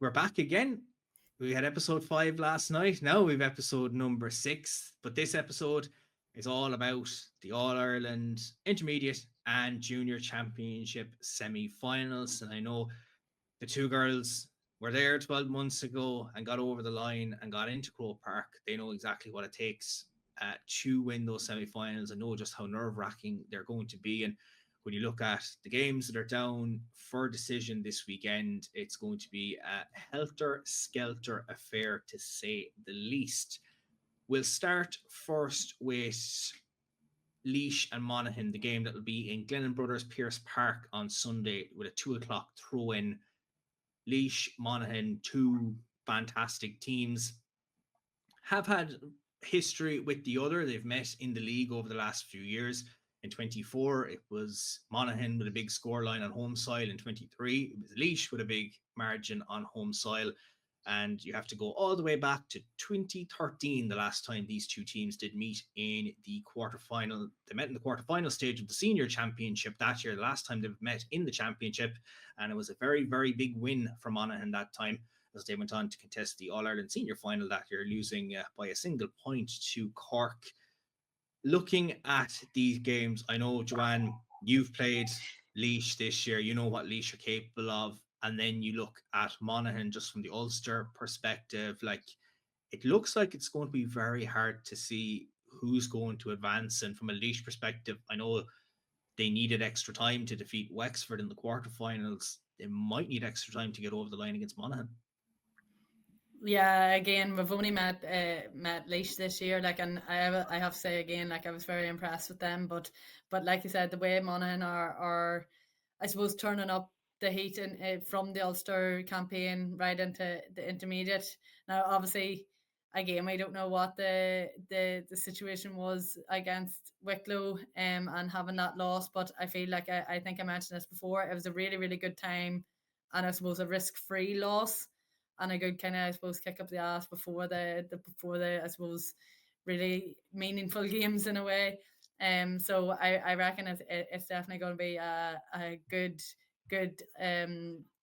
We're back again. We had episode 5 last night. Now we've episode number 6. But this episode is all about the All Ireland Intermediate and Junior Championship semi finals. And I know the two girls were there 12 months ago and got over the line and got into Croke Park. They know exactly what it takes to win those semi finals and know just how nerve wracking they're going to be. And when you look at the games that are down for decision this weekend, it's going to be a helter skelter affair to say the least. We'll start first with Laois and Monaghan, the game that will be in Glennon Brothers Pearse Park on Sunday with a 2 o'clock throw in. Laois, Monaghan, two fantastic teams, have had history with the other. They've met in the league over the last few years. In 24, it was Monaghan with a big scoreline on home soil. In 23, it was Laois with a big margin on home soil. And you have to go all the way back to 2013, the last time these two teams did meet in the quarterfinal. They met in the quarterfinal stage of the senior championship that year, the last time they've met in the championship. And it was a very, very big win for Monaghan that time, as they went on to contest the All-Ireland senior final that year, losing by a single point to Cork. Looking at these games, I know, Joanne, you've played Laois this year. You know what Laois are capable of. And then you look at Monaghan just from the Ulster perspective. Like, it looks like it's going to be very hard to see who's going to advance. And from a Laois perspective, I know they needed extra time to defeat Wexford in the quarterfinals. They might need extra time to get over the line against Monaghan. Yeah, again, we've only met Laois this year, like, and I have to say again, like, I was very impressed with them, but like you said, the way Monaghan are I suppose turning up the heat from the Ulster campaign right into the intermediate. Now, obviously, again, we don't know what the situation was against Wicklow and having that loss, but I feel like I think I mentioned this before. It was a really, really good time, and I suppose a risk-free loss and a good kind of, I suppose, kick up the ass before the I suppose really meaningful games in a way. So I reckon it's definitely going to be a good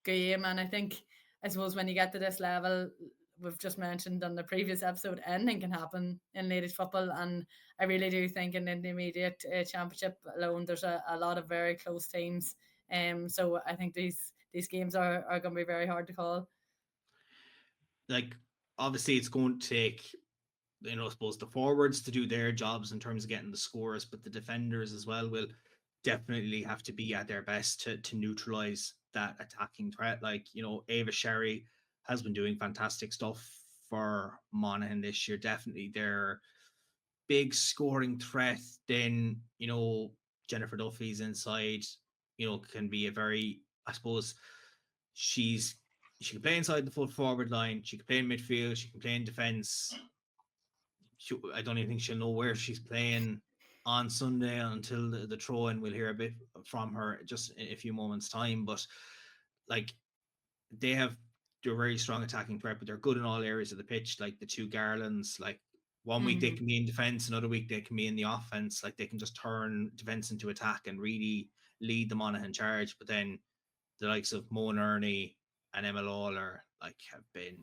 game, and I think, I suppose, when you get to this level, we've just mentioned on the previous episode, anything can happen in ladies football, and I really do think in the intermediate championship alone, there's a lot of very close teams. So I think these games are going to be very hard to call. Like, obviously, it's going to take, I suppose, the forwards to do their jobs in terms of getting the scores, but the defenders as well will definitely have to be at their best to neutralize that attacking threat. Like, Ava Sherry has been doing fantastic stuff for Monaghan this year. Definitely their big scoring threat. Then, Jennifer Duffy's inside, can be a very, I suppose, she can play inside the full forward line. She can play in midfield. She can play in defence. I don't even think she'll know where she's playing on Sunday until the throw in. We'll hear a bit from her just in a few moments' time. But like, they're very strong attacking threat, but they're good in all areas of the pitch. Like the two Garlands, like one week they can be in defence, another week they can be in the offense. Like, they can just turn defence into attack and really lead the Monaghan charge. But then the likes of Mo Ernie and Emma Lawler have been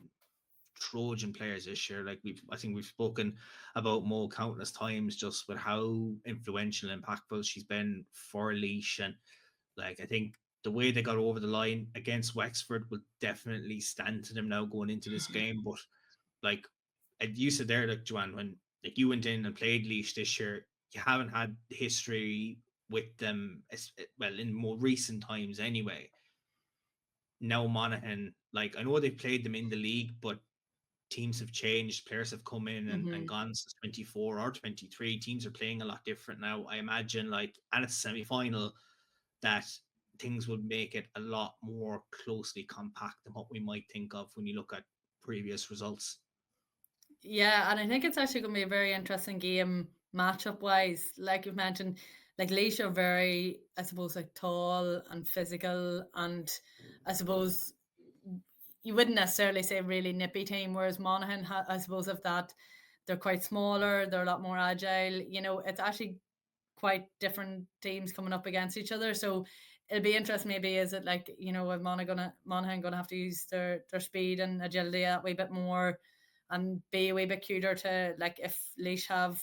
Trojan players this year. Like, I think we've spoken about Mo countless times, just with how influential and impactful she's been for Laois. And I think the way they got over the line against Wexford will definitely stand to them now going into this game. But like you said there, like, Joanne, when you went in and played Laois this year, you haven't had history with them, well, in more recent times anyway. Now Monaghan, I know they played them in the league, but teams have changed. Players have come in and gone since 24 or 23. Teams are playing a lot different now. I imagine, and it's a semi-final, that things would make it a lot more closely compact than what we might think of when you look at previous results. Yeah, and I think it's actually going to be a very interesting game matchup wise. Like you've mentioned, like Laois are very, I suppose, like tall and physical, and I suppose you wouldn't necessarily say really nippy team, whereas Monaghan, I suppose, of that, they're quite smaller, they're a lot more agile. It's actually quite different teams coming up against each other. So it'll be interesting. Maybe is it like, you know, with Monaghan gonna have to use their speed and agility a wee bit more, and be a wee bit cuter to, like, if Laois have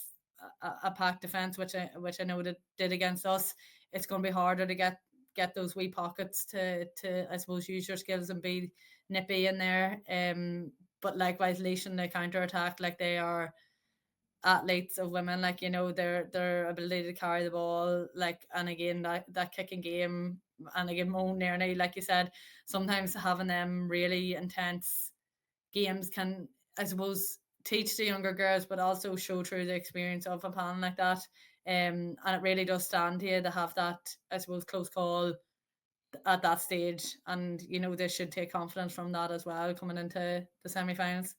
a pack defence, which I know that did against us, it's going to be harder to get those wee pockets to I suppose use your skills and be nippy in there. But likewise, Laois in the counter attack, like, they are athletes of women, like, you know, their ability to carry the ball, like, and again that kicking game, and again Mo Nearney, like you said, sometimes having them really intense games can, I suppose, teach the younger girls, but also show through the experience of a panel like that. And it really does stand here to have that, I suppose, close call at that stage, and you know, they should take confidence from that as well coming into the semi-finals.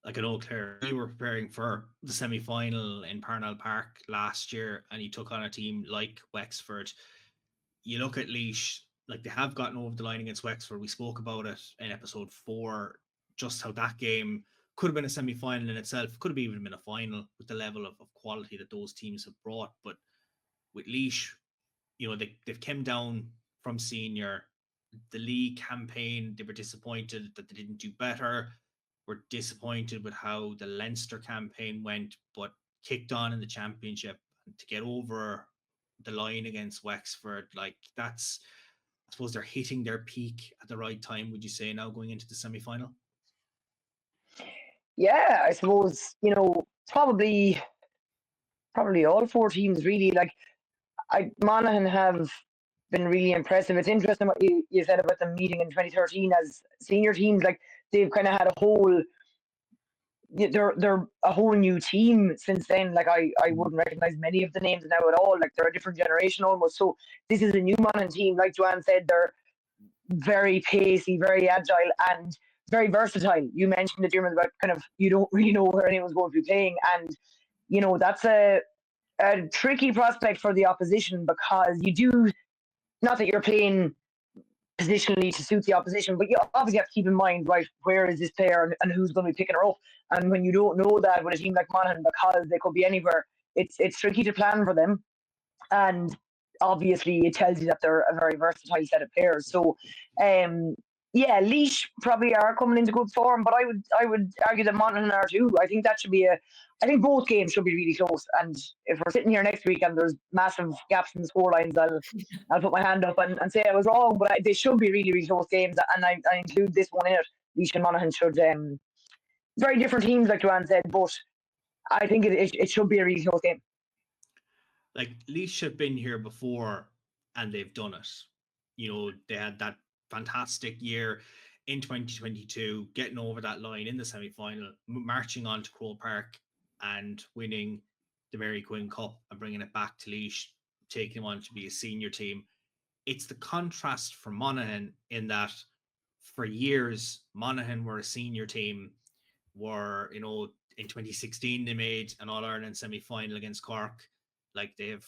Like, I know, Claire, you were preparing for the semi-final in Parnell Park last year, and you took on a team like Wexford. You look at Laois, like, they have gotten over the line against Wexford. We spoke about it in episode 4, just how that game could have been a semi-final in itself, could have even been a final with the level of quality that those teams have brought. But with Laois, you know, they've come down from senior. The league campaign, they were disappointed that they didn't do better. Were disappointed with how the Leinster campaign went, but kicked on in the championship, and to get over the line against Wexford, like, that's, I suppose, they're hitting their peak at the right time, would you say, now going into the semi-final? Yeah, I suppose, you know, probably all 4 teams really. Like, Monaghan have been really impressive. It's interesting what you said about them meeting in 2013 as senior teams. Like, they've kind of had they're a whole new team since then. Like, I wouldn't recognise many of the names now at all. Like, they're a different generation almost. So this is a new Monaghan team. Like Joanne said, they're very pacey, very agile, and very versatile. You mentioned it, Jim, about kind of, you don't really know where anyone's going to be playing, and you know, that's a tricky prospect for the opposition, because you do, not that you're playing positionally to suit the opposition, but you obviously have to keep in mind, right, where is this player and who's going to be picking her up. And when you don't know that with a team like Monaghan, because they could be anywhere, it's tricky to plan for them. And obviously it tells you that they're a very versatile set of players. So yeah, Laois probably are coming into good form, but I would argue that Monaghan are too. I think that should be I think both games should be really close. And if we're sitting here next week and there's massive gaps in the scorelines, I'll put my hand up and say I was wrong. But they should be really, really close games, and I include this one in it. Laois and Monaghan should, very different teams, like Joanne said, but I think it should be a really close game. Like, Laois have been here before and they've done it. You know, they had that fantastic year in 2022, getting over that line in the semi-final, marching on to Croke Park and winning the Mary Quinn Cup and bringing it back to Laois, taking them on to be a senior team. It's the contrast for Monaghan in that for years, Monaghan were a senior team, were, you know, in 2016, they made an All-Ireland semi-final against Cork. Like, they have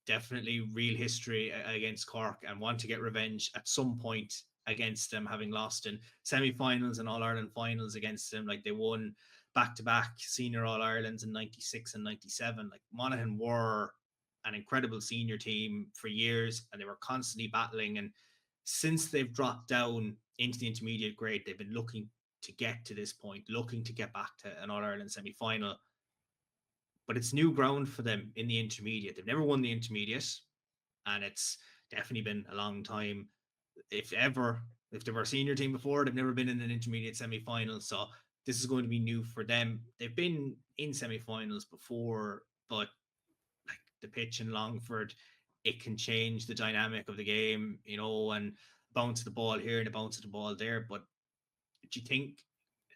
definitely real history against Cork and want to get revenge at some point against them, having lost in semi-finals and All-Ireland finals against them. Like, they won back-to-back senior All-Irelands in 96 and 97. Like, Monaghan were an incredible senior team for years, and they were constantly battling. And since they've dropped down into the intermediate grade, they've been looking to get to this point, looking to get back to an All-Ireland semi-final. But it's new ground for them in the intermediate. They've never won the intermediate, and it's definitely been a long time. If they were a senior team before, they've never been in an intermediate semi-final. So this is going to be new for them. They've been in semi-finals before, but like the pitch in Longford, it can change the dynamic of the game, you know, and bounce the ball here and a bounce of the ball there. But do you think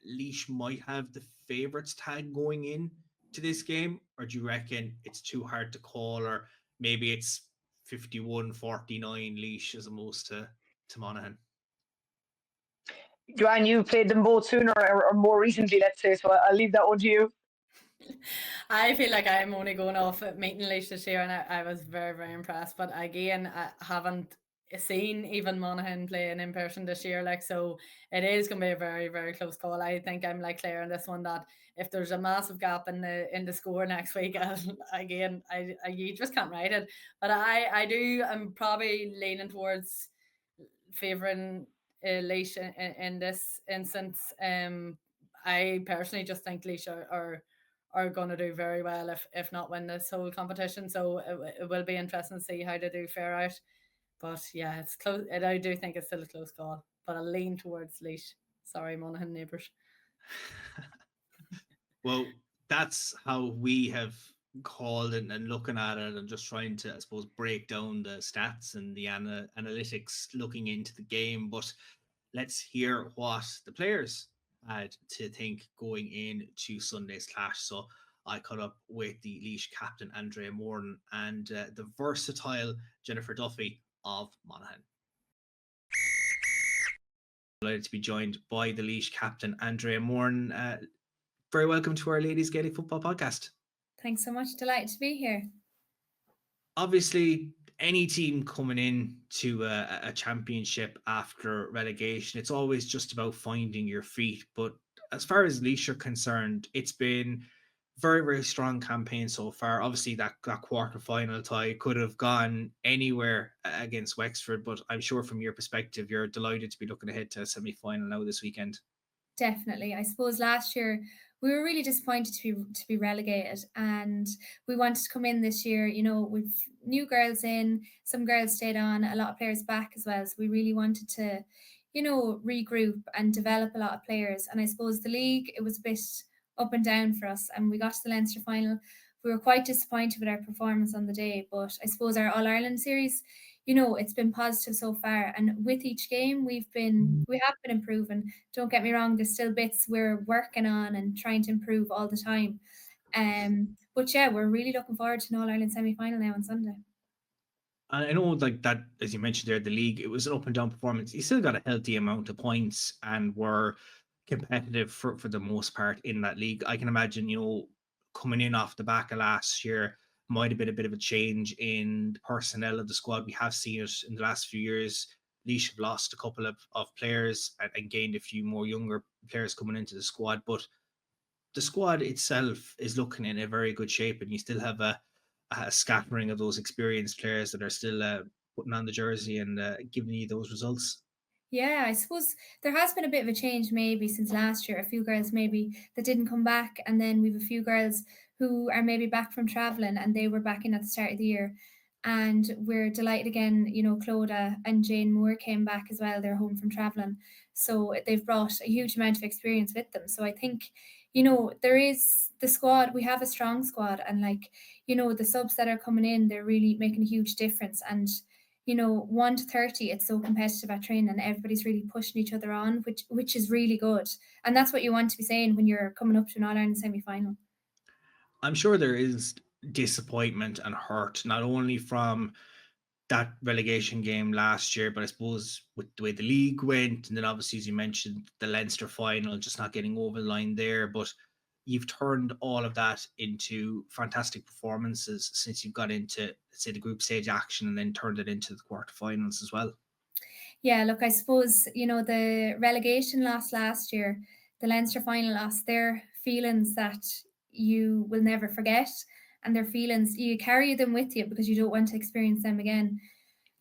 Laois might have the favourites tag going in to this game, or do you reckon it's too hard to call, or maybe it's 51-49 Laois as opposed to Monaghan? Joanne, you've played them both sooner or more recently, let's say, so I'll leave that one to you. I feel like I'm only going off at meeting Laois this year, and I was very, very impressed. But again, I haven't seen even Monaghan playing in person this year. Like, so it is going to be a very, very close call. I think I'm like Claire on this one, that if there's a massive gap in the score next week, again, you just can't write it. But I'm probably leaning towards favouring Laois in this instance. I personally just think Laois are going to do very well, if not win this whole competition. So it will be interesting to see how they do fare out. But yeah, it's close. I do think it's still a close call, but I'll lean towards Laois. Sorry, Monaghan neighbours. Well, that's how we have called it, and looking at it and just trying to, I suppose, break down the stats and the analytics looking into the game. But let's hear what the players had to think going into Sunday's clash. So I caught up with the Laois captain, Andrea Moran, and the versatile Jennifer Duffy of Monaghan. Delighted to be joined by the Laois captain, Andrea Moran. Very welcome to our Ladies Gaelic Football Podcast. Thanks so much. Delighted to be here. Obviously, any team coming in to a championship after relegation, it's always just about finding your feet. But as far as Laois are concerned, it's been very, very strong campaign so far. Obviously, that quarter-final tie could have gone anywhere against Wexford, but I'm sure from your perspective, you're delighted to be looking ahead to a semi-final now this weekend. Definitely. I suppose last year we were really disappointed to be relegated, and we wanted to come in this year, with new girls in, some girls stayed on, a lot of players back as well. So we really wanted to, regroup and develop a lot of players. And I suppose the league, it was a bit up and down for us, and we got to the Leinster final. We were quite disappointed with our performance on the day, but I suppose our All-Ireland series, it's been positive so far, and with each game we have been improving. Don't get me wrong, there's still bits we're working on and trying to improve all the time. But yeah, we're really looking forward to an All-Ireland semi-final now on Sunday. I know, like that, as you mentioned there, the league, it was an up and down performance. You still got a healthy amount of points and were competitive for the most part in that league. I can imagine, coming in off the back of last year, might have been a bit of a change in the personnel of the squad. We have seen it in the last few years. Laois have lost a couple of players and gained a few more younger players coming into the squad. But the squad itself is looking in a very good shape, and you still have a scattering of those experienced players that are still putting on the jersey and giving you those results. Yeah, I suppose there has been a bit of a change maybe since last year. A few girls maybe that didn't come back, and then we've a few girls who are maybe back from travelling, and they were back in at the start of the year. And we're delighted again, Clodagh and Jane Moore came back as well. They're home from travelling. So they've brought a huge amount of experience with them. So I think, there is the squad, we have a strong squad, and the subs that are coming in, they're really making a huge difference. And 1 to 30, it's so competitive at training, and everybody's really pushing each other on, which is really good. And that's what you want to be saying when you're coming up to an All-Ireland semi-final. I'm sure there is disappointment and hurt, not only from that relegation game last year, but I suppose with the way the league went, and then obviously, as you mentioned, the Leinster final, just not getting over the line there. But you've turned all of that into fantastic performances since you've got into, say, the group stage action, and then turned it into the quarterfinals as well. Yeah, look, I suppose, the relegation loss last year, the Leinster final loss, they're feelings that you will never forget, and they're feelings, you carry them with you because you don't want to experience them again.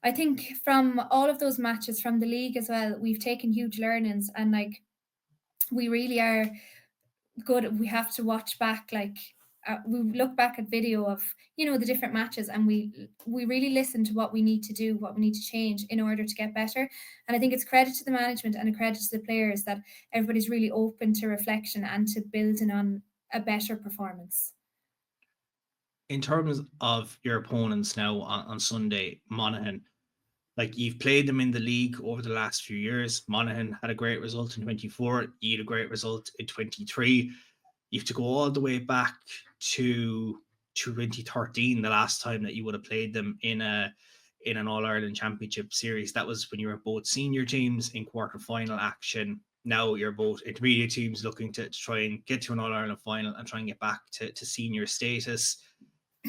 I think from all of those matches, from the league as well, we've taken huge learnings, and we really are good. We have to watch back, we look back at video of the different matches, and we really listen to what we need to do, what we need to change in order to get better. And I think it's credit to the management and a credit to the players that everybody's really open to reflection and to building on a better performance. In terms of your opponents now on Sunday, Monaghan, you've played them in the league over the last few years. Monaghan had a great result in 24. You had a great result in 23. You have to go all the way back to 2013, the last time that you would have played them in an All-Ireland Championship series. That was when you were both senior teams in quarter-final action. Now you're both intermediate teams looking to try and get to an All-Ireland final and try and get back to senior status.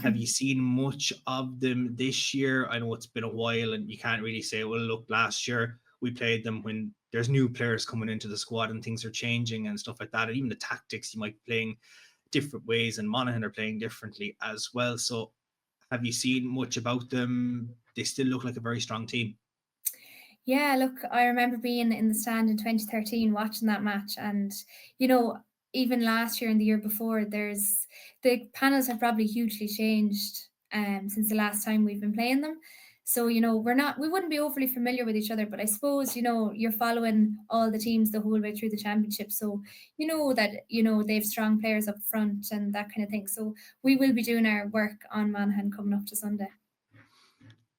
Have you seen much of them this year? I know it's been a while and you can't really say, well, look, last year we played them when there's new players coming into the squad and things are changing and stuff like that. And even the tactics, you might be playing different ways, and Monaghan are playing differently as well. So have you seen much about them? They still look like a very strong team. Yeah, look, I remember being in the stand in 2013 watching that match, and even last year and the year before, the panels have probably hugely changed since the last time we've been playing them. So we wouldn't be overly familiar with each other, but I suppose you're following all the teams the whole way through the championship, so that they have strong players up front and that kind of thing. So we will be doing our work on Monaghan coming up to Sunday.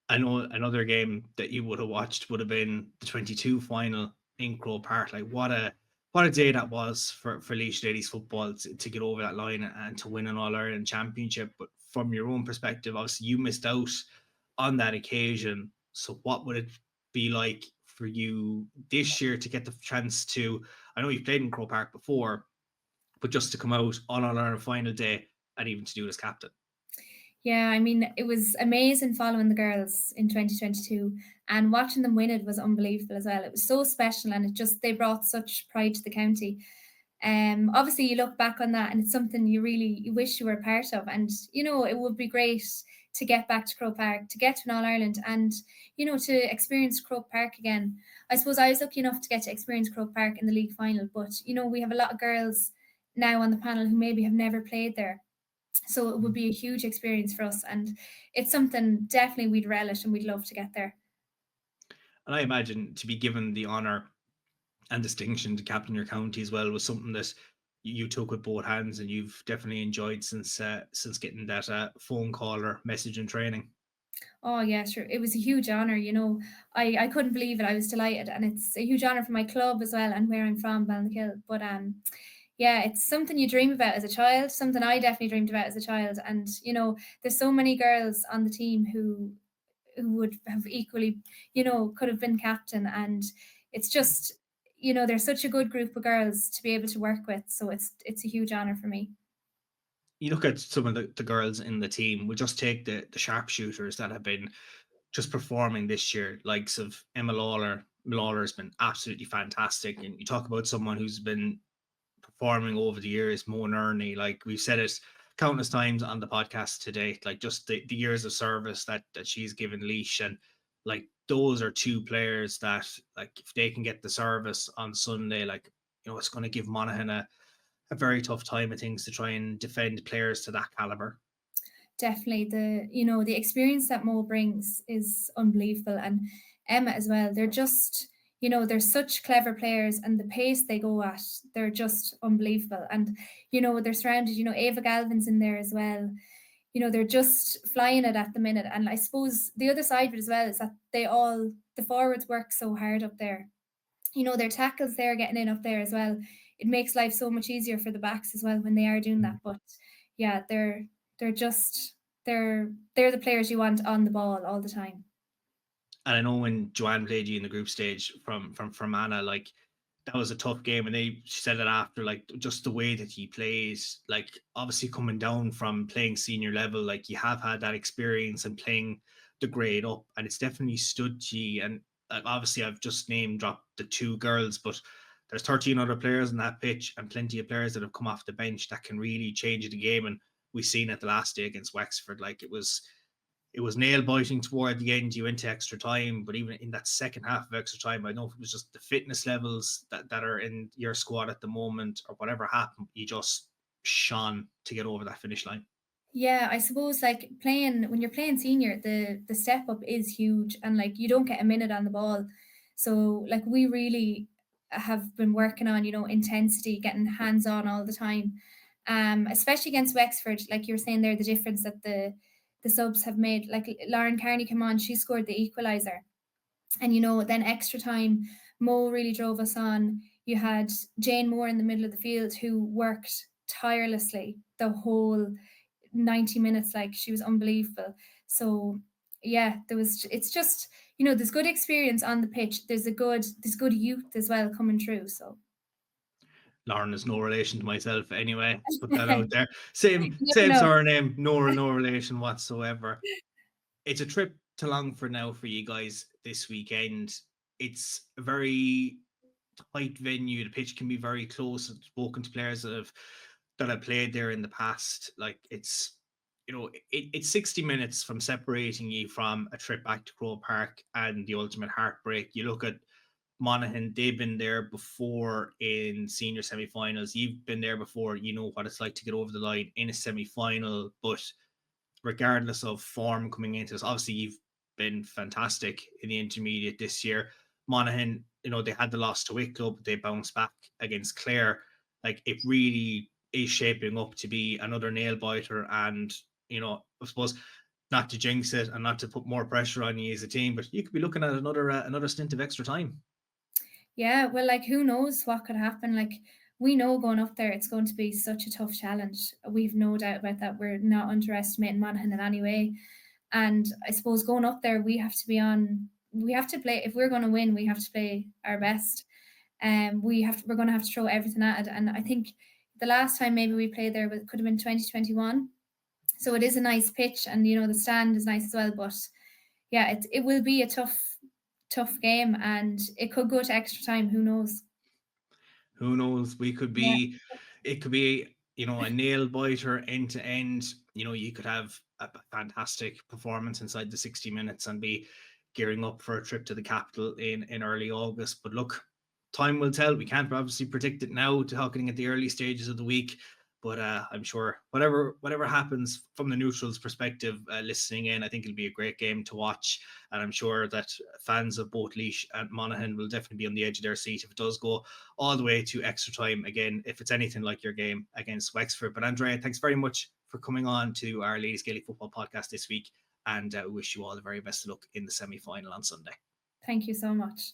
I know another game that you would have watched would have been the 22 final in Croke Park. Like what a day that was for Laois ladies football to get over that line and to win an All-Ireland championship. But from your own perspective, obviously you missed out on that occasion. So what would it be like for you this year to get the chance to, I know you've played in Croke Park before, but just to come out on All-Ireland final day and even to do it as captain? Yeah, I mean, it was amazing following the girls in 2022, and watching them win it was unbelievable as well. It was so special, and they brought such pride to the county. Obviously you look back on that and it's something you wish you were a part of, and it would be great to get back to Croke Park, to get to an All-Ireland, and to experience Croke Park again. I suppose I was lucky enough to get to experience Croke Park in the league final, but we have a lot of girls now on the panel who maybe have never played there. So it would be a huge experience for us, and it's something definitely we'd relish and we'd love to get there. And I imagine to be given the honour and distinction to captain your county as well was something that you took with both hands, and you've definitely enjoyed since getting that phone call or message in training. Oh yeah, sure. It was a huge honour, I couldn't believe it. I was delighted, and it's a huge honour for my club as well and where I'm from, Ballinkill. But yeah, it's something you dream about as a child, something I definitely dreamed about as a child. And, there's so many girls on the team who would have equally, could have been captain. And it's just, they're such a good group of girls to be able to work with. So it's a huge honour for me. You look at some of the girls in the team, we just take the sharpshooters that have been just performing this year, likes of Emma Lawler. Lawler's been absolutely fantastic. And you talk about someone who's been performing over the years, Mo Nerney, like we've said it countless times on the podcast today, like just the years of service that she's given Laois, and like those are two players that, like, if they can get the service on Sunday, like, it's going to give Monaghan a very tough time of things to try and defend players to that caliber. Definitely, the experience that Mo brings is unbelievable, and Emma as well. They're just they're such clever players, and the pace they go at, they're just unbelievable. And they're surrounded. Ava Galvin's in there as well. They're just flying it at the minute. And I suppose the other side of it as well is that the forwards work so hard up there. Their tackles there getting in up there as well. It makes life so much easier for the backs as well when they are doing that. But yeah, they're the players you want on the ball all the time. And I know when Joanne played you in the group stage from Fermanagh, like that was a tough game, and she said it after, like just the way that he plays, like obviously coming down from playing senior level, like you have had that experience and playing the grade up, and it's definitely stood to you. And obviously I've just name dropped the two girls, but there's 13 other players on that pitch and plenty of players that have come off the bench that can really change the game. And we've seen it the last day against Wexford, like it was nail biting toward the end. You went to extra time, but even in that second half of extra time, I know if it was just the fitness levels that are in your squad at the moment or whatever happened, you just shone to get over that finish line. Yeah, I suppose like when you're playing senior, the step up is huge, and like you don't get a minute on the ball. So like we really have been working on, intensity, getting hands on all the time. Especially against Wexford, like you were saying there, the difference that the subs have made. Like Lauren Carney came on, she scored the equaliser. And then extra time, Mo really drove us on. You had Jane Moore in the middle of the field who worked tirelessly the whole 90 minutes. Like she was unbelievable. So yeah, it's just, there's good experience on the pitch. There's good youth as well coming through. So Lauren is no relation to myself anyway. Put that out there. Same No. surname, no relation whatsoever. It's a trip to Longford now for you guys this weekend. It's a very tight venue. The pitch can be very close. I've spoken to players that have played there in the past. Like it's, it's 60 minutes from separating you from a trip back to Croke Park and the ultimate heartbreak. You look at Monaghan, they've been there before in senior semi-finals. You've been there before. You know what it's like to get over the line in a semi-final. But regardless of form coming into this, obviously you've been fantastic in the intermediate this year. Monaghan, they had the loss to Wicklow, but they bounced back against Clare. Like, it really is shaping up to be another nail biter. And, I suppose, not to jinx it and not to put more pressure on you as a team, but you could be looking at another stint of extra time. Yeah, well, like, who knows what could happen? Like, we know going up there, it's going to be such a tough challenge. We've no doubt about that. We're not underestimating Monaghan in any way. And I suppose going up there, we have to play, if we're going to win, we have to play our best. We're going to have to throw everything at it. And I think the last time maybe we played there could have been 2021. So it is a nice pitch, and the stand is nice as well. But yeah, it will be a tough game, and it could go to extra time. Who knows? We could be, it could be, a nail biter end to end. You could have a fantastic performance inside the 60 minutes and be gearing up for a trip to the capital in early August. But look, time will tell. We can't obviously predict it now, talking at the early stages of the week. But I'm sure whatever happens from the neutrals' perspective, listening in, I think it'll be a great game to watch. And I'm sure that fans of both Laois and Monaghan will definitely be on the edge of their seat if it does go all the way to extra time again, if it's anything like your game against Wexford. But Andrea, thanks very much for coming on to our Ladies Gaelic Football podcast this week, and wish you all the very best of luck in the semi-final on Sunday. Thank you so much.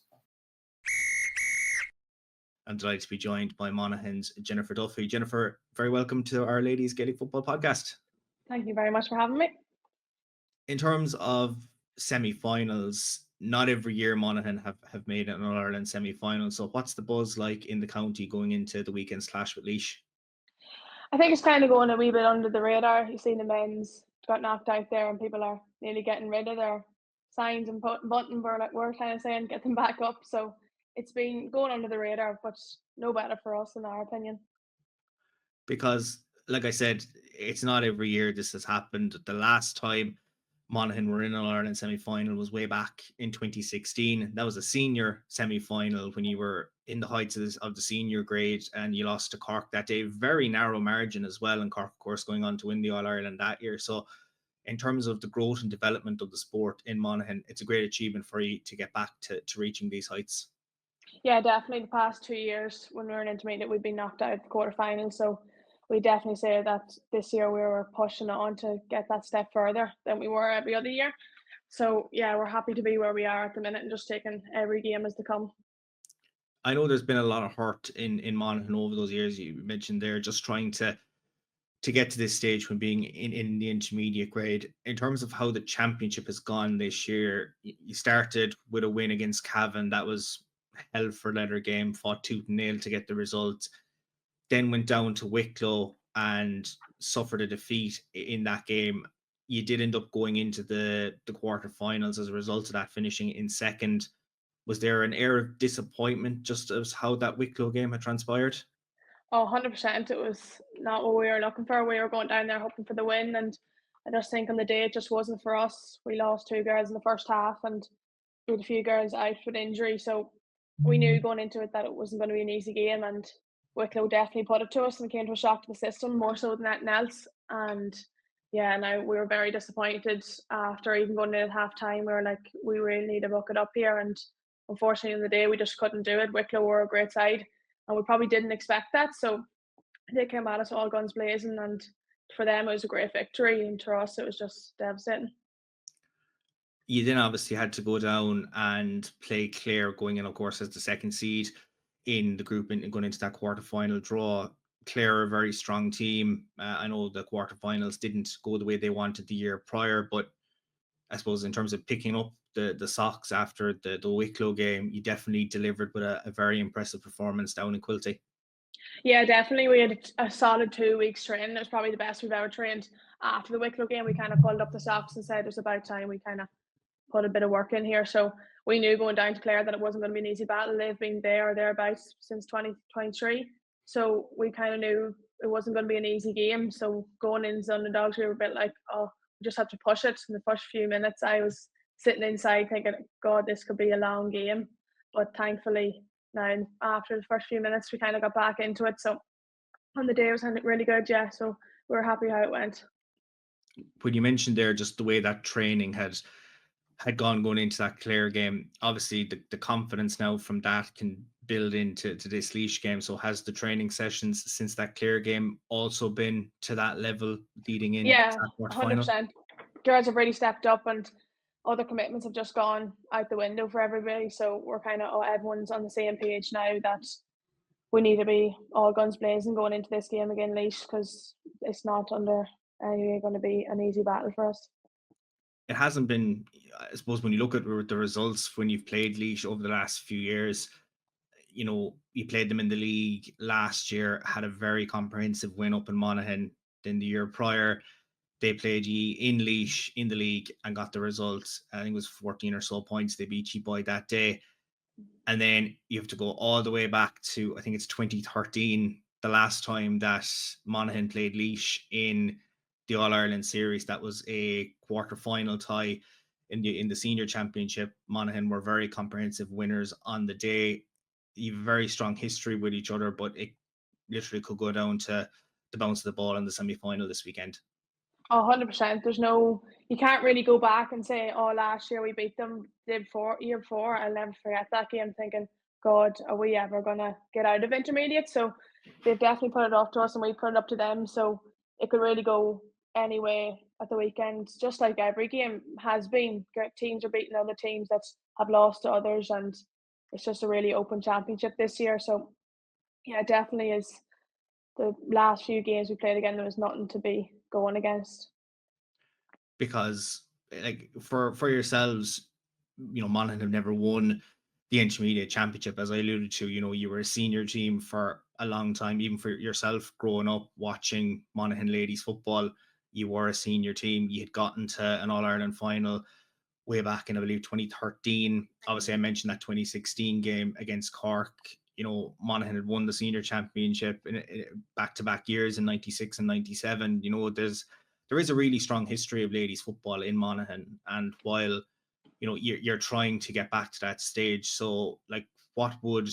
I'm delighted to be joined by Monaghan's Jennifer Duffy. Jennifer, very welcome to our Ladies Gaelic Football podcast. Thank you very much for having me. In terms of semi-finals, not every year Monaghan have made an All-Ireland semi-final. So what's the buzz like in the county going into the weekend's clash with Laois? I think it's kind of going a wee bit under the radar. You've seen the men's got knocked out there, and people are nearly getting rid of their signs and buttons. We're kind of saying get them back up. So it's been going under the radar, but no better for us in our opinion. Because, like I said, it's not every year this has happened. The last time Monaghan were in an Ireland semi-final was way back in 2016. That was a senior semi-final when you were in the heights of the senior grade, and you lost to Cork that day. Very narrow margin as well, and Cork, of course, going on to win the All-Ireland that year. So in terms of the growth and development of the sport in Monaghan, it's a great achievement for you to get back to reaching these heights. Yeah, definitely. The past 2 years when we were in intermediate, we've been knocked out of the quarterfinals. So we definitely say that this year we were pushing on to get that step further than we were every other year. So yeah, we're happy to be where we are at the minute and just taking every game as they come. I know there's been a lot of hurt in Monaghan over those years. You mentioned there just trying to get to this stage when being in the intermediate grade. In terms of how the championship has gone this year, you started with a win against Cavan. That was hell for leather game, fought tooth and nail to get the result. Then went down to Wicklow and suffered a defeat in that game. You did end up going into the quarterfinals as a result of that, finishing in second. Was there an air of disappointment just as how that Wicklow game had transpired? Oh, 100%. It was not what we were looking for. We were going down there hoping for the win, and I just think on the day it just wasn't for us. We lost 2 girls in the first half, and we had a few girls out with injury, so we knew going into it that it wasn't going to be an easy game, and Wicklow definitely put it to us and came to a shock to the system more so than anything else. And yeah, now we were very disappointed after even going in at half time. We were like, we really need to buck it up here, and unfortunately on the day we just couldn't do it. Wicklow were a great side, and we probably didn't expect that, so they came at us all guns blazing, and for them it was a great victory, and for us it was just devastating. You then obviously had to go down and play Clare, going in, of course, as the second seed in the group and going into that quarterfinal draw. Clare are a very strong team. I know the quarterfinals didn't go the way they wanted the year prior, but I suppose in terms of picking up the socks after the Wicklow game, you definitely delivered with a very impressive performance down in Quilty. Yeah, definitely. We had a solid 2 weeks training. It was probably the best we've ever trained. After the Wicklow game, we kind of pulled up the socks and said it was about time we kind of put a bit of work in here. So we knew going down to Clare that it wasn't going to be an easy battle. They've been there or thereabouts since 2023. So we kind of knew it wasn't going to be an easy game. So going in as underdogs, we were a bit like, oh, we just have to push it. In the first few minutes, I was sitting inside thinking, God, this could be a long game. But thankfully, now after the first few minutes, we kind of got back into it. So on the day, it was really good, yeah. So we were happy how it went. When you mentioned there just the way that training had gone going into that Clare game, obviously the confidence now from that can build into this Laois game. So has the training sessions since that Clare game also been to that level leading in? Yeah, to that 100%. Girls have really stepped up, and other commitments have just gone out the window for everybody. So we're kind of everyone's on the same page now that we need to be all guns blazing going into this game again, Laois, because it's not under any going to be an easy battle for us. It hasn't been, I suppose, when you look at the results when you've played Laois over the last few years. You know, you played them in the league last year, had a very comprehensive win up in Monaghan. Then the year prior, they played you in Laois in the league and got the results. I think it was 14 or so points they beat you by that day. And then you have to go all the way back to, I think it's 2013, the last time that Monaghan played Laois in the All-Ireland series. That was a quarter-final tie in the senior championship. Monaghan were very comprehensive winners on the day. You have a very strong history with each other, but it literally could go down to the bounce of the ball in the semi-final this weekend. 100%. There's no, you can't really go back and say, oh, last year we beat them, year before. I'll never forget that game thinking, God, are we ever going to get out of intermediate? So they've definitely put it up to us and we put it up to them. So it could really go any way at the weekend, just like every game has been. Great teams are beating other teams that have lost to others, and it's just a really open championship this year. So yeah, it definitely is. The last few games we played again, there was nothing to be going against. Because like for yourselves, you know, Monaghan have never won the intermediate championship. As I alluded to, you know, you were a senior team for a long time. Even for yourself growing up watching Monaghan ladies football, you were a senior team. You had gotten to an All-Ireland final way back in, I believe, 2013. Obviously, I mentioned that 2016 game against Cork. You know, Monaghan had won the senior championship in back-to-back years in 96 and 97. You know, there is a really strong history of ladies football in Monaghan. And while, you know, you're trying to get back to that stage, so like, what would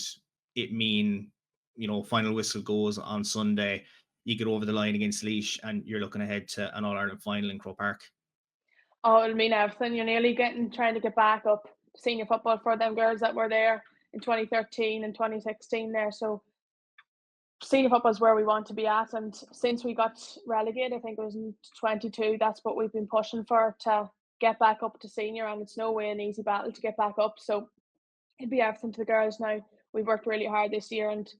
it mean, you know, final whistle goes on Sunday, you get over the line against Laois and you're looking ahead to an All-Ireland final in Croke Park? Oh, it'll mean everything. You're nearly trying to get back up senior football for them girls that were there in 2013 and 2016 there. So senior football is where we want to be at. And since we got relegated, I think it was in 22, that's what we've been pushing for, to get back up to senior. And it's no way an easy battle to get back up. So it'd be everything to the girls now. We've worked really hard this year, and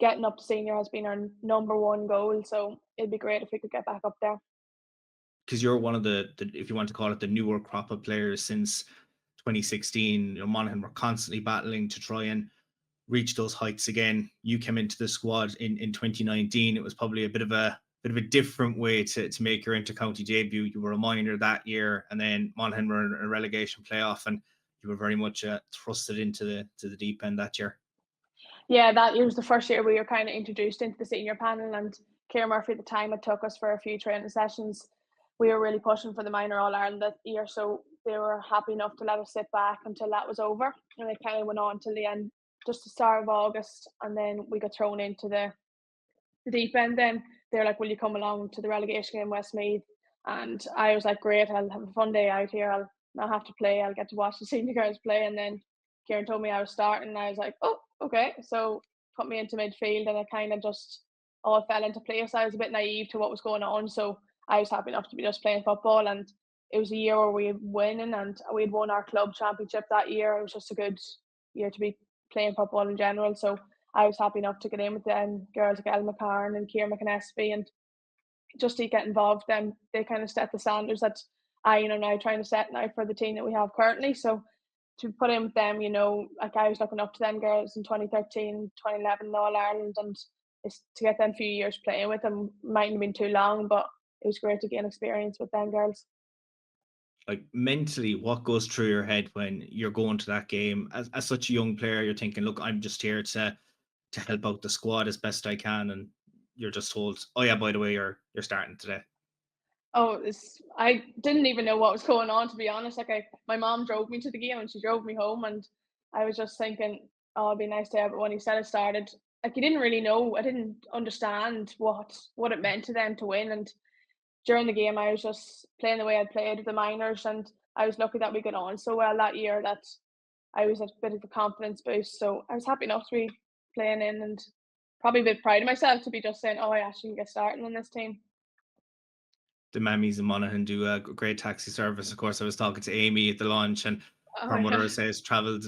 getting up to senior has been our number one goal. So it'd be great if we could get back up there. Because you're one of the, if you want to call it, the newer crop of players since 2016. You know, Monaghan were constantly battling to try and reach those heights again. You came into the squad in 2019. It was probably a bit of a different way to make your inter-county debut. You were a minor that year, and then Monaghan were in a relegation playoff, and you were very much thrusted into the deep end that year. Yeah, that year was the first year we were kind of introduced into the senior panel, and Ciara Murphy at the time had took us for a few training sessions. We were really pushing for the minor All-Ireland that year, so they were happy enough to let us sit back until that was over, and it kind of went on till the end, just the start of August, and then we got thrown into the deep end. Then they're like, will you come along to the relegation game Westmeath? And I was like, great, I'll have a fun day out here, I'll not have to play, I'll get to watch the senior girls play. And then Kieran told me I was starting, and I was like, oh, okay. So put me into midfield, and it kind of just all fell into place. I was a bit naive to what was going on, so I was happy enough to be just playing football. And it was a year where we were winning, and we had won our club championship that year. It was just a good year to be playing football in general. So I was happy enough to get in with them girls like Elle McCarn and Ciara McAnespy, and just to get involved. Them, they kind of set the standards that I, you know, now trying to set now for the team that we have currently. So to put in with them, you know, like I was looking up to them girls in 2013, 2011 All Ireland, and it's to get them few years playing with them mightn't have been too long, but it was great to gain experience with them girls. Like mentally, what goes through your head when you're going to that game as such a young player? You're thinking, look, I'm just here to help out the squad as best I can, and you're just told, oh yeah, by the way, you're starting today. Oh, I didn't even know what was going on, to be honest. Like my mom drove me to the game and she drove me home, and I was just thinking, oh, it'd be nice to have it. When he said it started, like, you didn't really know. I didn't understand what it meant to them to win. And during the game, I was just playing the way I'd played with the minors, and I was lucky that we got on so well that year that I was a bit of a confidence boost. So I was happy enough to be playing in, and probably a bit proud of myself to be just saying, oh, I actually can get started on this team. The mammies in Monaghan do a great taxi service. Of course, I was talking to Amy at the launch, and her mother says travelled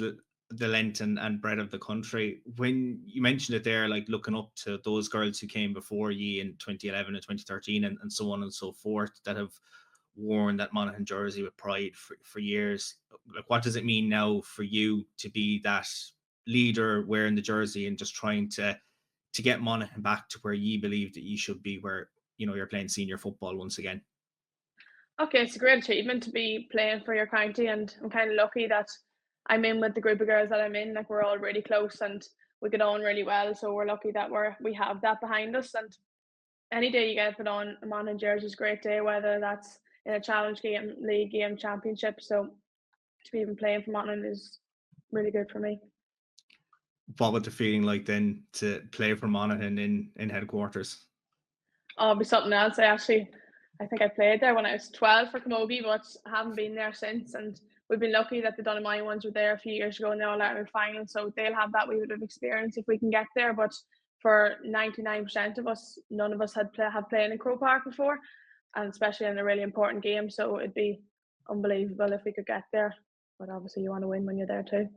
the length and breadth of the country. When you mentioned it there, like looking up to those girls who came before you in 2011 and 2013 and so on and so forth, that have worn that Monaghan jersey with pride for years, like what does it mean now for you to be that leader wearing the jersey and just trying to get Monaghan back to where you believe that you should be, where you're playing senior football once again? Okay, it's a great achievement to be playing for your county, and I'm kind of lucky that I'm in with the group of girls that I'm in. Like, we're all really close and we get on really well, so we're lucky that we have that behind us. And any day you get put on a Monaghan jersey is a great day, whether that's in a challenge game, league game, championship. So to be even playing for Monaghan is really good for me. What would the feeling like then to play for Monaghan in headquarters? Oh, it'll be something else. I think I played there when I was 12 for Camogie, but I haven't been there since. And we've been lucky that the Donegal ones were there a few years ago in the All-Ireland final, so they'll have that wee bit of experience if we can get there. But for 99% of us, none of us have played in Croke Park before, and especially in a really important game. So it'd be unbelievable if we could get there. But obviously you want to win when you're there too.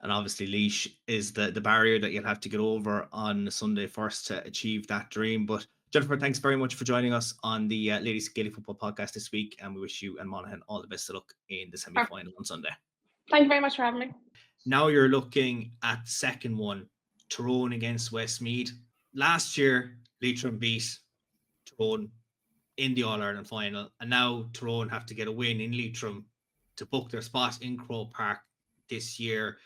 And obviously Laois is the barrier that you'll have to get over on Sunday first to achieve that dream. But Jennifer, thanks very much for joining us on the Ladies Gaelic Football Podcast this week, and we wish you and Monaghan all the best of luck in the semi-final on Sunday. Thank you very much for having me. Now you're looking at the second one, Tyrone against Westmeath. Last year, Leitrim beat Tyrone in the All-Ireland final, and now Tyrone have to get a win in Leitrim to book their spot in Croke Park this year.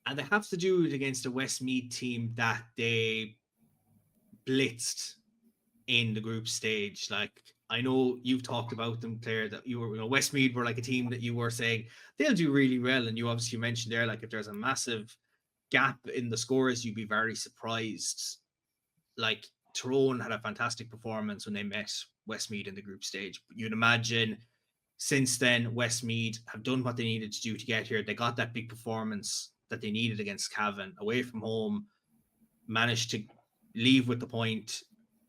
And they have to do it against a Westmeath team that they blitzed in the group stage. Like, I know you've talked about them, Claire, that you were, Westmeath were like a team that you were saying they'll do really well. And you obviously mentioned there, like, if there's a massive gap in the scores, you'd be very surprised. Like, Tyrone had a fantastic performance when they met Westmeath in the group stage. But you'd imagine since then, Westmeath have done what they needed to do to get here. They got that big performance that they needed against Cavan away from home, managed to leave with the point,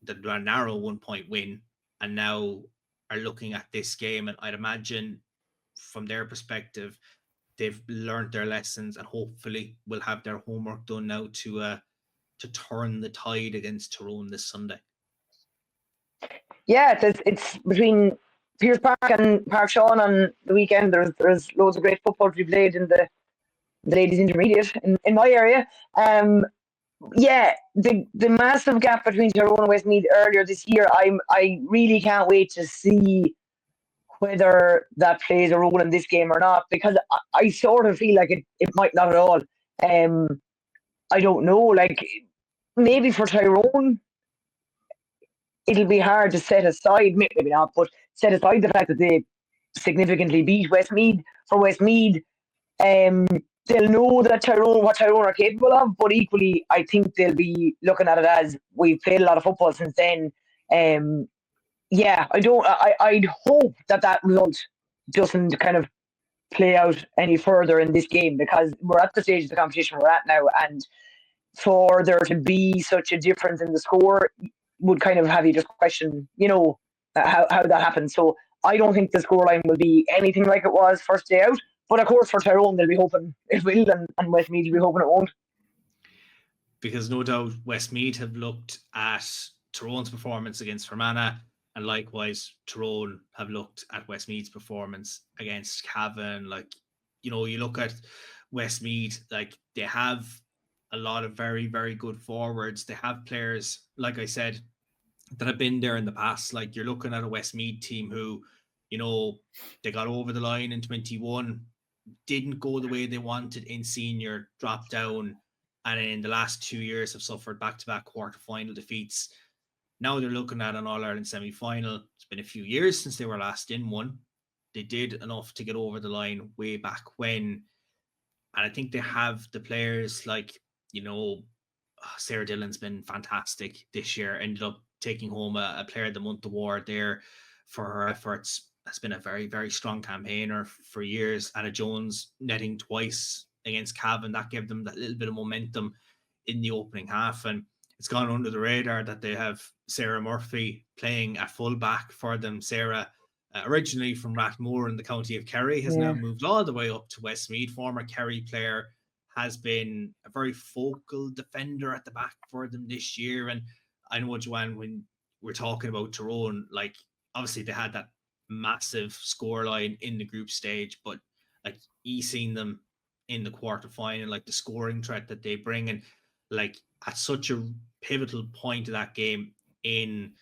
the narrow 1 point win, and now are looking at this game. And I'd imagine from their perspective, they've learned their lessons and hopefully will have their homework done now to turn the tide against Tyrone this Sunday. Yeah, it's between Pearse Park and Park Sean on the weekend. There's loads of great football to be played in the ladies intermediate in my area. Yeah, the massive gap between Tyrone and Westmeath earlier this year, I really can't wait to see whether that plays a role in this game or not, because I sort of feel like it might not at all. I don't know, like, maybe for Tyrone it'll be hard to set aside, maybe not, but set aside the fact that they significantly beat Westmeath. For Westmeath, they'll know what Tyrone are capable of, but equally, I think they'll be looking at it as we've played a lot of football since then. I'd hope that result doesn't kind of play out any further in this game, because we're at the stage of the competition we're at now, and for there to be such a difference in the score would kind of have you just question, how that happened. So I don't think the scoreline will be anything like it was first day out. But of course, for Tyrone, they'll be hoping it will, and Westmeath will be hoping it won't. Because no doubt Westmeath have looked at Tyrone's performance against Fermanagh, and likewise Tyrone have looked at Westmeath's performance against Cavan. Like, you look at Westmeath, like, they have a lot of very, very good forwards. They have players, like I said, that have been there in the past. Like you're looking at a Westmeath team who, you know, they got over the line in 21, didn't go the way they wanted in senior, dropped down, and in the last 2 years have suffered back-to-back quarter-final defeats. Now they're looking at an All-Ireland semi-final. It's been a few years since they were last in one. They did enough to get over the line way back when. And I think they have the players like, you know, Sarah Dillon's been fantastic this year. Ended up taking home a Player of the Month award there for her efforts. Has been a very, very strong campaigner for years. Anna Jones netting twice against Cavan. That gave them that little bit of momentum in the opening half. And it's gone under the radar that they have Sarah Murphy playing at fullback for them. Sarah, originally from Rathmore in the county of Kerry, has now moved all the way up to Westmeath. Former Kerry player, has been a very focal defender at the back for them this year. And I know, Joanne, when we're talking about Tyrone, like obviously they had that massive scoreline in the group stage, but like you seen them in the quarterfinal, like the scoring threat that they bring, and like at such a pivotal point of that game in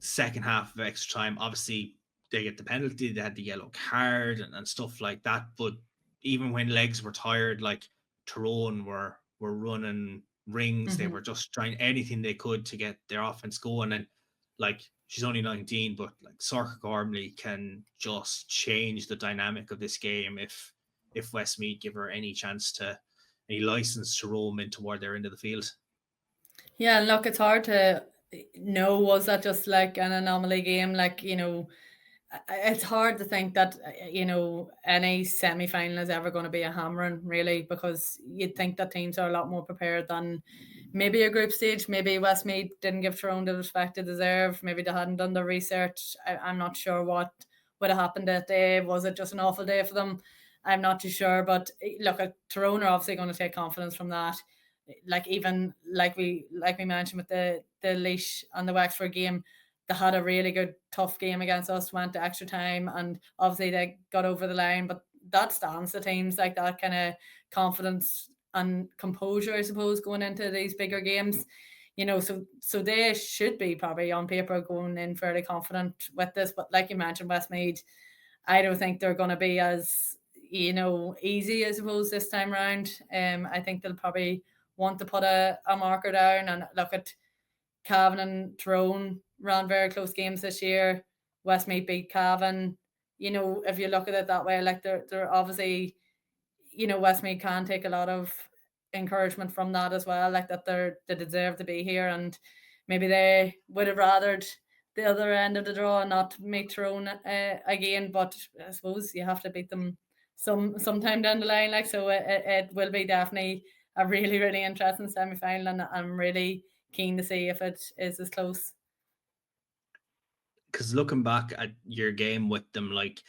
second half of extra time. Obviously they get the penalty, they had the yellow card and stuff like that, but even when legs were tired, like Tyrone were running rings. They were just trying anything they could to get their offense going. And like she's only 19, but like Sorcha Gormley can just change the dynamic of this game if Westmeath give her any license to roam in toward their end of the field. Yeah, and look, it's hard to know, was that just like an anomaly game? Like, you know, it's hard to think that, you know, any semi-final is ever going to be a hammering, really, because you'd think that teams are a lot more prepared than maybe a group stage. Maybe Westmeath didn't give Tyrone the respect they deserve. Maybe they hadn't done the research. I'm not sure what would have happened that day. Was it just an awful day for them? I'm not too sure. But look, Tyrone are obviously going to take confidence from that. Like even like we mentioned with the Laois and the Wexford game, they had a really good tough game against us, went to extra time, and obviously they got over the line. But that stands to teams, like that kind of confidence and composure, I suppose, going into these bigger games. You know, so they should be probably on paper going in fairly confident with this. But like you mentioned, Westmeath, I don't think they're going to be as, you know, easy, I suppose, this time round. I think they'll probably want to put a marker down. And look at Cavan and Tyrone ran very close games this year. Westmeath beat Cavan. You know, if you look at it that way, like they're obviously, you know, Westmeath can take a lot of encouragement from that as well, like that they deserve to be here, and maybe they would have rathered the other end of the draw and not make Tyrone again. But I suppose you have to beat them sometime down the line, like, so it will be definitely a really, really interesting semi-final, and I'm really keen to see if it is as close. Because looking back at your game with them, like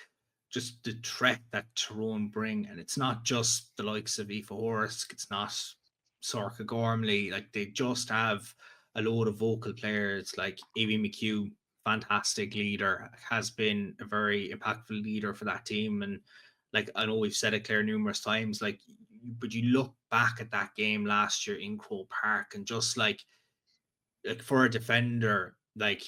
just the threat that Tyrone bring, and it's not just the likes of Aoife Horsk, it's not Sorcha Gormley, like they just have a load of vocal players like Aoibhinn McHugh, fantastic leader, has been a very impactful leader for that team. And like I know we've said it, Claire, numerous times, like, but you look back at that game last year in Croke Park, and just like for a defender, like,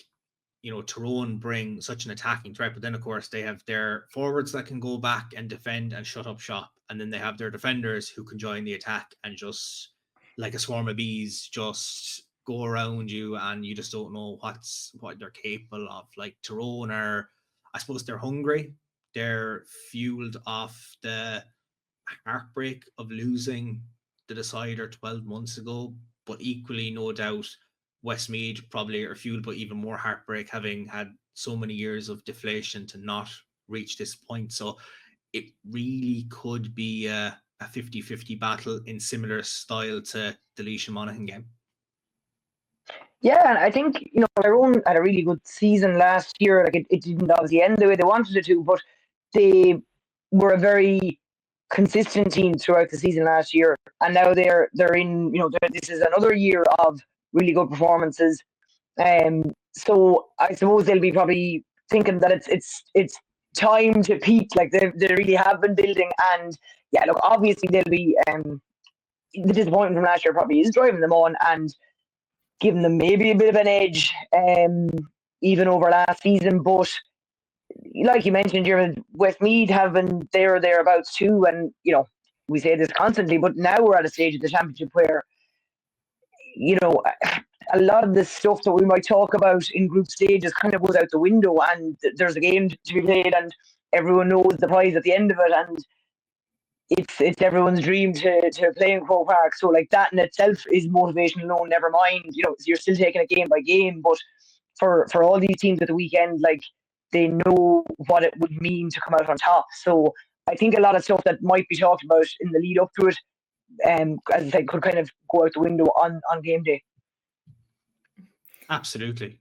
you know, Tyrone bring such an attacking threat, but then of course they have their forwards that can go back and defend and shut up shop, and then they have their defenders who can join the attack and just like a swarm of bees just go around you, and you just don't know what they're capable of. Like Tyrone are, I suppose they're hungry, they're fueled off the heartbreak of losing the decider 12 months ago, but equally no doubt Westmeath probably are fueled by even more heartbreak, having had so many years of deflation to not reach this point. So it really could be a 50-50 battle in similar style to the Laois and Monaghan game. Yeah, and I think, you know, Tyrone had a really good season last year. Like it didn't obviously end the way they wanted it to, but they were a very consistent team throughout the season last year, and now they're in, you know, this is another year of really good performances. So I suppose they'll be probably thinking that it's time to peak. Like they really have been building, and yeah, look, obviously they'll be the disappointment from last year probably is driving them on and giving them maybe a bit of an edge, even over last season. But like you mentioned, you're Westmeath have been there or thereabouts too, and we say this constantly, but now we're at a stage of the championship where a lot of the stuff that we might talk about in group stages kind of goes out the window, and there's a game to be played, and everyone knows the prize at the end of it, and it's everyone's dream to play in Croke Park. So like that in itself is motivation alone. Never mind, you're still taking it game by game. But for all these teams at the weekend, like they know what it would mean to come out on top. So I think a lot of stuff that might be talked about in the lead up to it, as I said, could kind of go out the window on game day. Absolutely.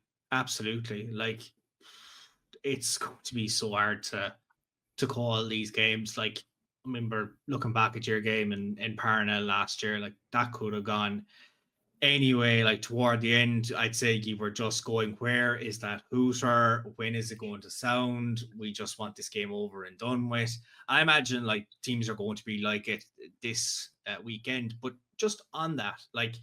Like it's going to be so hard to call these games. Like I remember looking back at your game in Fermanagh last year, like that could have gone anyway. Like toward the end, I'd say you were just going, where is that hooter? When is it going to sound? We just want this game over and done with. I imagine like teams are going to be like it this weekend. But just on that, like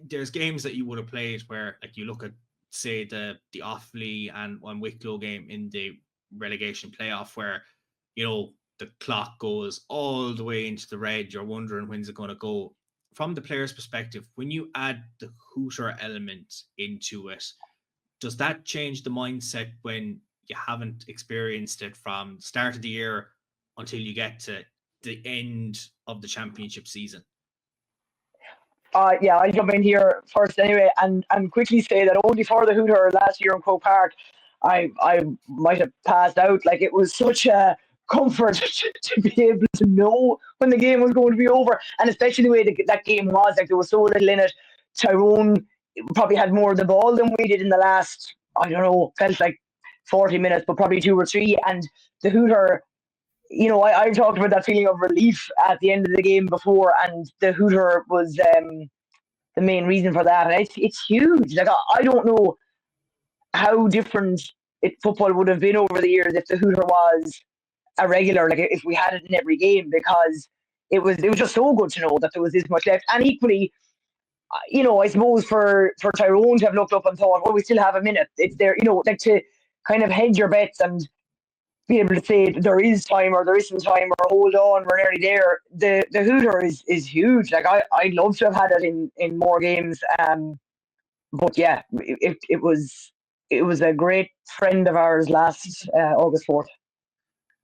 there's games that you would have played where like you look at, say, the Offaly and Wicklow game in the relegation playoff where, the clock goes all the way into the red. You're wondering when's it going to go. From the player's perspective, when you add the hooter element into it, does that change the mindset when you haven't experienced it from the start of the year until you get to the end of the championship season? Yeah, I'll jump in here first anyway, and quickly say that only for the hooter last year in Croke Park, I might have passed out. Like it was such a comfort to be able to know when the game was going to be over, and especially the way that game was. Like there was so little in it. Tyrone probably had more of the ball than we did in the last, I don't know, felt like 40 minutes, but probably 2 or 3. And the hooter, I've talked about that feeling of relief at the end of the game before, and the hooter was the main reason for that. And it's huge. Like I don't know how different football would have been over the years if the hooter was a regular, like if we had it in every game, because it was just so good to know that there was this much left. And equally, I suppose for Tyrone to have looked up and thought, well, we still have a minute. It's there, like to kind of hedge your bets and be able to say there is time or there isn't time or hold on, we're nearly there. The hooter is huge. Like I'd love to have had it in more games. But yeah, it was a great friend of ours last August 4th.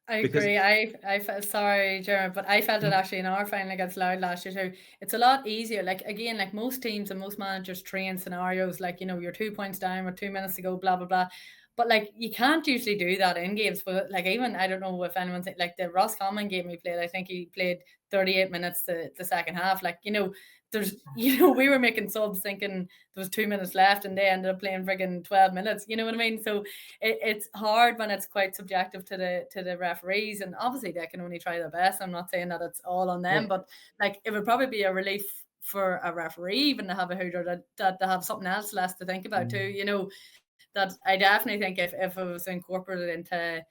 I agree. I felt sorry, Jeremy, but I felt it actually in our final against Louth last year too. It's a lot easier. Like again, like most teams and most managers train scenarios like, you're 2 points down with 2 minutes to go, blah blah blah. But like you can't usually do that in games. But like even I don't know if anyone's like the Roscommon game we played. I think he played 38 minutes to the second half. Like there's we were making subs thinking there was 2 minutes left, and they ended up playing friggin' 12 minutes. You know what I mean? So it's hard when it's quite subjective to the referees, and obviously they can only try their best. I'm not saying that it's all on them, but like it would probably be a relief for a referee even to have a hooter that to have something else less to think about too. That I definitely think if it was incorporated into,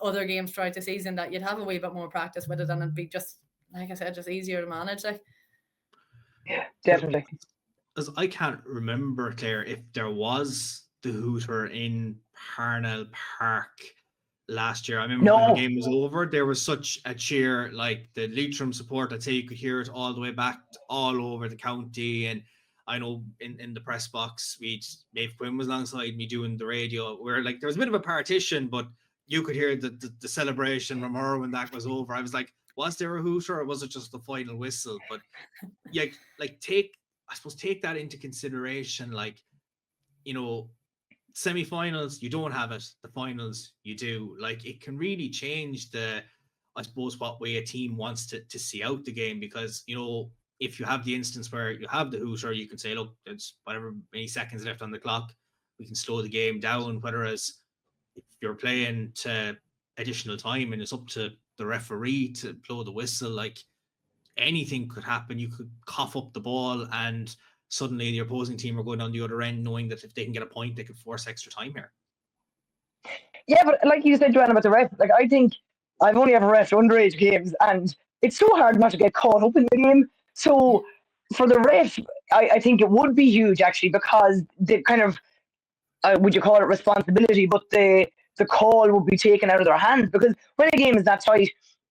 other games throughout the season, that you'd have a wee bit more practice with it, and it'd be just, like I said, just easier to manage. Like, yeah, definitely. Because I can't remember, Claire, if there was the hooter in Parnell Park last year. I remember when the game was over, there was such a cheer, like the Leitrim support. I'd say you could hear it all the way back, all over the county. And I know in the press box, Dave Quinn was alongside me doing the radio, where like there was a bit of a partition, but you could hear the celebration from her when that was over. I was like, was there a hooter or was it just the final whistle? But yeah, like take that into consideration. Like, semi-finals, you don't have it. The finals, you do. Like it can really change I suppose, what way a team wants to see out the game, because, if you have the instance where you have the hooter, you can say, look, there's whatever many seconds left on the clock, we can slow the game down. Whereas if you're playing to additional time and it's up to the referee to blow the whistle, like anything could happen. You could cough up the ball and suddenly the opposing team are going down the other end, knowing that if they can get a point, they could force extra time here. Yeah, but like you said, Joanne, about the ref, like I think I've only ever refed underage games, and it's so hard not to get caught up in the game. So for the ref, I think it would be huge actually, because the kind of would you call it responsibility, but the call would be taken out of their hands, because when a game is that tight,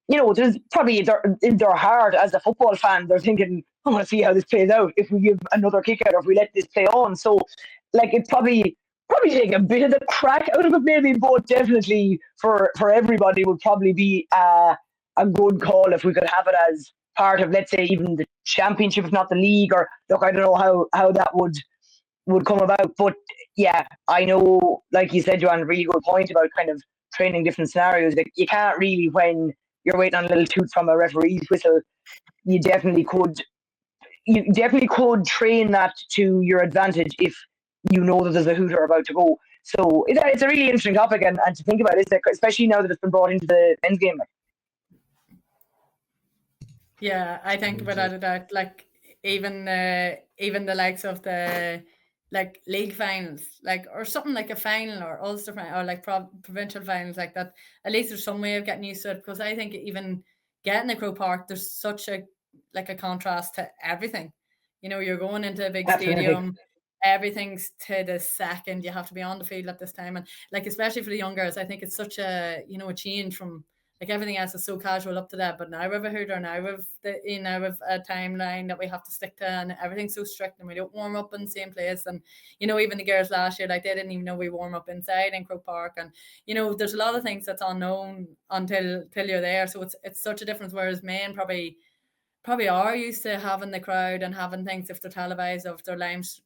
there's probably in their heart as a football fan, they're thinking, I want to see how this plays out if we give another kick out or if we let this play on. So like it probably take a bit of the crack out of it maybe, but definitely for everybody would probably be a good call if we could have it as part of, let's say, even the championship, if not the league. Or look, I don't know how that would come about, but yeah, I know, like you said, Joanne, a really good point about kind of training different scenarios. Like you can't really, when you're waiting on a little toot from a referee's whistle, you definitely could train that to your advantage if you know that there's a hooter about to go. So it's a really interesting topic, and to think about it, especially now that it's been brought into the men's game. Yeah, I think without a doubt, like even the likes of the like league finals, like, or something like a final or Ulster final or like provincial finals like that, at least there's some way of getting used to it, because I think even getting to Croke Park, there's such a contrast to everything. You're going into a big stadium, everything's to the second, you have to be on the field at this time, and like especially for the young girls, I think it's such a a change from like everything else is so casual up to that, but now we have a hooter, now we have a timeline that we have to stick to, and everything's so strict, and we don't warm up in the same place. And even the girls last year, like they didn't even know we warm up inside in Croke Park, and there's a lot of things that's unknown until you're there. So it's such a difference. Whereas men probably are used to having the crowd and having things, if they're televised, if they're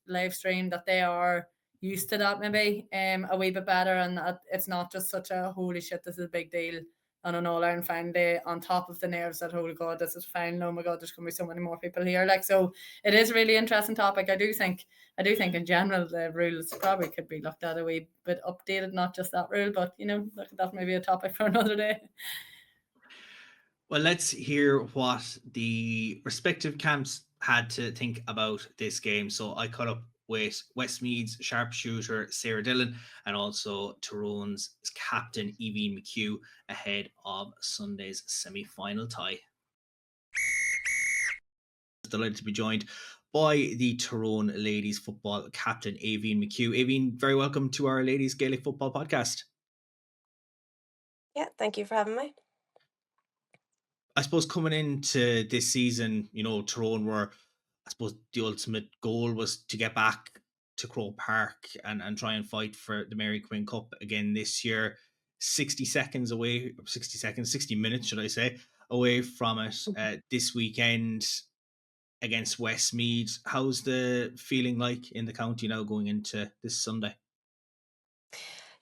live stream, that they are used to that maybe a wee bit better, and that it's not just such a holy shit, this is a big deal on an All-Ireland final day, on top of the nerves that, oh God, this is final, oh my God, there's going to be so many more people here. Like, so it is a really interesting topic. I do think in general the rules probably could be looked at a wee bit updated, not just that rule, but that may be a topic for another day. Well, let's hear what the respective camps had to think about this game. So I caught up with Westmeath's sharpshooter Ciara Dillon and also Tyrone's captain Aoibhinn McHugh ahead of Sunday's semi-final tie. Delighted to be joined by the Tyrone ladies football captain Aoibhinn McHugh. Aoibhinn, very welcome to our Ladies Gaelic Football Podcast. Yeah, thank you for having me. I suppose coming into this season, Tyrone were, I suppose the ultimate goal was to get back to Croke Park and try and fight for the Mary Quinn Cup again this year. 60 minutes, should I say, away from it this weekend against Westmeath. How's the feeling like in the county now going into this Sunday?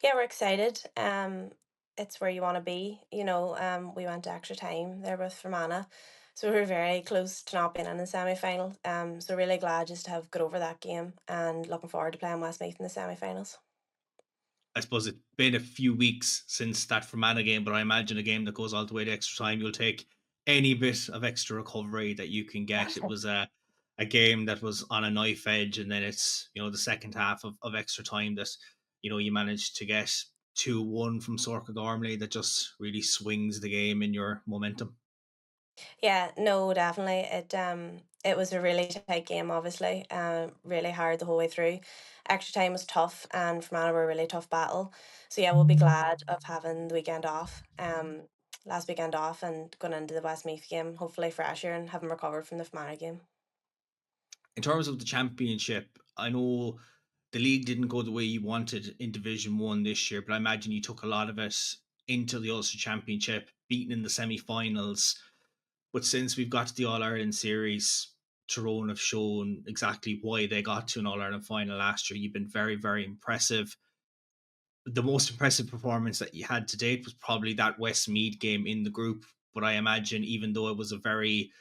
Yeah, we're excited. It's where you want to be. We went to extra time there with Fermanagh, so we were very close to not being in the semi-final. So really glad just to have got over that game, and looking forward to playing Westmeath in the semi-finals. I suppose it's been a few weeks since that Fermanagh game, but I imagine a game that goes all the way to extra time, you'll take any bit of extra recovery that you can get. It was a game that was on a knife edge, and then it's the second half of extra time that you managed to get 2-1 from Sorka Gormley that just really swings the game in your momentum. Yeah, no, definitely. It was a really tight game, obviously. Really hard the whole way through. Extra time was tough, and Fermanagh were a really tough battle. So yeah, we'll be glad of having the weekend off. Last weekend off, and going into the Westmeath game, hopefully fresher and having recovered from the Fermanagh game. In terms of the championship, I know the league didn't go the way you wanted in Division 1 this year, but I imagine you took a lot of it into the Ulster Championship, beaten in the semi-finals. But since we've got to the All-Ireland series, Tyrone have shown exactly why they got to an All-Ireland final last year. You've been very, very impressive. The most impressive performance that you had to date was probably that Westmeath game in the group. But I imagine even though it was a very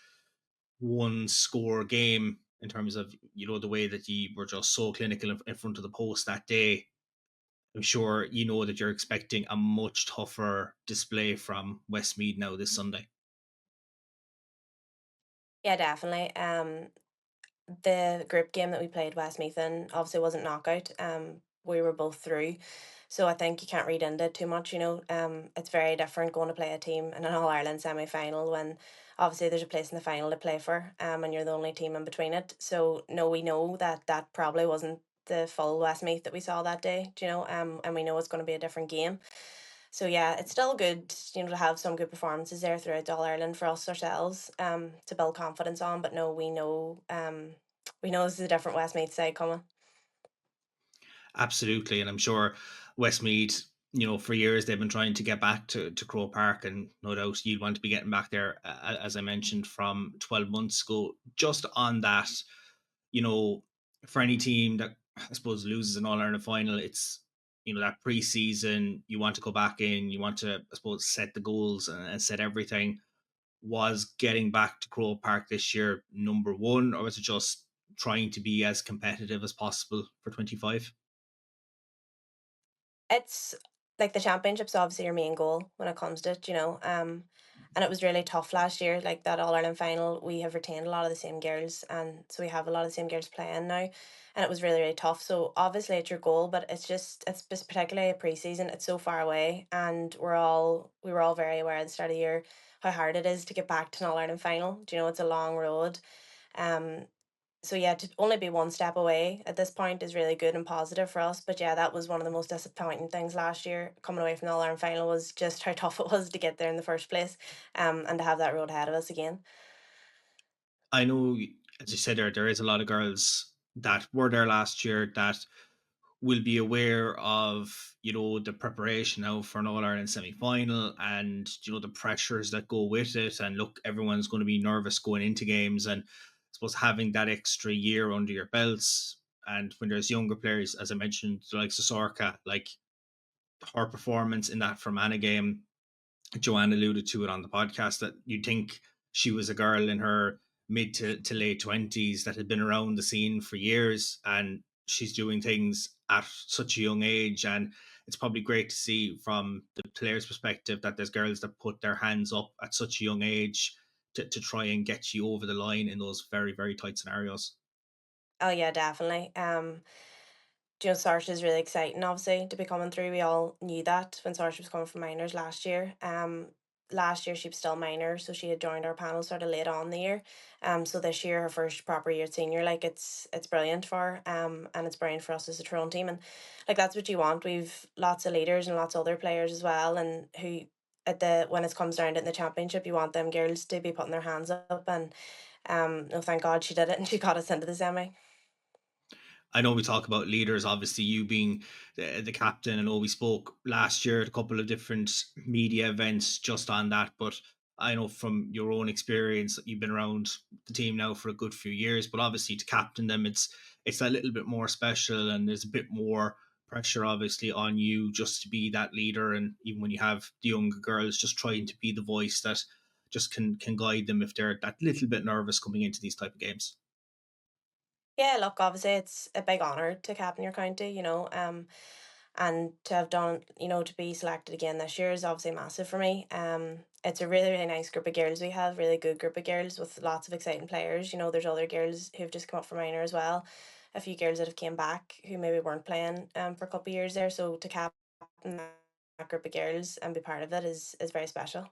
one-score game, in terms of the way that you were just so clinical in front of the post that day, I'm sure that you're expecting a much tougher display from Westmeath now this Sunday. Yeah, definitely. The group game that we played Westmeath in obviously wasn't knockout. We were both through, so I think you can't read into it too much. It's very different going to play a team in an All-Ireland semi-final when obviously there's a place in the final to play for, and you're the only team in between it. So no, we know that that probably wasn't the full Westmeath that we saw that day, do you know, and we know it's going to be a different game. So yeah, it's still good, you know, to have some good performances there throughout All Ireland for us ourselves, to build confidence on. But no, we know this is a different Westmeath side coming. Absolutely, and I'm sure Westmeath, for years they've been trying to get back to Croke Park, and no doubt you'd want to be getting back there, as I mentioned, from 12 months ago. Just on that, you know, for any team that I suppose loses an All Ireland final, it's that pre-season. You want to go back in, you want to, I suppose, set the goals and set everything. Was getting back to Croke Park this year number one, or was it just trying to be as competitive as possible for 25? It's like the championship's obviously your main goal when it comes to it, you know. And it was really tough last year, like that All Ireland final. We have retained a lot of the same girls, and so we have a lot of the same girls playing now, and it was really really tough. So obviously it's your goal, but it's just particularly a pre-season. It's so far away, and we were all very aware at the start of the year how hard it is to get back to an All Ireland final. Do you know, it's a long road. Um, so yeah, to only be one step away at this point is really good and positive for us. But yeah, that was one of the most disappointing things last year. Coming away from the All Ireland final was just how tough it was to get there in the first place, and to have that road ahead of us again. I know, as you said, there is a lot of girls that were there last year that will be aware of the preparation now for an All Ireland semi final, and the pressures that go with it. And look, everyone's going to be nervous going into games, and I suppose having that extra year under your belts. And when there's younger players, as I mentioned, like Sorka, like her performance in that Fermanagh game, Joanne alluded to it on the podcast, that you'd think she was a girl in her mid to late 20s that had been around the scene for years, and she's doing things at such a young age. And it's probably great to see from the player's perspective that there's girls that put their hands up at such a young age to try and get you over the line in those very, very tight scenarios. Oh yeah, definitely. Saoirse is really exciting, obviously, to be coming through. We all knew that when Saoirse was coming from minors last year. Last year she was still minor, so she had joined our panel sort of late on the year. So this year, her first proper year at senior, like it's brilliant for her. And it's brilliant for us as a Tyrone team, and like that's what you want. We've lots of leaders and lots of other players as well, and who when it comes down to it in the championship, you want them girls to be putting their hands up. And no, thank God she did it, and she got us into the semi. I know we talk about leaders, obviously you being the captain. I know we spoke last year at a couple of different media events just on that, but I know from your own experience that you've been around the team now for a good few years, but obviously to captain them, it's a little bit more special, and there's a bit more pressure obviously on you just to be that leader. And even when you have the younger girls, just trying to be the voice that just can guide them if they're that little bit nervous coming into these type of games. Yeah, look, obviously it's a big honour to captain your county, you know, and to have done, you know, to be selected again this year is obviously massive for me. It's a really, really nice group of girls we have, really good group of girls with lots of exciting players. You know, there's other girls who've just come up from minor as well, a few girls that have came back who maybe weren't playing for a couple of years there. So to captain that group of girls and be part of it is very special.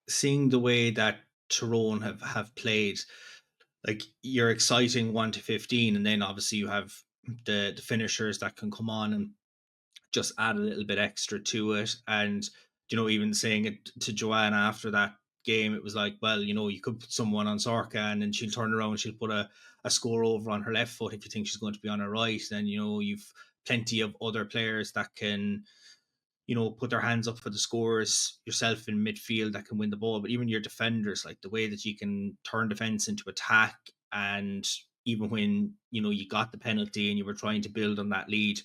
Seeing the way that Tyrone have played, like you're exciting 1 to 15, and then obviously you have the finishers that can come on and just add a little bit extra to it. And even saying it to Joanne after that game, it was like, well, you could put someone on Sorka and then she'll turn around, she'll put a score over on her left foot. If you think she's going to be on her right, then you've plenty of other players that can put their hands up for the scores, yourself in midfield that can win the ball. But even your defenders, like the way that you can turn defense into attack. And even when you got the penalty and you were trying to build on that lead,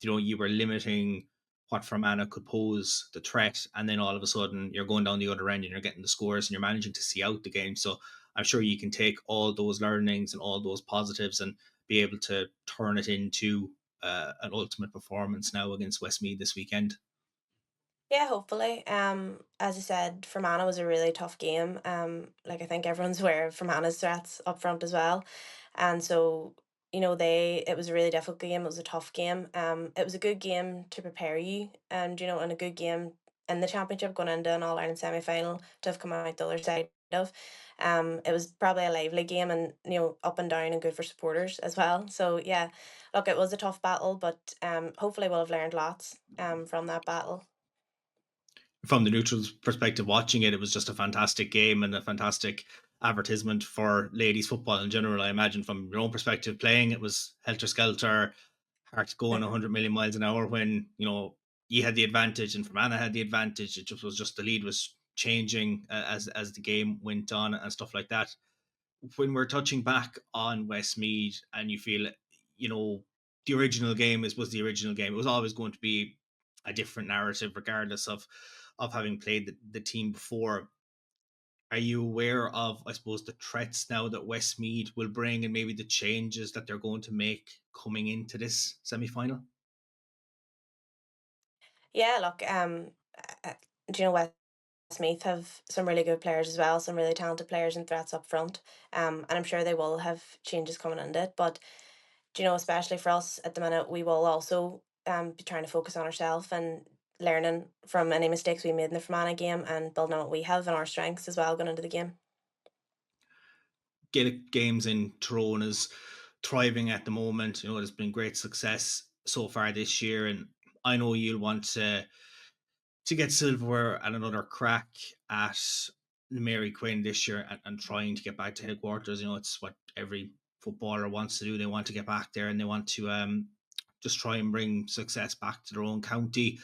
you were limiting what Fermanagh could pose the threat, and then all of a sudden you're going down the other end and you're getting the scores and you're managing to see out the game. So I'm sure you can take all those learnings and all those positives and be able to turn it into an ultimate performance now against Westmeath this weekend. Yeah, hopefully. As I said, Fermanagh was a really tough game. Like I think everyone's aware of Fermanagh's threats up front as well. And so, you know, it was a really difficult game. It was a tough game. It was a good game to prepare you, and you know, and a good game in the championship going into an All-Ireland semi-final to have come out the other side of. It was probably a lively game and, up and down and good for supporters as well. So yeah, look, it was a tough battle, but hopefully we'll have learned lots from that battle. From the neutral's perspective, watching it, it was just a fantastic game and a fantastic advertisement for ladies football in general. I imagine from your own perspective, playing it was helter-skelter, heart going 100 million miles an hour when, you had the advantage and Fermanagh had the advantage. It just was the lead was changing as the game went on and stuff like that. When we're touching back on Westmeath and you feel, the original game was the original game. It was always going to be a different narrative regardless of having played the team before. Are you aware of, I suppose, the threats now that Westmeath will bring and maybe the changes that they're going to make coming into this semi-final? Yeah, look, do you know Westmeath have some really good players as well, some really talented players and threats up front. And I'm sure they will have changes coming into it. But especially for us at the minute, we will also be trying to focus on ourselves and learning from any mistakes we made in the Fermanagh game and building on what we have and our strengths as well going into the game. Gaelic games in Tyrone is thriving at the moment. There's been great success so far this year, and I know you'll want to get silverware and another crack at Mary Quinn this year and trying to get back to headquarters. It's what every footballer wants to do. They want to get back there and they want to just try and bring success back to their own county.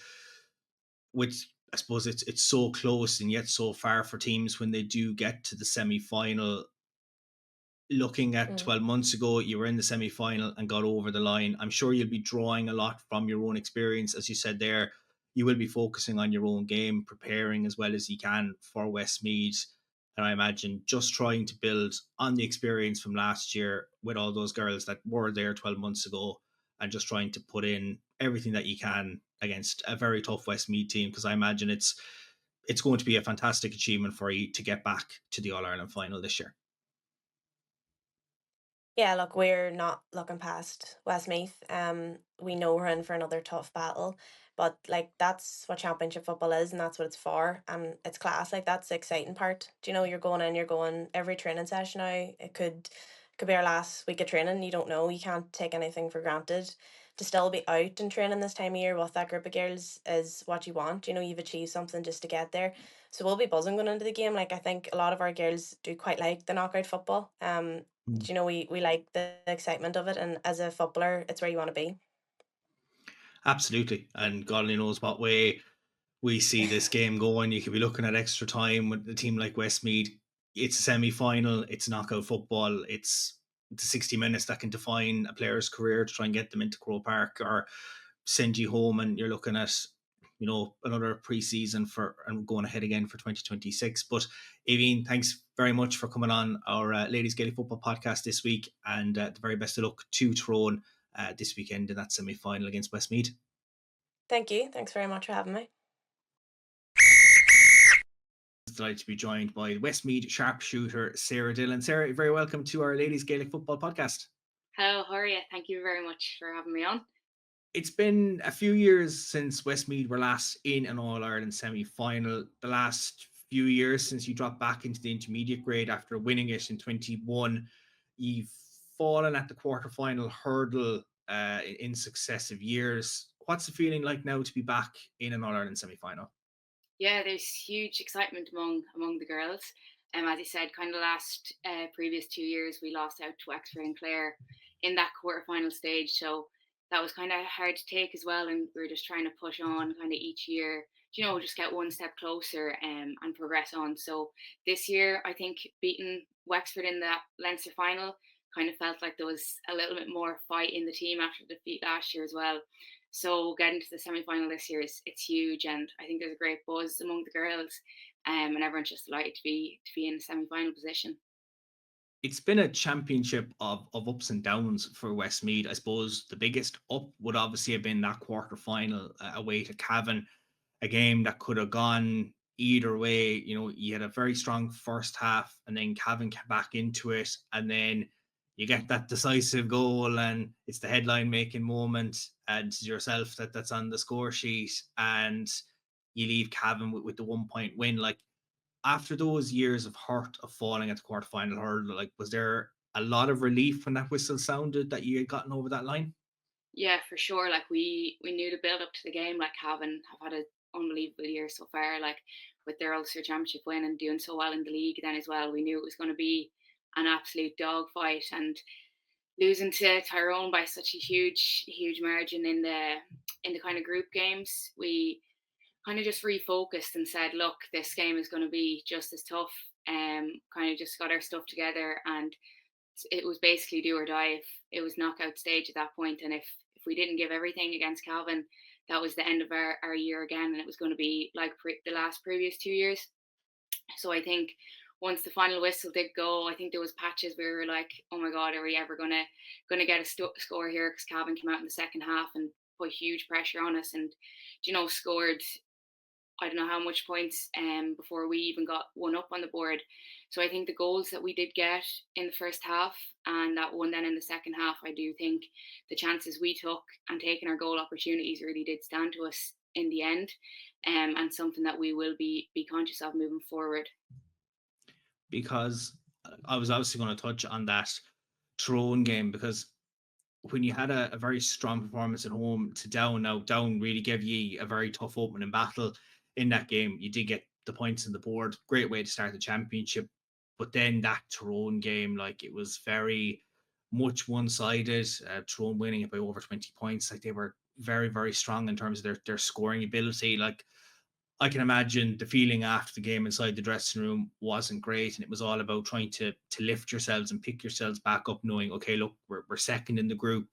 Which I suppose it's so close and yet so far for teams when they do get to the semi-final. Looking at 12 months ago, you were in the semi-final and got over the line. I'm sure you'll be drawing a lot from your own experience. As you said there, you will be focusing on your own game, preparing as well as you can for Westmeath. And I imagine just trying to build on the experience from last year with all those girls that were there 12 months ago and just trying to put in everything that you can against a very tough Westmeath team, because I imagine it's going to be a fantastic achievement for you to get back to the All-Ireland final this year. Yeah, look, we're not looking past Westmeath. We know we're in for another tough battle, but that's what championship football is, and that's what it's for, and it's class. That's the exciting part. You're going every training session now. It could be our last week of training. You don't know. You can't take anything for granted. To still be out and training this time of year with that group of girls is what you want. You've achieved something just to get there. So we'll be buzzing going into the game. I think a lot of our girls do quite like the knockout football. We like the excitement of it, and as a footballer, it's where you want to be. Absolutely, and God only knows what way we see this game going. You could be looking at extra time with a team like Westmeath. It's a semi-final, it's knockout football, it's the 60 minutes that can define a player's career to try and get them into Croke Park or send you home, and you're looking at another pre-season for and going ahead again for 2026. But Aoibhinn, thanks very much for coming on our Ladies Gaelic Football podcast this week, and the very best of luck to Tyrone this weekend in that semi-final against Westmeath. Thank you. Thanks very much for having me. Delighted to be joined by Westmeath sharpshooter Ciara Dillon. Ciara, you're very welcome to our Ladies Gaelic Football podcast. Hello, how are you? Thank you very much for having me on. It's been a few years since Westmeath were last in an All-Ireland semi-final. The last few years since you dropped back into the intermediate grade after winning it in 21. You've fallen at the quarter-final hurdle in successive years. What's the feeling like now to be back in an All-Ireland semi-final? Yeah, there's huge excitement among the girls. As you said, kind of last previous 2 years, we lost out to Wexford and Clare in that quarter-final stage. So that was kind of hard to take as well, and we were just trying to push on kind of each year, just get one step closer and progress on. So this year, I think beating Wexford in that Leinster final kind of felt like there was a little bit more fight in the team after the defeat last year as well. So getting to the semi-final this year it's huge, and I think there's a great buzz among the girls, and everyone's just delighted to be in a semi-final position. It's been a championship of ups and downs for Westmeath. I suppose the biggest up would obviously have been that quarter-final away to Cavan, a game that could have gone either way. You had a very strong first half, and then Cavan came back into it, and then you get that decisive goal, and it's the headline-making moment, and yourself that's on the score sheet, and you leave Cavan with the 1 point win. Like, after those years of hurt of falling at the quarterfinal hurdle, like, was there a lot of relief when that whistle sounded that you had gotten over that line? Yeah, for sure. Like, we knew the build up to the game. Like, Cavan have had an unbelievable year so far. Like, with their Ulster Championship win and doing so well in the league, then as well, we knew it was going to be an absolute dogfight. And losing to Tyrone by such a huge margin in the kind of group games, we kind of just refocused and said, look, this game is going to be just as tough. Kind of just got our stuff together, and it was basically do or die. If it was knockout stage at that point, and if we didn't give everything against Cavan, that was the end of our year again, and it was going to be like the last previous 2 years. So I think once the final whistle did go, I think there was patches where we were like, oh my God, are we ever gonna get a score here? Because Cavan came out in the second half and put huge pressure on us, and scored, I don't know how much points before we even got one up on the board. So I think the goals that we did get in the first half and that one then in the second half, I do think the chances we took and taking our goal opportunities really did stand to us in the end, and something that we will be conscious of moving forward. Because I was obviously going to touch on that Tyrone game, because when you had a very strong performance at home to Down, now Down really gave you a very tough opening battle in that game. You did get the points on the board, great way to start the championship. But then that Tyrone game, like, it was very much one-sided. Tyrone winning it by over 20 points. Like, they were very, very strong in terms of their scoring ability. Like, I can imagine the feeling after the game inside the dressing room wasn't great, and it was all about trying to lift yourselves and pick yourselves back up, knowing, okay, look, we're second in the group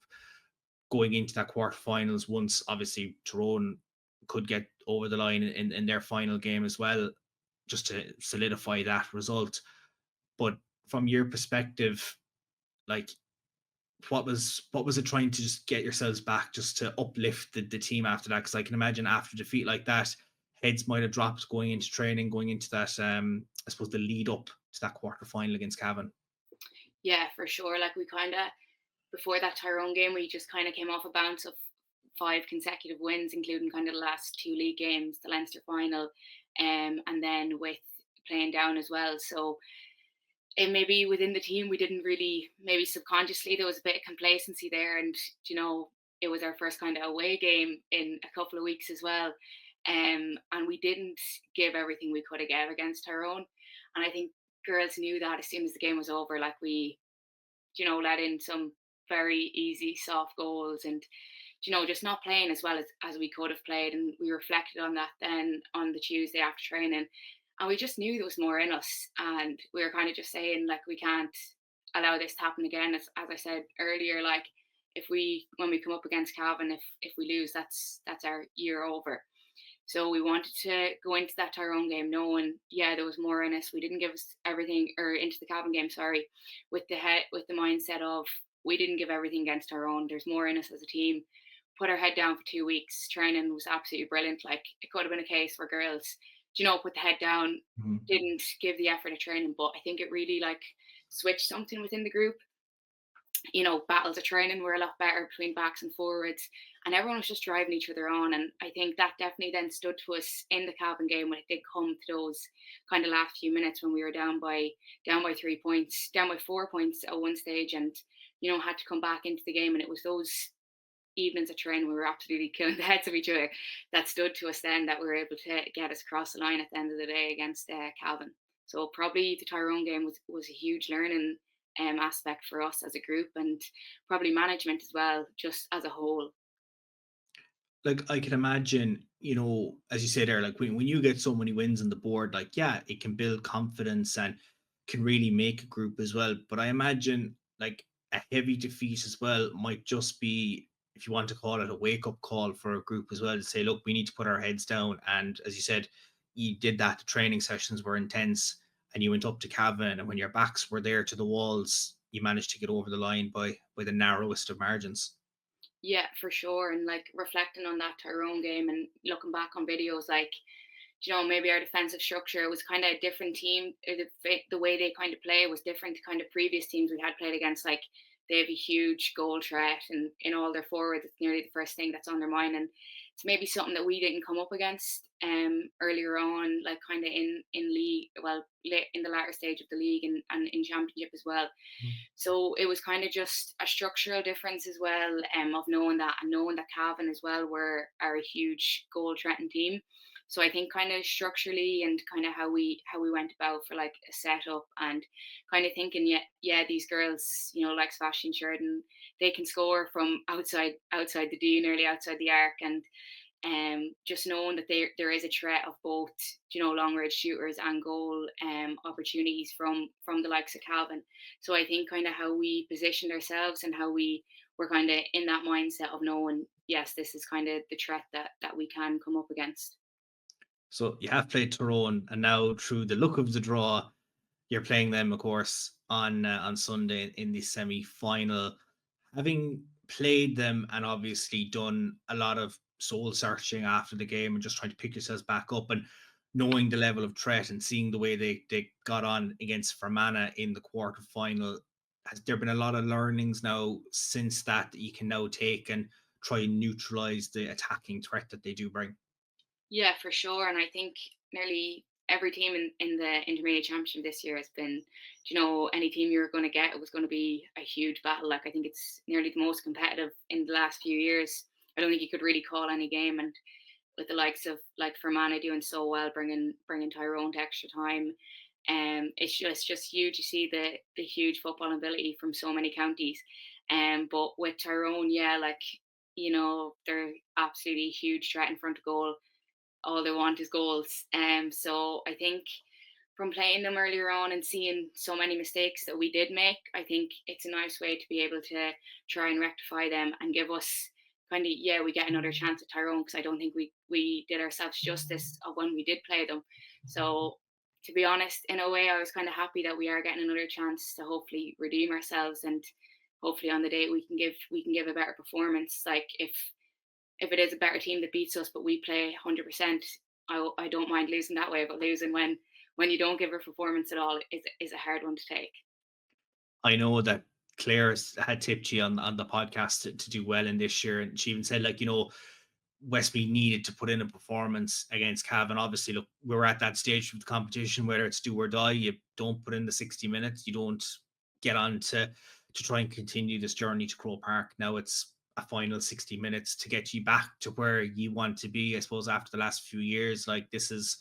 going into that quarterfinals. Once obviously Tyrone could get over the line in their final game as well, just to solidify that result. But from your perspective, like, what was it trying to just get yourselves back, just to uplift the team after that? Because I can imagine after defeat like that, heads might have dropped going into training, going into that I suppose the lead up to that quarter final against Cavan. Yeah, for sure. Like, we kind of, before that Tyrone game, we just kind of came off a bounce of 5 consecutive wins, including kind of the last 2 league games, the Leinster final, and then with playing Down as well. So it maybe within the team we didn't really, maybe subconsciously there was a bit of complacency there, and it was our first kind of away game in a couple of weeks as well, and we didn't give everything we could have gave against Tyrone, and I think girls knew that as soon as the game was over. Like, we let in some very easy soft goals, and just not playing as well as we could have played, and we reflected on that then on the Tuesday after training. And we just knew there was more in us, and we were kind of just saying, like, we can't allow this to happen again. As I said earlier, like, when we come up against Cavan, if we lose, that's our year over. So we wanted to go into that Tyrone game knowing, yeah, there was more in us. We didn't give us everything, or into the Cavan game, sorry, with the mindset of, we didn't give everything against Tyrone. There's more in us as a team. Put our head down for 2 weeks. Training was absolutely brilliant. Like, it could have been a case where girls, put the head down, didn't give the effort of training, but I think it really, like, switched something within the group. Battles of training were a lot better between backs and forwards, and everyone was just driving each other on. And I think that definitely then stood to us in the Cavan game when it did come to those kind of last few minutes, when we were down by 3 points, down by 4 points at one stage, and had to come back into the game. And it was those evenings of training we were absolutely killing the heads of each other that stood to us then, that we were able to get us across the line at the end of the day against Cavan. So probably the Tyrone game was a huge learning aspect for us as a group, and probably management as well, just as a whole. Like, I can imagine, as you say there, like, when you get so many wins on the board, like, yeah, it can build confidence and can really make a group as well. But I imagine, like, a heavy defeat as well might just be, if you want to call it, a wake-up call for a group as well, to say, look, we need to put our heads down. And as you said, you did that. The training sessions were intense, and you went up to Cavan, and when your backs were there to the walls, you managed to get over the line by the narrowest of margins. Yeah, for sure. And, like, reflecting on that Tyrone game and looking back on videos, like, maybe our defensive structure was kind of a different team. The way they kind of play was different to kind of previous teams we had played against. Like, they have a huge goal threat, and in all their forwards, it's nearly the first thing that's on their mind. And it's maybe something that we didn't come up against earlier on, like kind of in league, well, in the latter stage of the league and in championship as well. So it was kind of just a structural difference as well, of knowing that, and knowing that Cavan as well are a huge goal threatened team. So I think kind of structurally and kind of how we went about for like a setup, and kind of thinking, yeah, these girls, you know, like Sebastian Sheridan, they can score from outside the D, nearly outside the arc, and just knowing that there is a threat of both, you know, long range shooters and goal opportunities from the likes of Cavan. So I think kind of how we positioned ourselves and how we were kind of in that mindset of knowing, yes, this is kind of the threat that we can come up against. So you have played Tyrone, and now through the look of the draw, you're playing them, of course, on Sunday in the semi-final. Having played them and obviously done a lot of soul searching after the game and just trying to pick yourselves back up, and knowing the level of threat and seeing the way they got on against Fermanagh in the quarter final, has there been a lot of learnings now since that you can now take and try and neutralize the attacking threat that they do bring? Yeah, for sure. And I think nearly every team in the intermediate championship this year has been, you know, any team you're going to get, it was going to be a huge battle. Like, I think it's nearly the most competitive in the last few years. I don't think you could really call any game. And with the likes of like Fermanagh doing so well, bringing Tyrone to extra time, it's just huge. You see the huge football ability from so many counties. But with Tyrone, yeah, like, you know, they're absolutely huge threat in front of goal. All they want is goals. So I think from playing them earlier on and seeing so many mistakes that we did make, I think it's a nice way to be able to try and rectify them and give us kind of, yeah, we get another chance at Tyrone, because I don't think we did ourselves justice of when we did play them. So to be honest, in a way, I was kind of happy that we are getting another chance to hopefully redeem ourselves, and hopefully on the day we can give a better performance. Like, if it is a better team that beats us, but we play 100%, I don't mind losing that way. But losing when you don't give a performance at all is a hard one to take. I know that Claire had tipped you on the podcast to do well in this year, and she even said, like, you know, Westmeath needed to put in a performance against Cavan. Obviously, look, we were at that stage of the competition where it's do or die. You don't put in the 60 minutes. You don't get on to try and continue this journey to Croke Park. Now it's a final 60 minutes to get you back to where you want to be, I suppose, after the last few years. Like, this is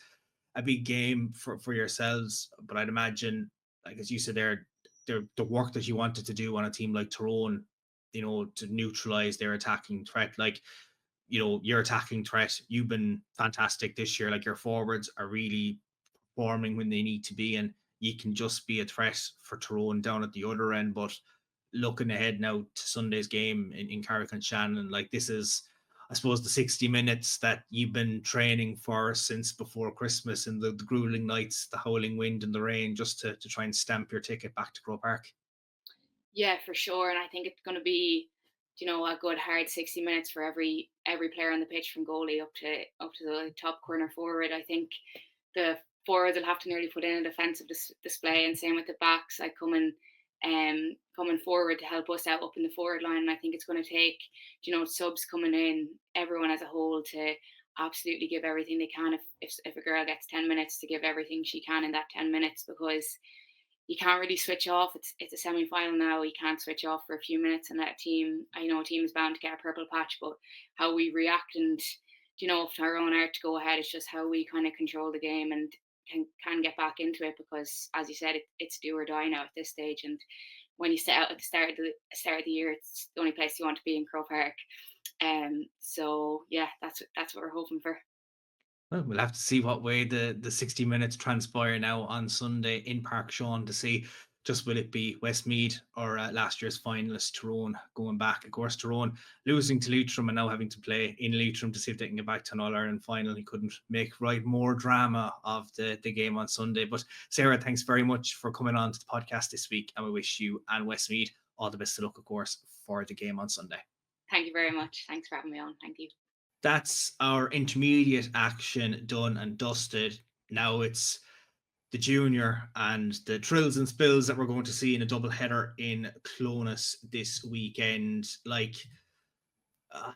a big game for yourselves, but I'd imagine, like as you said there, the work that you wanted to do on a team like Tyrone, you know, to neutralize their attacking threat. Like, you know, your attacking threat, you've been fantastic this year. Like, your forwards are really performing when they need to be, and you can just be a threat for Tyrone down at the other end. But looking ahead now to Sunday's game in Carrick-on-Shannon, like, this is, I suppose, the 60 minutes that you've been training for since before Christmas, and the grueling nights, the howling wind and the rain, just to try and stamp your ticket back to Croke Park. Yeah, for sure. And I think it's going to be, you know, a good hard 60 minutes for every player on the pitch, from goalie up to the top corner forward. I think the forwards will have to nearly put in a defensive display, and same with the backs, like coming forward to help us out up in the forward line. And I think it's going to take, you know, subs coming in, everyone as a whole, to absolutely give everything they can. If a girl gets 10 minutes, to give everything she can in that 10 minutes, because you can't really switch off. It's a semi-final now. You can't switch off for a few minutes, and that team, I know a team is bound to get a purple patch, but how we react, and, you know, if our own art to go ahead, it's just how we kind of control the game and can get back into it, because as you said, it's do or die now at this stage. And when you set out at the start of the year, it's the only place you want to be, in Croke Park. So yeah, that's what we're hoping for. Well, we'll have to see what way the 60 minutes transpire now on Sunday in Park Sean, to see just will it be Westmeath or last year's finalist Tyrone going back. Of course, Tyrone losing to Leitrim and now having to play in Leitrim to see if they can get back to an All-Ireland final. He couldn't make more drama of the game on Sunday. But Ciara, thanks very much for coming on to the podcast this week, and we wish you and Westmeath all the best of luck, of course, for the game on Sunday. Thank you very much. Thanks for having me on. Thank you. That's our intermediate action done and dusted. Now it's the junior and the trills and spills that we're going to see in a double header in Clonus this weekend. Like,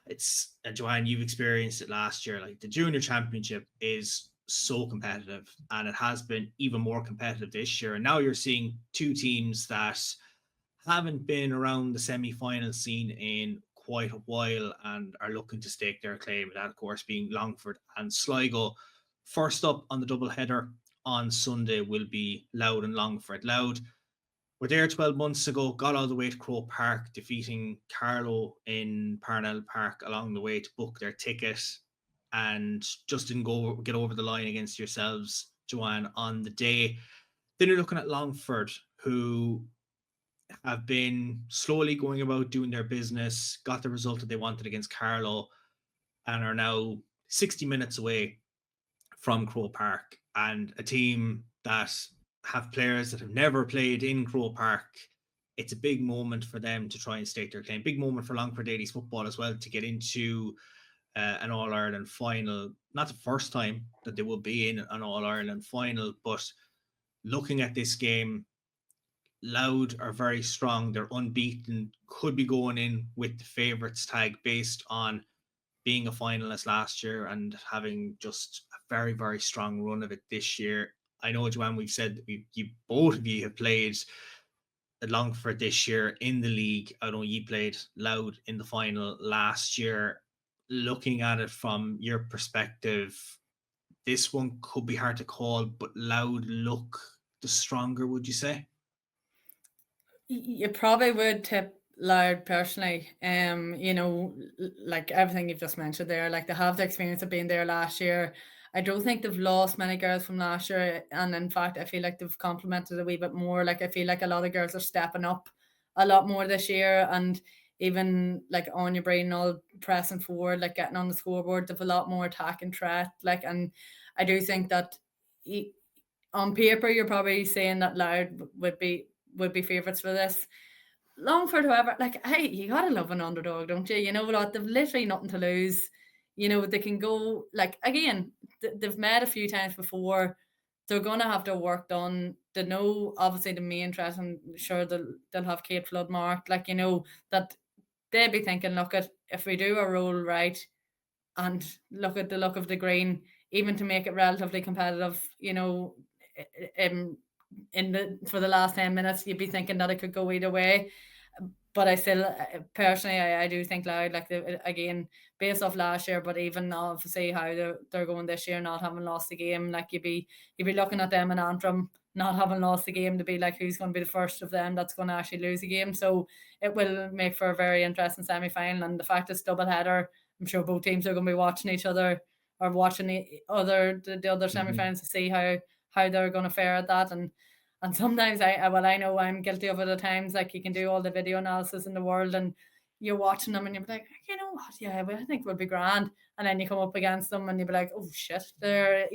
It's Joanne, you've experienced it last year. Like the junior championship is so competitive, and it has been even more competitive this year. And now you're seeing two teams that haven't been around the semi-final scene in quite a while and are looking to stake their claim. That, of course, being Longford and Sligo. First up on the double header on Sunday will be Louth and Longford. Louth were there 12 months ago, got all the way to Croke Park, defeating Carlow in Parnell Park along the way to book their ticket, and just didn't get over the line against yourselves, Joanne, on the day. Then you're looking at Longford, who have been slowly going about doing their business, got the result that they wanted against Carlow, and are now 60 minutes away from Croke Park, and a team that have players that have never played in Croke Park. It's a big moment for them to try and stake their claim. Big moment for Longford ladies football as well to get into an All-Ireland final. Not the first time that they will be in an All-Ireland final, but looking at this game, Louth are very strong. They're unbeaten, could be going in with the favourites tag based on being a finalist last year and having just a very, very strong run of it this year. I know, Joanne, we've said that you both of you have played at Longford this year in the league. I know you played Louth in the final last year. Looking at it from your perspective, this one could be hard to call, but Louth look the stronger, would you say? You probably would tip Louth personally. Like everything you've just mentioned there, like they have the experience of being there last year. I don't think they've lost many girls from last year, and in fact, I feel like they've complemented a wee bit more. Like I feel like a lot of girls are stepping up a lot more this year, and even like Aoibhinn all pressing forward, like getting on the scoreboard, they've a lot more attack and threat. Like, and I do think that on paper you're probably saying that Louth would be favourites for this. Longford, however, like, hey, you gotta love an underdog, don't you? You know what? They've literally nothing to lose. They can go, like, again, they've met a few times before. They're gonna have their work done. They know obviously the main threat, and sure they'll have Kate Flood marked. Like, that they'd be thinking, look at if we do a roll right and look at the look of the green, even to make it relatively competitive, for the last 10 minutes, you'd be thinking that it could go either way. But I still, personally, I do think Louth, like, again, based off last year, but even obviously how they're going this year, not having lost the game, like you'd be looking at them in Antrim, not having lost the game, to be like, who's going to be the first of them that's going to actually lose a game. So it will make for a very interesting semi-final, and the fact it's double header, I'm sure both teams are going to be watching each other, or watching the other semi-finals to see how they're going to fare at that. And sometimes I know I'm guilty of it at times. Like, you can do all the video analysis in the world, and you're watching them and you're like, you know what, yeah, I think we'll be grand. And then you come up against them and you'll be like, oh shit, they're,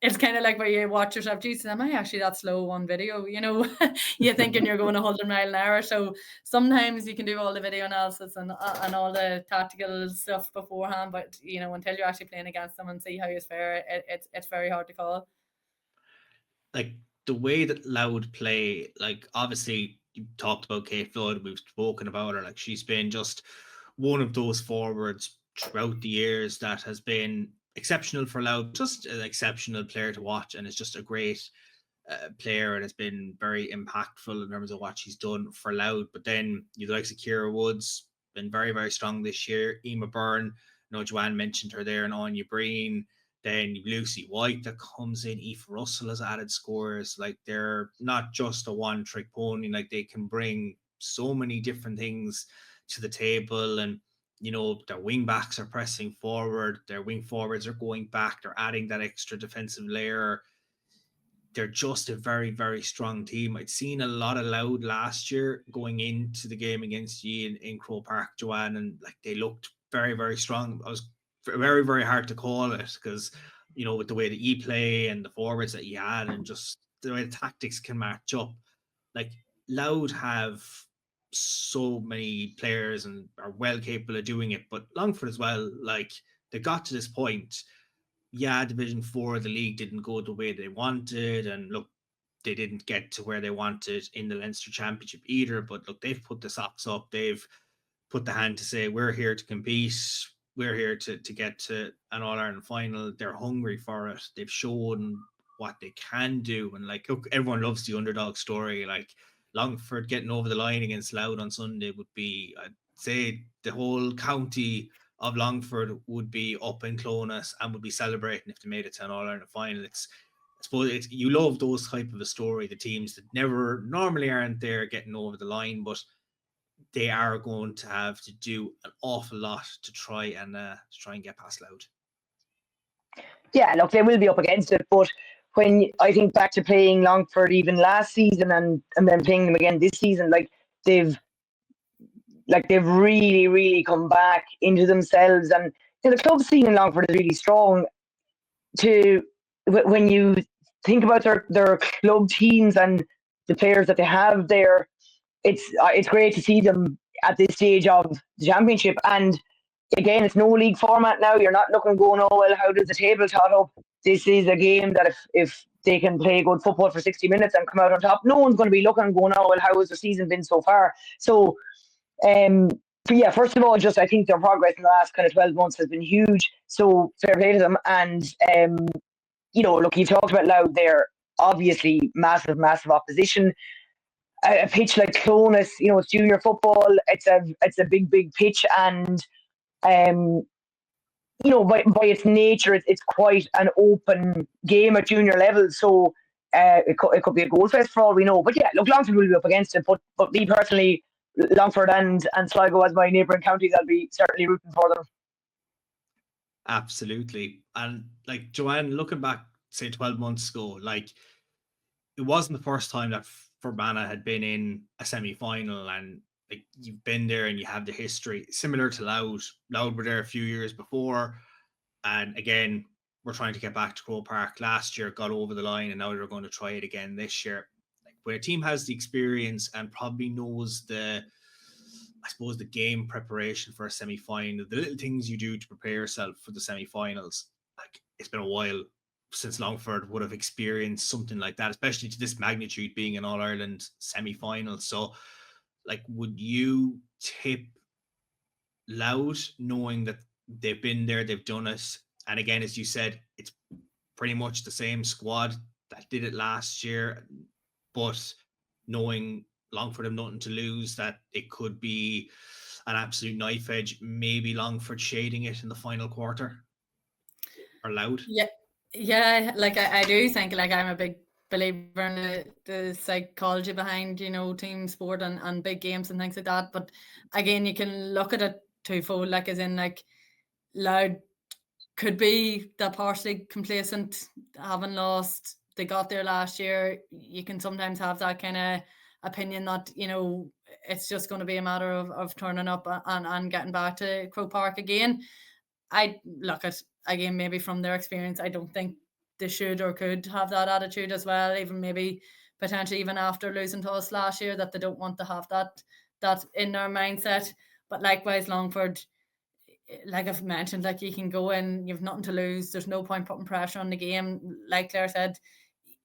it's kind of like where you watch yourself, Jesus, am I actually that slow on video? You're thinking you're going 100 mile an hour. So sometimes you can do all the video analysis and all the tactical stuff beforehand, but until you're actually playing against them and see how you fare, it's very hard to call. Like, the way that Louth play, like, obviously you talked about Kate Flood, we've spoken about her, like, she's been just one of those forwards throughout the years that has been exceptional for Louth, just an exceptional player to watch, and it's just a great player, and has been very impactful in terms of what she's done for Louth. But then you like Ciara Woods, been very, very strong this year. Byrne, Joanne mentioned her there, and Aoibhinn. Then Lucy White that comes in, Aoife Russell has added scores. Like, they're not just a one-trick pony. Like, they can bring so many different things to the table. And, their wing backs are pressing forward. Their wing forwards are going back. They're adding that extra defensive layer. They're just a very, very strong team. I'd seen a lot of Louth last year going into the game against you in Croke Park, Joanne, and like, they looked very, very strong. I was very, very hard to call it because, with the way that you play and the forwards that you had and just the way the tactics can match up. Like, Louth have so many players and are well capable of doing it, but Longford as well, like, they got to this point. Yeah, Division 4 of the league didn't go the way they wanted, and look, they didn't get to where they wanted in the Leinster Championship either, but look, they've put the socks up. They've put the hand to say, we're here to compete. We're here to get to an All-Ireland final. They're hungry for it. They've shown what they can do. And like, look, everyone loves the underdog story. Like Longford getting over the line against Louth on Sunday would be, I'd say the whole county of Longford would be up in Clonus and would be celebrating if they made it to an All-Ireland final. I suppose you love those type of a story, the teams that never normally aren't there getting over the line, but they are going to have to do an awful lot to try and get past Louth. Yeah, look, they will be up against it, but when I think back to playing Longford even last season and then playing them again this season, they've really, really come back into themselves, and the club scene in Longford is really strong. When you think about their club teams and the players that they have there, it's great to see them at this stage of the championship. And again, it's no league format now. You're not looking going, oh well, how does the table tot up? This is a game that if they can play good football for 60 minutes and come out on top, no one's going to be looking and going, oh well, how has the season been so far? So yeah, first of all, I think their progress in the last kind of 12 months has been huge. So fair play to them. And look, you talked about Louth there. Obviously, massive opposition. A pitch like Clonus, it's junior football. It's a big pitch, and by its nature, it's quite an open game at junior level. So it could be a goal fest for all we know. But yeah, look, Longford will be up against it. But me personally, Longford and Sligo as my neighbouring counties, I'll be certainly rooting for them. Absolutely. And like Joanne, looking back, say 12 months ago, like it wasn't the first time that Fermanagh had been in a semi-final, and like you've been there and you have the history similar to Louth. Louth were there a few years before, and again we're trying to get back to Croke Park. Last year got over the line, and now they're going to try it again this year. Like when a team has the experience and probably knows the game preparation for a semi-final, the little things you do to prepare yourself for the semi-finals. Like it's been a while since Longford would have experienced something like that, especially to this magnitude, being an All-Ireland semi-final. So like, would you tip Louth, knowing that they've been there, they've done it, and again, as you said, it's pretty much the same squad that did it last year, but knowing Longford have nothing to lose, that it could be an absolute knife edge, maybe Longford shading it in the final quarter? Or Louth? Yeah, like I do think, like, I'm a big believer in the psychology behind, team sport and big games and things like that. But again, you can look at it twofold, like as in like Louth could be that partially complacent, having lost. They got there last year. You can sometimes have that kind of opinion that, it's just going to be a matter of turning up and getting back to Croke Park again. I look at, again, maybe from their experience, I don't think they should or could have that attitude as well, even maybe potentially even after losing to us last year, that they don't want to have that in their mindset. But likewise, Longford, like I've mentioned, like you can go in, you've nothing to lose, there's no point putting pressure on the game. Like Claire said,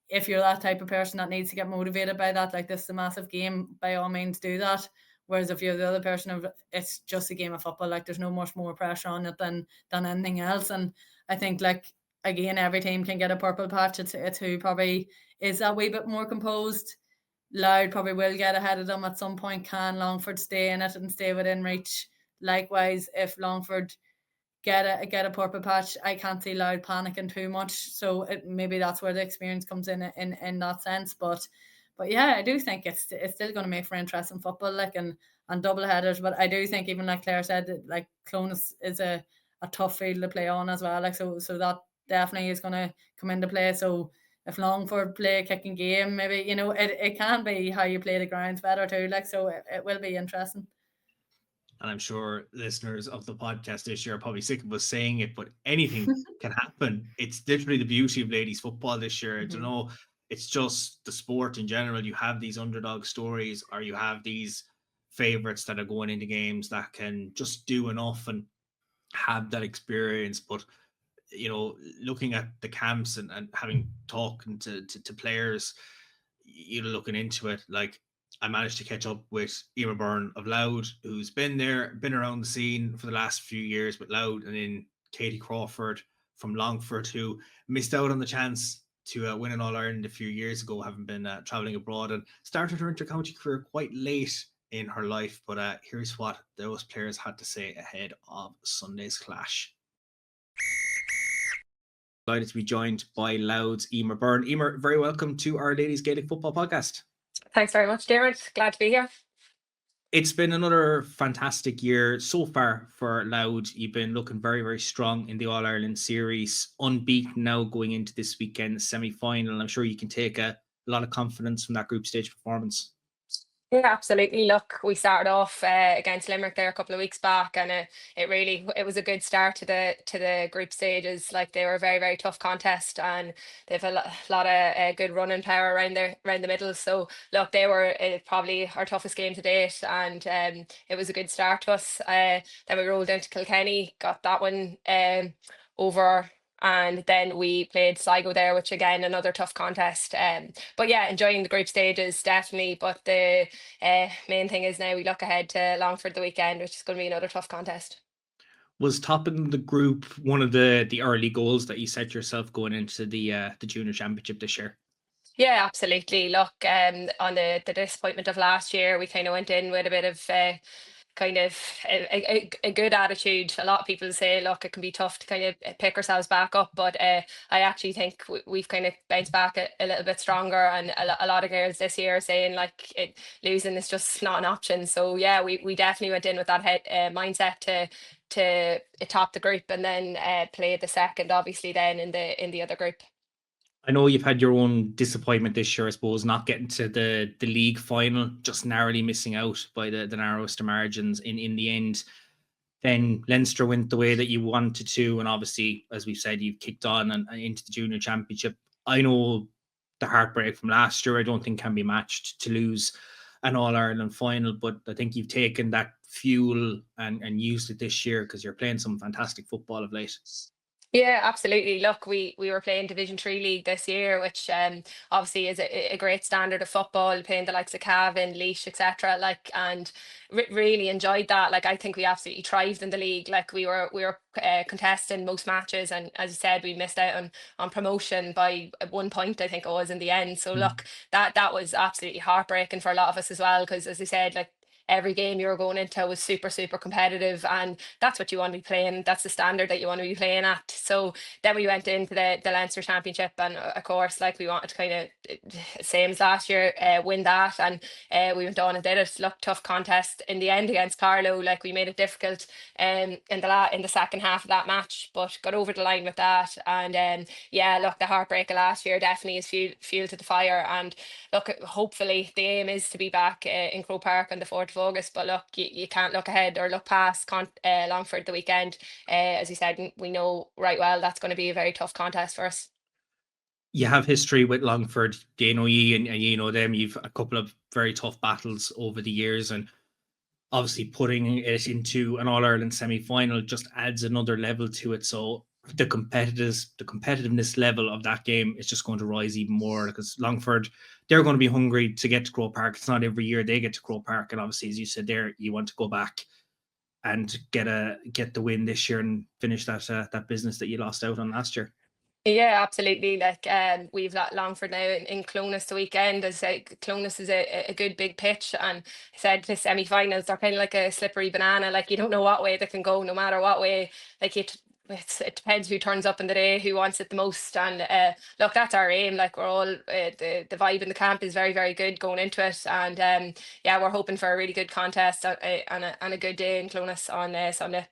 if you're that type of person that needs to get motivated by that, like this is a massive game, by all means do that. Whereas if you're the other person, it's just a game of football, like there's no much more pressure on it than anything else. And I think, like, again, every team can get a purple patch. It's who probably is that wee bit more composed. Louth probably will get ahead of them at some point. Can Longford stay in it and stay within reach? Likewise, if Longford get a purple patch, I can't see Louth panicking too much. So maybe that's where the experience comes in that sense. But yeah, I do think it's still going to make for interesting football, like, and double headers. But I do think, even like Claire said, like Clonus is a tough field to play on as well. Like so that definitely is going to come into play. So if Longford play a kicking game, maybe, it can be how you play the grounds better too. Like, so it will be interesting. And I'm sure listeners of the podcast this year are probably sick of us saying it, but anything can happen. It's literally the beauty of ladies football this year. I don't know. It's just the sport in general. You have these underdog stories, or you have these favorites that are going into games that can just do enough and have that experience. But, looking at the camps and having talking to players, looking into it, like, I managed to catch up with Eimear Byrne of Louth, who's been around the scene for the last few years with Louth, and then Katie Crawford from Longford, who missed out on the chance to win an All-Ireland a few years ago, having been travelling abroad, and started her inter-county career quite late in her life. But here's what those players had to say ahead of Sunday's clash. Delighted to be joined by Louth's Eimear Byrne. Eimear, very welcome to our Ladies Gaelic Football Podcast. Thanks very much, Dermot. Glad to be here. It's been another fantastic year so far for Louth. You've been looking very, very strong in the All-Ireland series, unbeaten now going into this weekend semi-final. I'm sure you can take a lot of confidence from that group stage performance. Yeah, absolutely. Look, we started off against Limerick there a couple of weeks back, and it was a good start to the group stages. Like, they were a very, very tough contest, and they've a lot of good running power around the middle. So look, they were probably our toughest game to date, and it was a good start to us. Then we rolled into Kilkenny, got that one over. And then we played Sligo there, which again, another tough contest. But yeah, enjoying the group stages, definitely. But the main thing is now we look ahead to Longford the weekend, which is going to be another tough contest. Was topping the group one of the early goals that you set yourself going into the junior championship this year? Yeah, absolutely. Look, on the disappointment of last year, we kind of went in with a bit of kind of a good attitude. A lot of people say, look, it can be tough to kind of pick ourselves back up, but I actually think we've kind of bounced back a little bit stronger, and a lot of girls this year are saying like losing is just not an option. So yeah, we definitely went in with that mindset to top the group, and then play the second, obviously, then in the other group. I know you've had your own disappointment this year, I suppose, not getting to the league final, just narrowly missing out by the narrowest of margins in the end. Then Leinster went the way that you wanted to, and obviously, as we've said, you've kicked on and into the junior championship. I know the heartbreak from last year, I don't think can be matched to lose an All-Ireland final, but I think you've taken that fuel and used it this year because you're playing some fantastic football of late. Yeah, absolutely. Look, we were playing Division 3 league this year, which obviously is a great standard of football, playing the likes of Cavan, Laois, etc. Like, and really enjoyed that. Like, I think we absolutely thrived in the league. Like, we were contesting most matches, and as you said, we missed out on promotion by 1 point, I think it was, in the end. So look, that was absolutely heartbreaking for a lot of us as well, because as I said, like, every game you were going into was super, super competitive, and that's what you want to be playing. That's the standard that you want to be playing at. So then we went into the Leinster Championship, and of course, like, we wanted to kind of, same as last year, win that, and we went on and did it. Look, tough contest in the end against Carlow. Like, we made it difficult in the second half of that match, but got over the line with that. And yeah, look, the heartbreak of last year definitely is fuel to the fire. And look, hopefully the aim is to be back in Croke Park on the 4th of August, but look, you can't look ahead or look past Longford the weekend. As you said, we know right well that's going to be a very tough contest for us. You have history with Longford, they know you, and you know them. You've a couple of very tough battles over the years, and obviously putting it into an All-Ireland semi-final just adds another level to it. So the competitiveness level of that game is just going to rise even more, because Longford, they're going to be hungry to get to Croke Park. It's not every year they get to Croke Park, and obviously, as you said there, you want to go back and get the win this year and finish that business that you lost out on last year. Yeah, absolutely. Like, we've Longford now in Clonus the weekend. As I said, Clonus is a good big pitch, and I said the semi-finals, they're kind of like a slippery banana. Like, you don't know what way they can go, no matter what way. Like, it depends who turns up in the day, who wants it the most. And look, that's our aim. Like, we're all the vibe in the camp is very, very good going into it, and yeah, we're hoping for a really good contest and a good day in Clonus on Sunday.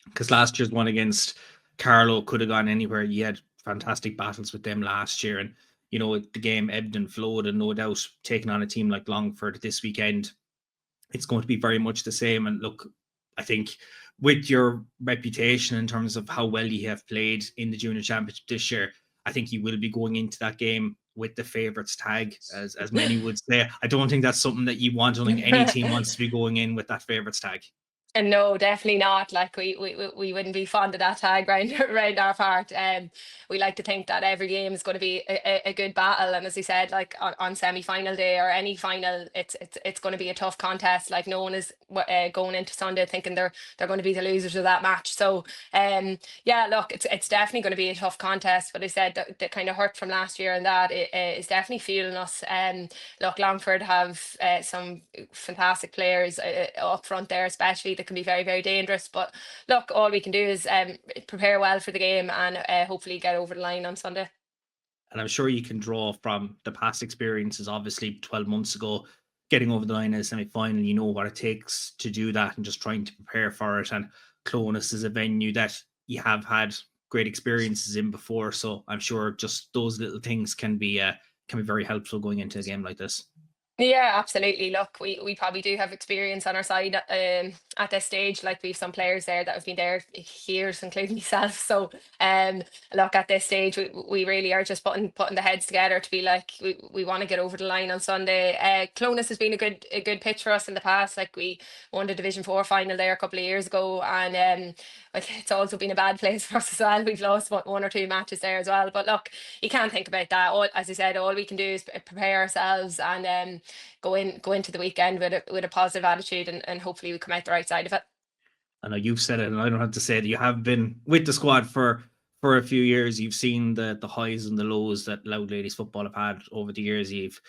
Because last year's one against Carlow could have gone anywhere. You had fantastic battles with them last year, and you know, the game ebbed and flowed, and no doubt taking on a team like Longford this weekend, it's going to be very much the same. And look, I think with your reputation in terms of how well you have played in the junior championship this year, I think you will be going into that game with the favourites tag, as many would say. I don't think that's something that you want. I don't think any team wants to be going in with that favourites tag. And no, definitely not. Like we wouldn't be fond of that tag round our part. We like to think that every game is going to be a good battle. And as you said, like on semi-final day or any final, it's going to be a tough contest. Like no one is going into Sunday thinking they're going to be the losers of that match. So yeah, look, it's definitely going to be a tough contest. But I said the kind of hurt from last year and that it is definitely fueling us. Look, Longford have some fantastic players up front there, especially that can be very, very dangerous. But look, all we can do is prepare well for the game and hopefully get over the line on Sunday. And I'm sure you can draw from the past experiences. Obviously, 12 months ago, getting over the line in a semi-final, you know what it takes to do that and just trying to prepare for it. And Clonus is a venue that you have had great experiences in before. So I'm sure just those little things can be very helpful going into a game like this. Yeah, absolutely. Look, we probably do have experience on our side at this stage. Like we have some players there that have been there years, including myself. So look, at this stage we really are just putting the heads together to be like we want to get over the line on Sunday. Clonus has been a good pitch for us in the past. Like we won the Division 4 final there a couple of years ago, and it's also been a bad place for us as well. We've lost one or two matches there as well. But look, you can't think about that. As I said, all we can do is prepare ourselves and go into the weekend with a positive attitude, and hopefully we come out the right side of it. I know you've said it, and I don't have to say that you have been with the squad for a few years. You've seen the highs and the lows that Louth Ladies football have had over the years. You've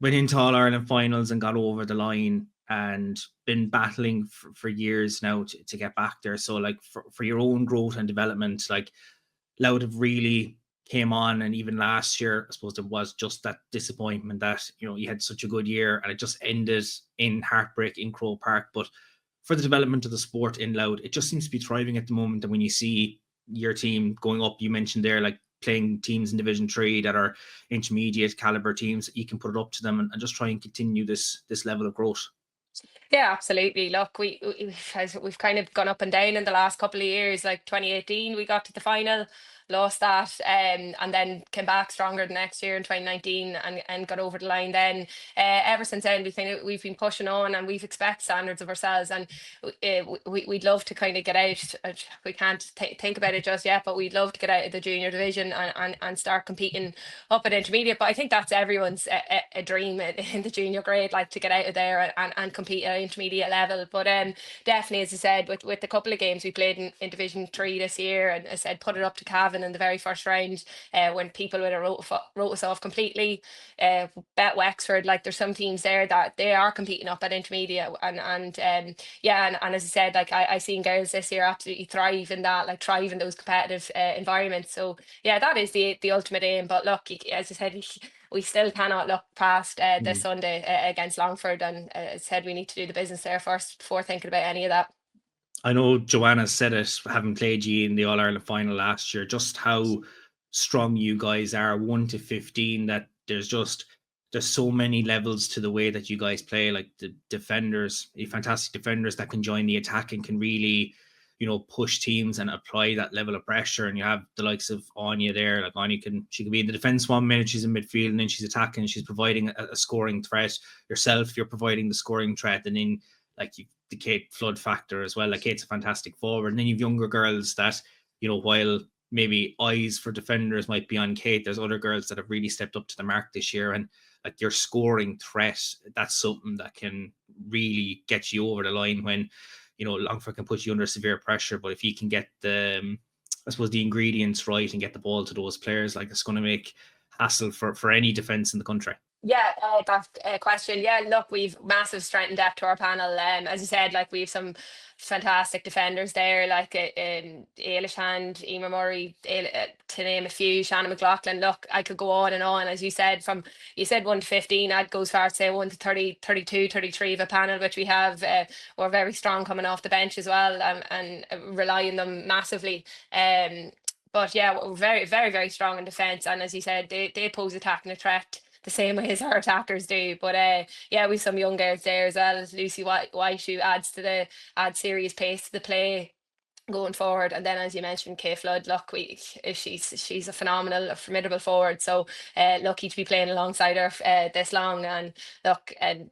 went into All Ireland finals and got over the line and been battling for years now to get back there. So like for your own growth and development, like Louth have really came on, and even last year, I suppose there was just that disappointment that, you know, you had such a good year and it just ended in heartbreak in Croke Park. But for the development of the sport in Louth, it just seems to be thriving at the moment. And when you see your team going up, you mentioned there, like playing teams in Division 3 that are intermediate caliber teams, you can put it up to them and just try and continue this level of growth. Yeah, absolutely. Look, we've kind of gone up and down in the last couple of years. Like 2018, we got to the final, lost that, and then came back stronger the next year in 2019 and got over the line. Then ever since then, we've been pushing on, and we've expected standards of ourselves, and we'd love to kind of get out. We can't think about it just yet, but we'd love to get out of the junior division and start competing up at intermediate. But I think that's everyone's a dream in the junior grade, like to get out of there and compete at intermediate level. But definitely, as I said, with the couple of games we played in Division 3 this year, and as I said, put it up to Cavan in the very first round when people would have wrote us off completely. Bet Wexford, like there's some teams there that they are competing up at intermediate, and as I said, like I seen girls this year absolutely thrive in that, like thrive in those competitive environments. So yeah, that is the ultimate aim. But look, as I said, we still cannot look past this Sunday against Longford, and as I said, we need to do the business there first before thinking about any of that. I know Joanna said it, having played you in the All Ireland final last year, just how strong you guys are, 1 to 15, that there's so many levels to the way that you guys play. Like the defenders, fantastic defenders that can join the attack and can really, you know, push teams and apply that level of pressure. And you have the likes of Anya there. Like Anya she can be in the defence 1 minute, she's in midfield, and then she's attacking, she's providing a scoring threat. Yourself, you're providing the scoring threat, and then like the Kate flood factor as well. Like Kate's a fantastic forward, and then you've younger girls that, you know, while maybe eyes for defenders might be on Kate, there's other girls that have really stepped up to the mark this year. And like your scoring threat, that's something that can really get you over the line when, you know, Longford can put you under severe pressure. But if you can get the ingredients right and get the ball to those players, like it's going to make hassle for any defence in the country. Yeah, that question. Yeah, look, we've massive strength and depth to our panel. As you said, like we have some fantastic defenders there, like Eilish Hand, Eimear Murray, to name a few, Shannon McLaughlin. Look, I could go on and on. As you said, 1 to 15, I'd go as far as say 1 to 30, 32, 33 of a panel, which we have. We're very strong coming off the bench as well, and rely on them massively. But yeah, we're very, very, very strong in defence, and as you said, they pose attacking a threat the same way as our attackers do. But yeah, we've some young girls there as well as Lucy White, who adds serious pace to the play. going forward. And then, as you mentioned, Kay Flood, look, she's a phenomenal, a formidable forward. So lucky to be playing alongside her this long. And look, and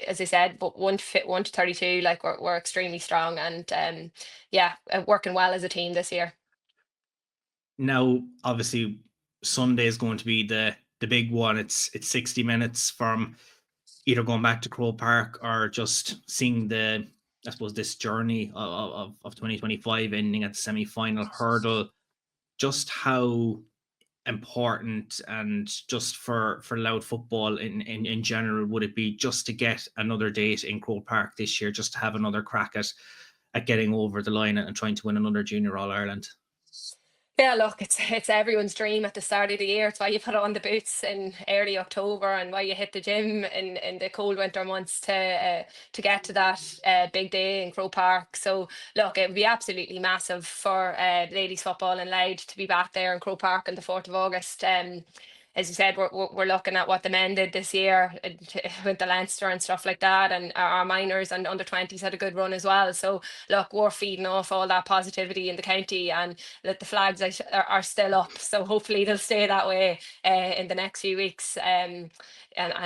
as I said, but 1 to 32, like we're extremely strong, and working well as a team this year. Now, obviously, Sunday is going to be the big one. It's 60 minutes from either going back to Croke Park or just seeing this journey of 2025 ending at the semi-final hurdle. Just how important, and just for Louth football in general, would it be just to get another date in Croke Park this year, just to have another crack at getting over the line and trying to win another Junior All-Ireland? Yeah, look, it's everyone's dream at the start of the year. It's why you put on the boots in early October, and why you hit the gym in the cold winter months to get to that big day in Croke Park. So look, it would be absolutely massive for ladies football and Loud to be back there in Croke Park on the 4th of August. As you said, we're looking at what the men did this year with the Leinster and stuff like that, and our minors and under 20s had a good run as well. So look, we're feeding off all that positivity in the county, and that the flags are still up. So hopefully they'll stay that way in the next few weeks. And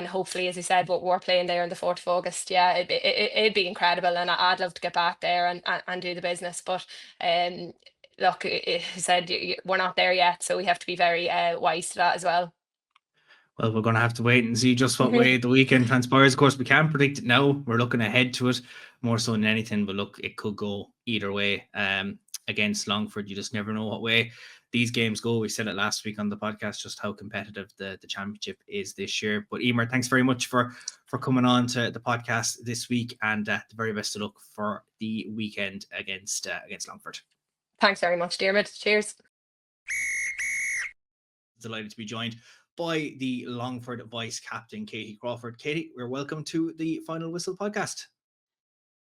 hopefully, as I said, what we're playing there on the 4th of August, yeah, it'd be incredible, and I'd love to get back there and do the business. But look, I said we're not there yet, so we have to be very wise to that as well. Well, we're going to have to wait and see just what way the weekend transpires. Of course, we can't predict it now. We're looking ahead to it more so than anything. But look, it could go either way. Against Longford, you just never know what way these games go. We said it last week on the podcast, just how competitive the championship is this year. But Eimear, thanks very much for coming on to the podcast this week, and the very best of luck for the weekend against Longford. Thanks very much, Dermot. Cheers. Delighted to be joined by the Longford vice captain, Katie Crawford. Katie, we're welcome to the Final Whistle podcast.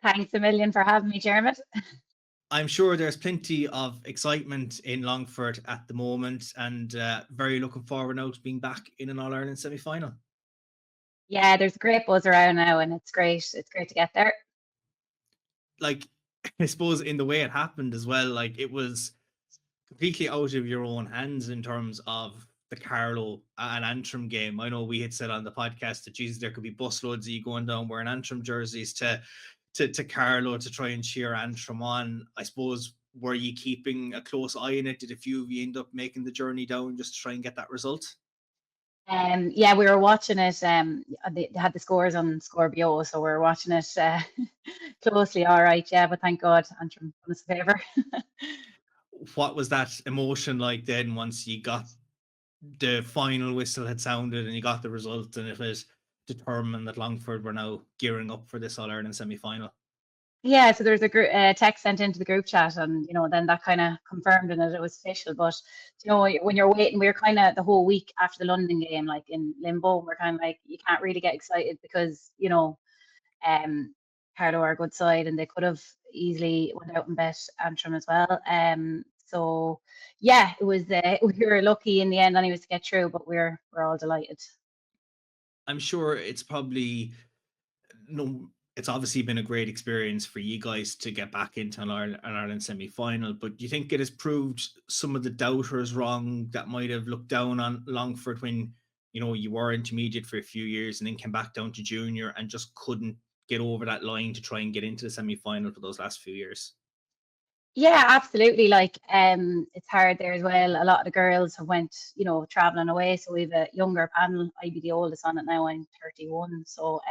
Thanks a million for having me, Dermot. I'm sure there's plenty of excitement in Longford at the moment, and very looking forward now to being back in an All-Ireland semi-final. Yeah, there's a great buzz around now, and it's great. It's great to get there. Like, I suppose in the way it happened as well, like it was completely out of your own hands in terms of the Carlow and Antrim game. I know we had said on the podcast that, Jesus, there could be busloads of you going down wearing Antrim jerseys to Carlow to try and cheer Antrim on. I suppose, were you keeping a close eye on it? Did a few of you end up making the journey down just to try and get that result? Yeah, we were watching it. They had the scores on Scorpio, so we were watching it closely. All right, yeah, but thank God Antrim done us a favour. What was that emotion like then once you got the final whistle had sounded and you got the result, and it was determined that Longford were now gearing up for this All-Ireland semi-final? Yeah, so there was a text sent into the group chat, and then that kind of confirmed it was official. But when you're waiting, we were kind of the whole week after the London game, like in limbo. We're kind of like, you can't really get excited because Carlow are a good side, and they could have easily went out and bet Antrim as well. So yeah, it was. We were lucky in the end, anyways, to get through, but we're all delighted. I'm sure it's probably it's obviously been a great experience for you guys to get back into an Ireland semi-final, but do you think it has proved some of the doubters wrong that might have looked down on Longford when you were intermediate for a few years and then came back down to junior and just couldn't get over that line to try and get into the semi-final for those last few years? Yeah, absolutely. Like, it's hard there as well. A lot of the girls have went, traveling away. So we have a younger panel. I'd be the oldest on it now. I'm 31. So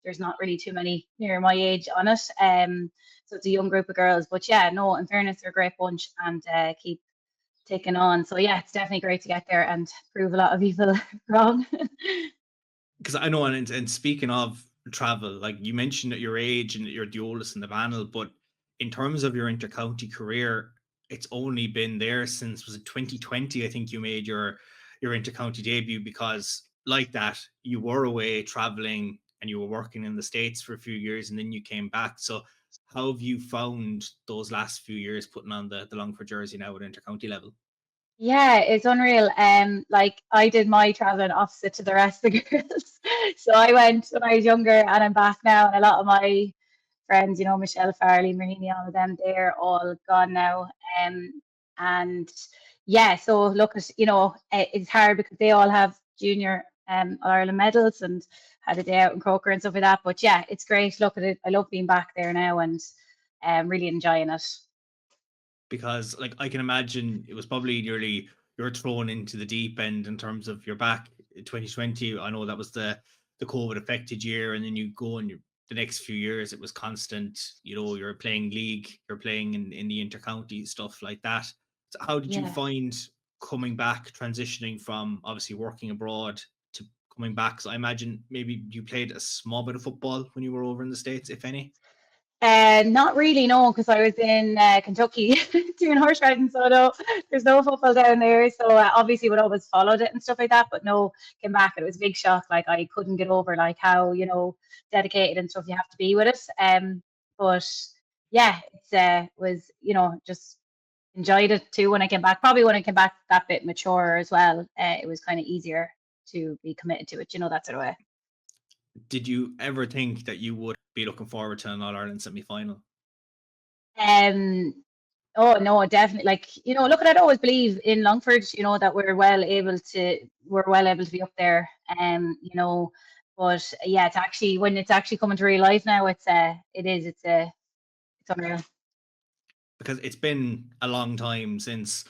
there's not really too many near my age on it. So it's a young group of girls. But yeah, no, in fairness, they're a great bunch and keep taking on. So yeah, it's definitely great to get there and prove a lot of people wrong. Because I know, and speaking of travel, like you mentioned at your age and that you're the oldest in the panel, but in terms of your intercounty career, it's only been there since, was it 2020? I think you made your intercounty debut, because like that, you were away traveling and you were working in the States for a few years and then you came back. So how have you found those last few years putting on the Longford jersey now at intercounty level? Yeah, it's unreal. Like I did my traveling opposite to the rest of the girls. So I went when I was younger and I'm back now, and a lot of my friends, you know, Michelle Farley, Marina, all of them, they're all gone now. And yeah, so look at, you know, it's hard because they all have junior All-Ireland medals and had a day out in Croker and stuff like that. But yeah, it's great. Look at it. I love being back there now and really enjoying it. Because like I can imagine it was probably nearly you're thrown into the deep end in terms of you're back in 2020. I know that was the COVID affected year, and then you go and the next few years it was constant, you know, you're playing league, you're playing in the intercounty stuff like that. So how did you Yeah. find coming back, transitioning from obviously working abroad to coming back? So I imagine maybe you played a small bit of football when you were over in the States, if any. Not really, no, because I was in Kentucky doing horse riding, so no, there's no football down there. So obviously would always followed it and stuff like that, but no, came back and it was a big shock. Like I couldn't get over like how, you know, dedicated and stuff you have to be with it. But yeah, it was, you know, just enjoyed it too when I came back. Probably when I came back that bit mature as well. It was kind of easier to be committed to it, you know, that sort of way. Did you ever think that you would be looking forward to an All-Ireland semi-final? Oh no, definitely. Like, you know, look, I'd always believe in Longford, you know, that we're well able to be up there. You know, but yeah, it's actually when it's actually coming to real life now, it's unreal. Because it's been a long time since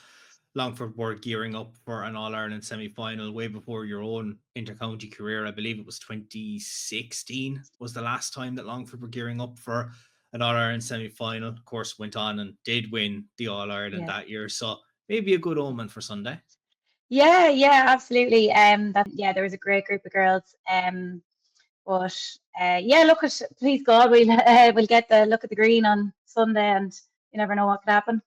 Longford were gearing up for an All-Ireland semi-final, way before your own intercounty career. I believe it was 2016 was the last time that Longford were gearing up for an All-Ireland semi-final. Of course, went on and did win the All-Ireland that year. So maybe a good omen for Sunday. Yeah, absolutely. There was a great group of girls. But yeah, look at please God, we'll get the look at the green on Sunday, and you never know what could happen.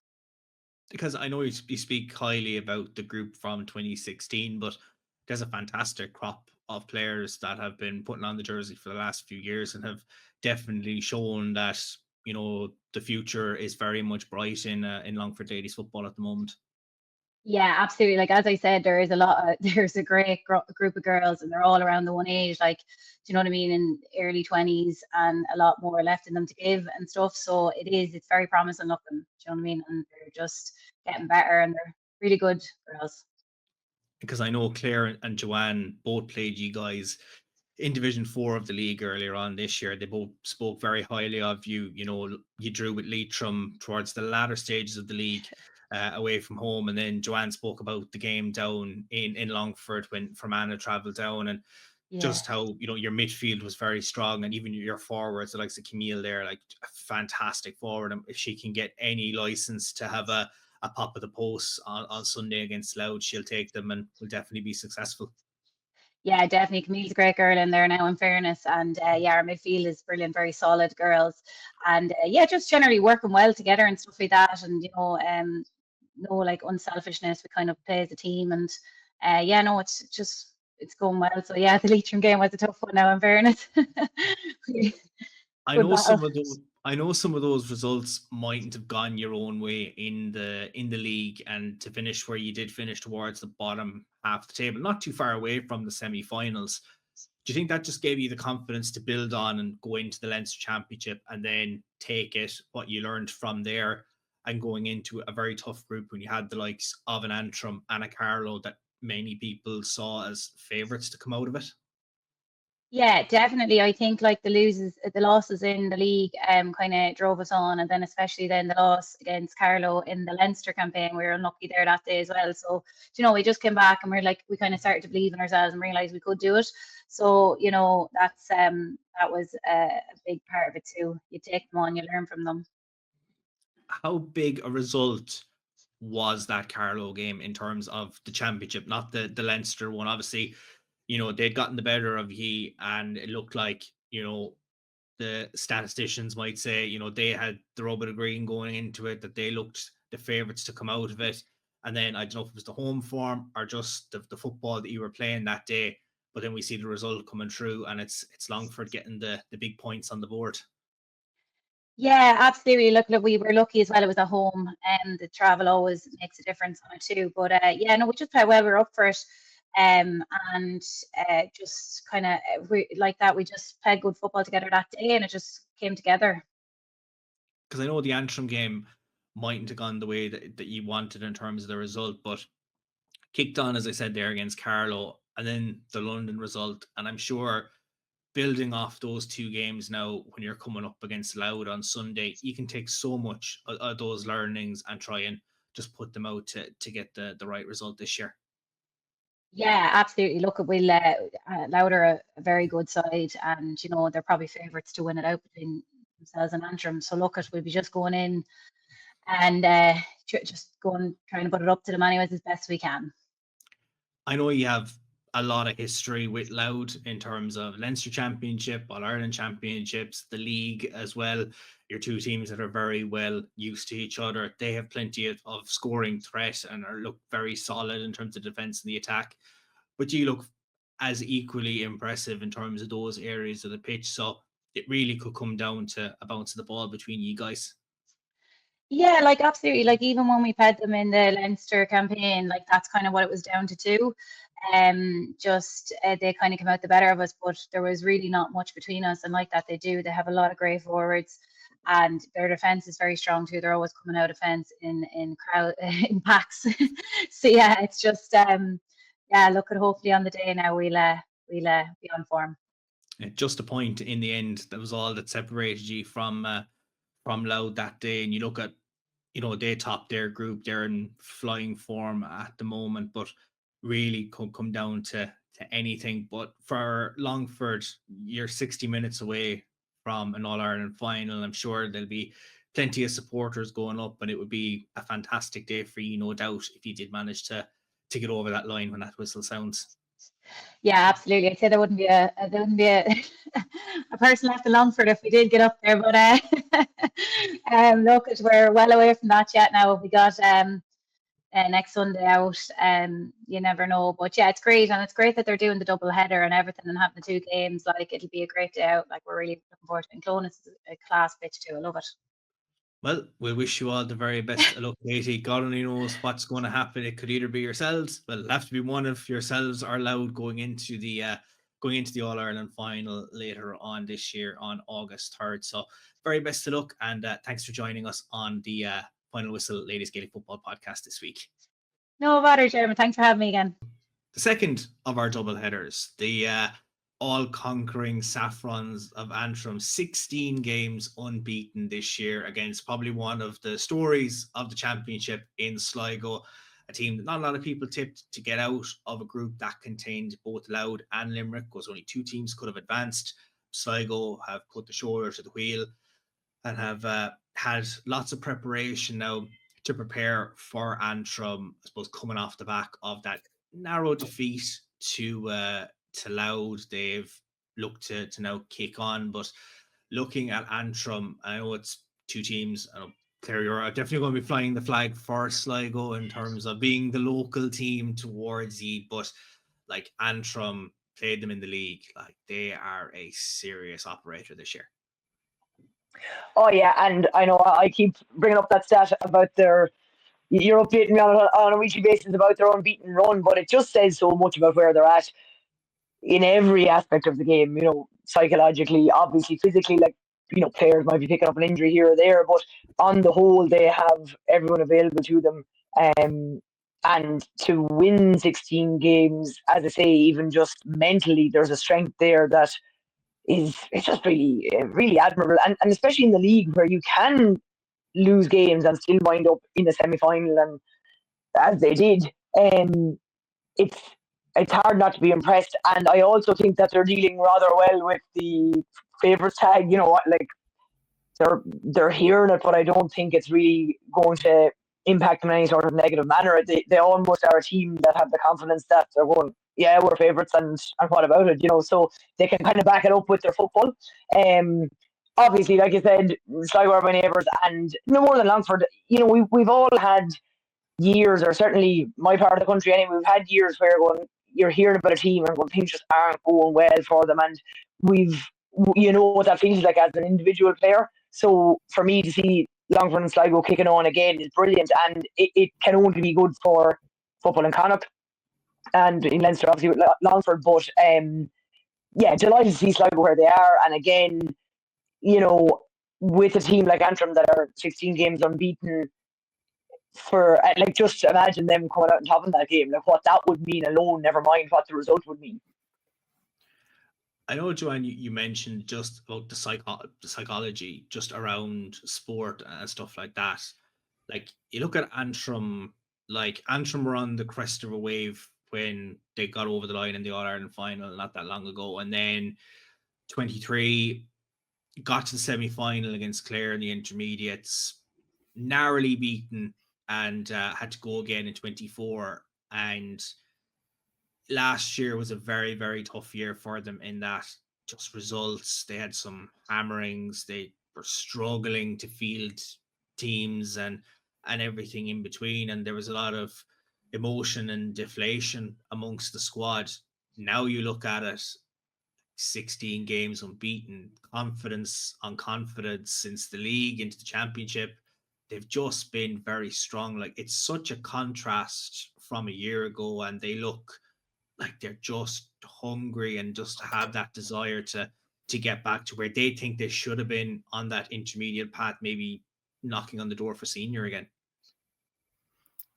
Because I know you speak highly about the group from 2016, but there's a fantastic crop of players that have been putting on the jersey for the last few years and have definitely shown that, you know, the future is very much bright in Longford ladies football at the moment. Yeah, absolutely. Like as I said, there's a great group of girls, and they're all around the one age, like, do you know what I mean, in early 20s, and a lot more left in them to give and stuff. So it's very promising looking, do you know what I mean? And they're just getting better, and they're really good girls. Because I know Clare and Joanne both played you guys in Division 4 of the league earlier on this year. They both spoke very highly of you. You know, you drew with Leitrim towards the latter stages of the league. Away from home, and then Joanne spoke about the game down in Longford when Fermanagh travelled down, and just how, you know, your midfield was very strong, and even your forwards, the likes of Camille there, like a fantastic forward. And if she can get any license to have a pop at the post on Sunday against Louth, she'll take them and will definitely be successful. Yeah, definitely. Camille's a great girl in there now, in fairness. And our midfield is brilliant, very solid girls. And just generally working well together and stuff like that. And, you know, no like unselfishness. We kind of play as a team. And it's going well. So yeah, the Leitrim game was a tough one now, in fairness. I know some of those results mightn't have gone your own way in the league, and to finish where you did finish towards the bottom half of the table, not too far away from the semi-finals. Do you think that just gave you the confidence to build on and go into the Leinster Championship and then take it, what you learned from there, and going into a very tough group when you had the likes of an Antrim and a Carlow that many people saw as favourites to come out of it? Yeah, definitely. I think like the losses in the league kind of drove us on, and then especially then the loss against Carlow in the Leinster campaign, we were unlucky there that day as well. So, you know, we just came back and we kind of started to believe in ourselves and realised we could do it. So, you know, that was a big part of it too. You take them on, you learn from them. How big a result was that Carlow game in terms of the championship, not the Leinster one? Obviously, you know, they'd gotten the better of you, and it looked like, you know, the statisticians might say, you know, they had the rub of the green going into it, that they looked the favourites to come out of it. And then I don't know if it was the home form or just the football that you were playing that day, but then we see the result coming through, and it's Longford getting the big points on the board. Yeah, absolutely. Look, we were lucky as well. It was at home, and the travel always makes a difference on it too. But we just played well. We were up for it. Just kind of like that, we just played good football together that day, and it just came together. because I know the Antrim game mightn't have gone the way that you wanted in terms of the result, but kicked on, as I said there, against Carlow, and then the London result. And I'm sure building off those two games now, when you're coming up against Louth on Sunday, you can take so much of those learnings and try and just put them out to get the right result this year. Yeah, absolutely. Look, we'll Louth are a very good side, and you know they're probably favourites to win it out between themselves and Antrim. So look, we'll be just going in and just going trying to put it up to them anyways as best we can. I know you have a lot of history with Louth in terms of Leinster Championship, All-Ireland Championships, the league as well. Your two teams that are very well used to each other. They have plenty of scoring threat and look very solid in terms of defence and the attack. But you look as equally impressive in terms of those areas of the pitch. So it really could come down to a bounce of the ball between you guys. Yeah, like absolutely. Like even when we played them in the Leinster campaign, like that's kind of what it was down to too. Just they kind of came out the better of us, but there was really not much between us. And like that, they have a lot of great forwards, and their defense is very strong too. They're always coming out of fence in crowd in packs. So yeah, it's just yeah. Look, at hopefully on the day now we'll be on form. Just a point in the end. That was all that separated you from Louth that day. And you look at, you know, they topped their group. They're in flying form at the moment, but really could come down to anything. But for Longford, you're 60 minutes away from an All-Ireland final. I'm sure there'll be plenty of supporters going up, and it would be a fantastic day for you, no doubt, if you did manage to get over that line when that whistle sounds. Yeah, absolutely. I'd say there wouldn't be a a person left in Longford if we did get up there. But look, we're well away from that yet now. We got next Sunday out. You never know. But yeah, it's great, and it's great that they're doing the double header and everything and having the two games. Like it'll be a great day out. Like we're really looking forward to it. And Clonus is a class pitch too. I love it. Well, we wish you all the very best of luck, Katie. God only knows what's going to happen. It could either be yourselves, well, it'll have to be one of yourselves or Louth going into the All-Ireland final later on this year on August 3rd. So very best of luck, and thanks for joining us on the Final Whistle Ladies Gaelic Football Podcast this week. No bother, Jeremy. Thanks for having me again. The second of our double headers, the all-conquering Saffrons of Antrim, 16 games unbeaten this year against probably one of the stories of the championship in Sligo, a team that not a lot of people tipped to get out of a group that contained both Louth and Limerick, because only two teams could have advanced. Sligo have put the shoulder to the wheel and have had lots of preparation now to prepare for Antrim, I suppose, coming off the back of that narrow defeat to Louth. They've looked to now kick on, but looking at Antrim, I know it's two teams. I know, Clare, you're definitely going to be flying the flag for Sligo in terms of being the local team towards you, but like Antrim played them in the league. Like they are a serious operator this year. Oh yeah, and I know I keep bringing up that stat about you're updating me on a weekly basis about their unbeaten run, but it just says so much about where they're at in every aspect of the game, you know, psychologically, obviously, physically, like, you know, players might be picking up an injury here or there, but on the whole, they have everyone available to them. And to win 16 games, as I say, even just mentally, there's a strength there that it's just really, really admirable. And especially in the league where you can lose games and still wind up in the semi-final, and as they did, it's hard not to be impressed. And I also think that they're dealing rather well with the favourites tag. You know what, like they're hearing it, but I don't think it's really going to impact them in any sort of negative manner. They almost are a team that have the confidence that they're going, yeah, we're favourites, and what about it? You know, so they can kind of back it up with their football. Obviously, like I said, Sligo are my neighbours, and no more than Longford. You know, we've all had years, or certainly my part of the country anyway, we've had years where you're hearing about a team and things just aren't going well for them, and you know what that feels like as an individual player. So for me to see Longford and Sligo kicking on again is brilliant, and it can only be good for football in Connacht and in Leinster, obviously with Longford. But yeah, delighted to see Sligo where they are, and again, you know, with a team like Antrim that are 16 games unbeaten, for like, just imagine them coming out on top in that game, like what that would mean alone, never mind what the result would mean. I know, Joanne, you mentioned just about the psychology just around sport and stuff like that. Like, you look at Antrim, like Antrim were on the crest of a wave when they got over the line in the All-Ireland final not that long ago. And then 23 got to the semi-final against Clare in the intermediates, narrowly beaten, and had to go again in 24. And last year was a very, very tough year for them in that just results. They had some hammerings. They were struggling to field teams and everything in between. And there was a lot of emotion and deflation amongst the squad. Now you look at it, 16 games unbeaten, confidence on confidence since the league into the championship. They've just been very strong. Like, it's such a contrast from a year ago, and they look like they're just hungry and just have that desire to get back to where they think they should have been on that intermediate path, maybe knocking on the door for senior again.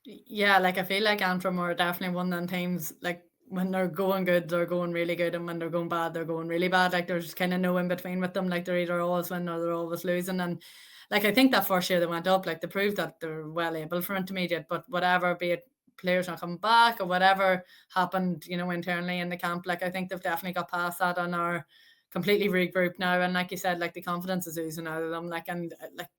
Yeah, like I feel like Antrim are definitely one of them teams, like when they're going good, they're going really good, and when they're going bad, they're going really bad. Like, there's kind of no in between with them. Like, they're either always winning or they're always losing. And like, I think that first year they went up, like they proved that they're well able for intermediate, but whatever, be it players not coming back or whatever happened, you know, internally in the camp, like I think they've definitely got past that and are completely regrouped now. And like you said, like the confidence is oozing out of them, like, and like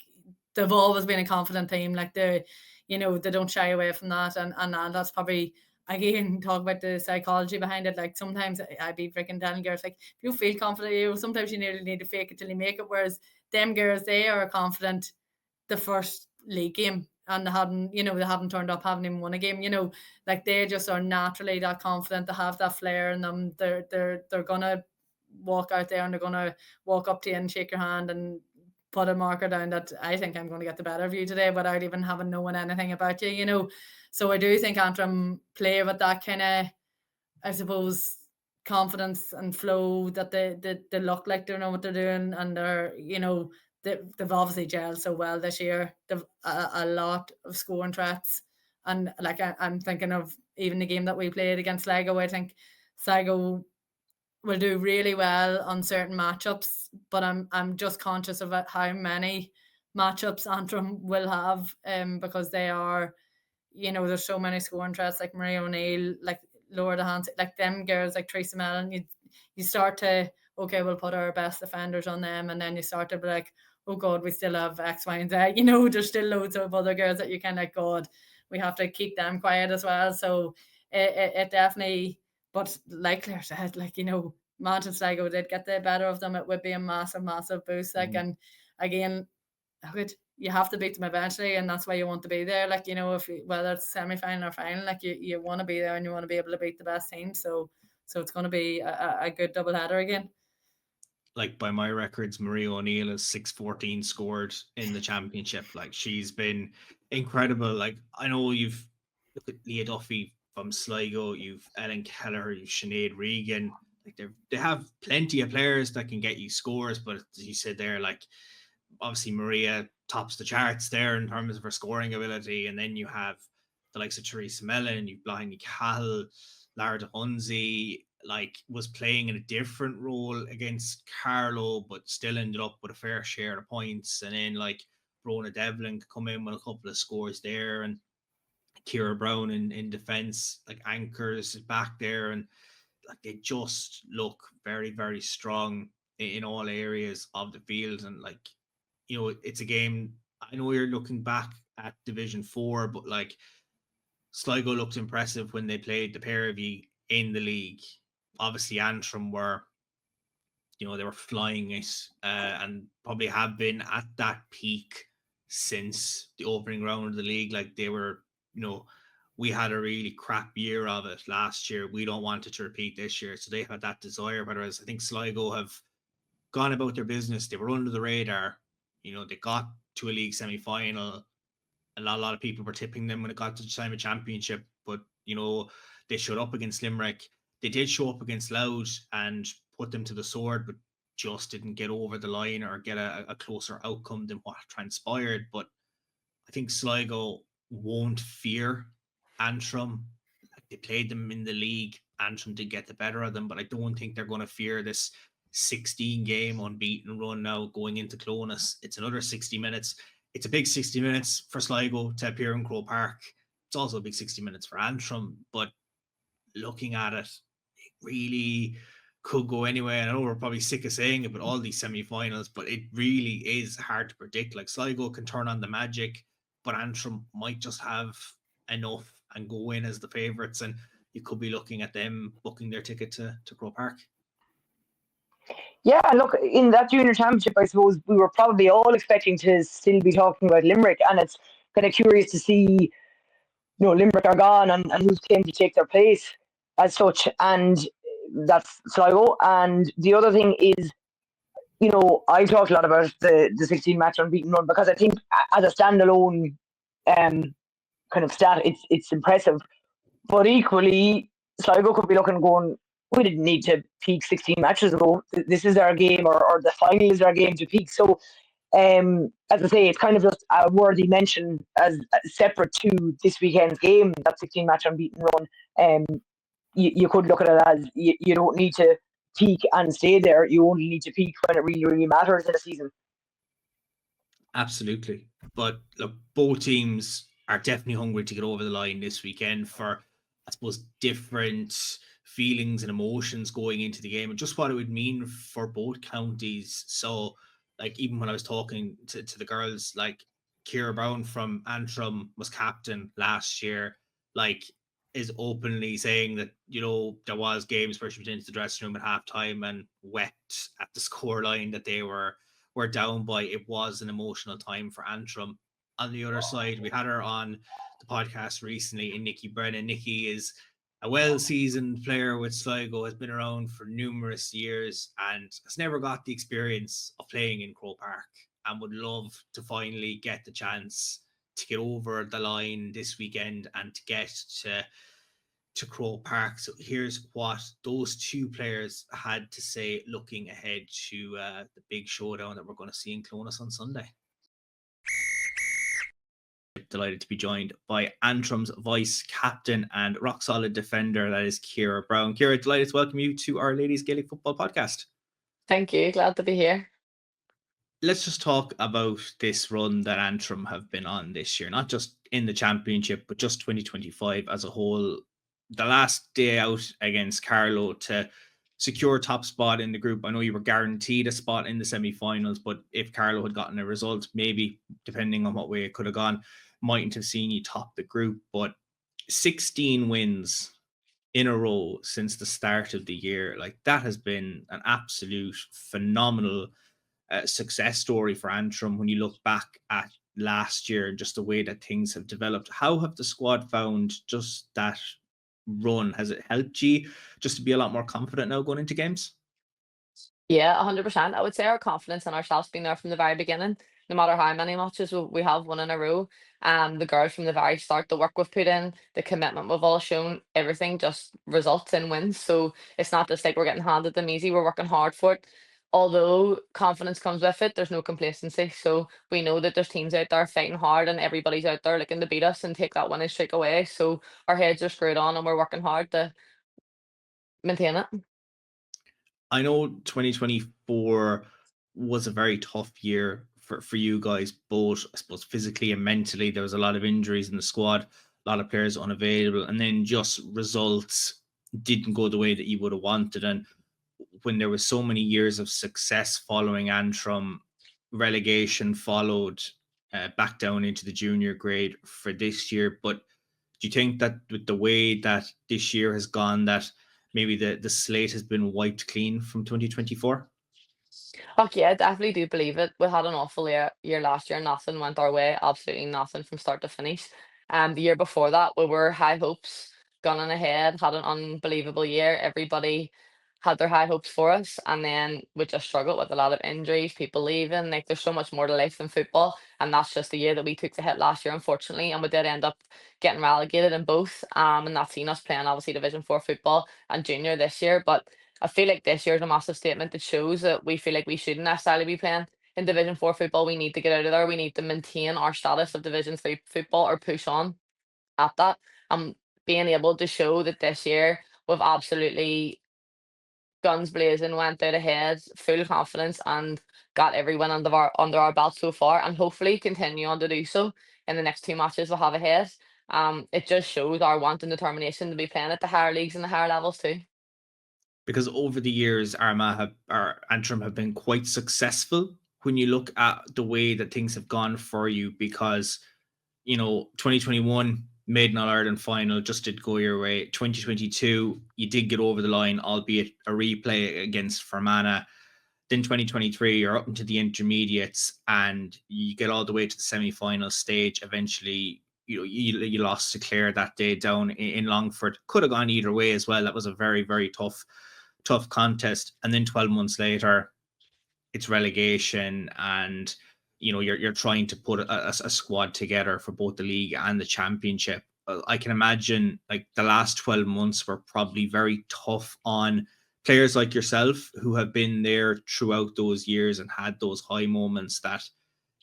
they've always been a confident team. Like, they, you know, they don't shy away from that, and that's probably, again, talk about the psychology behind it. Like, sometimes I'd be freaking telling girls, like, if you feel confident, you know, sometimes you nearly need to fake it till you make it. Whereas them girls, they are confident the first league game, and they haven't turned up, haven't even won a game, you know, like they just are naturally that confident. They have that flair in them. They're gonna walk out there and they're gonna walk up to you and shake your hand and put a marker down that I think I'm going to get the better of you today without even having known anything about you, you know. So I do think Antrim play with that kind of, I suppose, confidence and flow, that they look like they know what they're doing, and they're, you know, they've obviously gelled so well this year. They've a lot of scoring threats, and like I'm thinking of even the game that we played against Sligo. I think Sligo will do really well on certain matchups, but I'm just conscious of how many matchups Antrim will have, because they are, you know, there's so many scoring threats, like Maria O'Neill, like Laura DeHaan, like them girls, like Teresa Mellon. You start to, okay, we'll put our best defenders on them, and then you start to be like, oh God, we still have X, Y, and Z. You know, there's still loads of other girls that you kind of, God, we have to keep them quiet as well. So it definitely, but like Claire said, like, you know, imagine Sligo did get the better of them, it would be a massive, massive boost. Like, and again, you have to beat them eventually, and that's why you want to be there. Like, you know, whether it's semi-final or final, like you want to be there and you want to be able to beat the best team. So it's going to be a good double header again. Like, by my records, Maria O'Neill is 6-14 scored in the championship. Like, she's been incredible. Like, I know you've look at Leah Duffy from Sligo, you've Ellen Keller, you've Sinead Regan. Like, they have plenty of players that can get you scores, but as you said there, like, obviously Maria tops the charts there in terms of her scoring ability, and then you have the likes of Teresa Mellon, you've Blythe Cahill, Lara DeHunzi, like, was playing in a different role against Carlow, but still ended up with a fair share of points. And then like Brona Devlin could come in with a couple of scores there, and Ciara Brown in defence, like anchors back there, and like they just look very, very strong in all areas of the field. And like, you know, it's a game, I know you're looking back at Division 4, but like Sligo looked impressive when they played the pair of you in the league. Obviously Antrim were, you know, they were flying it, and probably have been at that peak since the opening round of the league. Like, they were, you know, we had a really crap year of it last year. We don't want it to repeat this year. So they had that desire. Whereas I think Sligo have gone about their business. They were under the radar. You know, they got to a league semi-final. A lot of people were tipping them when it got to the time of championship. But, you know, they showed up against Limerick. They did show up against Louth and put them to the sword, but just didn't get over the line or get a closer outcome than what transpired. But I think Sligo won't fear Antrim. Like, they played them in the league. Antrim did get the better of them, but I don't think they're going to fear this 16-game unbeaten run now going into Clonus. It's another 60 minutes. It's a big 60 minutes for Sligo to appear in Croke Park. It's also a big 60 minutes for Antrim, but looking at it, it really could go anywhere. I know we're probably sick of saying it, but all these semi-finals, but it really is hard to predict. Like, Sligo can turn on the magic, but Antrim might just have enough and go in as the favourites, and you could be looking at them booking their ticket to Croke Park. Yeah, look, in that junior championship, I suppose we were probably all expecting to still be talking about Limerick, and it's kind of curious to see, Limerick are gone and who's came to take their place as such, and that's Sligo. And the other thing is, I've talked a lot about the 16-match unbeaten run, because I think as a standalone kind of stat, it's impressive. But equally, Sligo could be looking going, we didn't need to peak 16 matches ago. This is our game, or the final is our game to peak. So, as I say, it's kind of just a worthy mention as separate to this weekend's game, that 16-match unbeaten run. You could look at it as you don't need to peak and stay there. You only need to peak when it really, really matters in a season. Absolutely. But look, both teams are definitely hungry to get over the line this weekend for, I suppose, different feelings and emotions going into the game and just what it would mean for both counties. So, like, even when I was talking to the girls, like, Ciara Brown from Antrim was captain last year, like, is openly saying that, there was games where she went into the dressing room at halftime and wept at the scoreline that they were down by. It was an emotional time for Antrim. On the other side, we had her on the podcast recently in Nicki Brennan. Nicki is a well-seasoned player with Sligo, has been around for numerous years and has never got the experience of playing in Croke Park, and would love to finally get the chance to get over the line this weekend and to get to Croke Park. So here's what those two players had to say looking ahead to the big showdown that we're going to see in Clonus on Sunday. Delighted to be joined by Antrim's vice captain and rock solid defender, that is Ciara Brown. Ciara, delighted to welcome you to our Ladies Gaelic Football podcast. Thank you, glad to be here. Let's just talk about this run that Antrim have been on this year, not just in the championship, but just 2025 as a whole. The last day out against Carlow to secure top spot in the group. I know you were guaranteed a spot in the semi-finals, but if Carlow had gotten a result, maybe, depending on what way it could have gone, mightn't have seen you top the group. But 16 wins in a row since the start of the year, like, that has been an absolute phenomenal success story for Antrim when you look back at last year and just the way that things have developed. How have the squad found just that run? Has it helped you just to be a lot more confident now going into games? Yeah, 100%. I would say our confidence in ourselves being there from the very beginning, no matter how many matches we have won in a row. The girls from the very start, the work we've put in, the commitment we've all shown, everything just results in wins. So it's not just like we're getting handed them easy, we're working hard for it. Although confidence comes with it, there's no complacency. So we know that there's teams out there fighting hard and everybody's out there looking to beat us and take that winning streak away. So our heads are screwed on and we're working hard to maintain it. I know 2024 was a very tough year for you guys, both, I suppose, physically and mentally. There was a lot of injuries in the squad, a lot of players unavailable, and then just results didn't go the way that you would have wanted. And when there was so many years of success following Antrim, relegation followed back down into the junior grade for this year. But do you think that with the way that this year has gone, that maybe the slate has been wiped clean from 2024? Okay, I definitely do believe it. We had an awful year last year. Nothing went our way. Absolutely nothing from start to finish. The year before that, we were high hopes, gunning ahead, had an unbelievable year. Everybody had their high hopes for us, and then we just struggled with a lot of injuries, people leaving. Like, there's so much more to life than football, and that's just the year that we took the hit last year, unfortunately. And we did end up getting relegated in both. And that's seen us playing obviously Division 4 football and junior this year. But I feel like this year's a massive statement that shows that we feel like we shouldn't necessarily be playing in Division 4 football. We need to get out of there. We need to maintain our status of Division 3 football or push on at that. Being able to show that this year we've absolutely guns blazing, went out ahead, full confidence, and got everyone under our belt so far, and hopefully continue on to do so in the next 2 matches we'll have ahead. It just shows our want and determination to be playing at the higher leagues and the higher levels too. Because over the years, Antrim have been quite successful when you look at the way that things have gone for you. Because 2021 made an All-Ireland final, just did go your way. 2022, you did get over the line, albeit a replay against Fermanagh. Then 2023, you're up into the intermediates and you get all the way to the semi-final stage. Eventually, you lost to Clare that day down in Longford. Could have gone either way as well. That was a very, very tough contest. And then 12 months later, it's relegation, and you're trying to put a squad together for both the league and the championship. I can imagine like the last 12 months were probably very tough on players like yourself who have been there throughout those years and had those high moments, that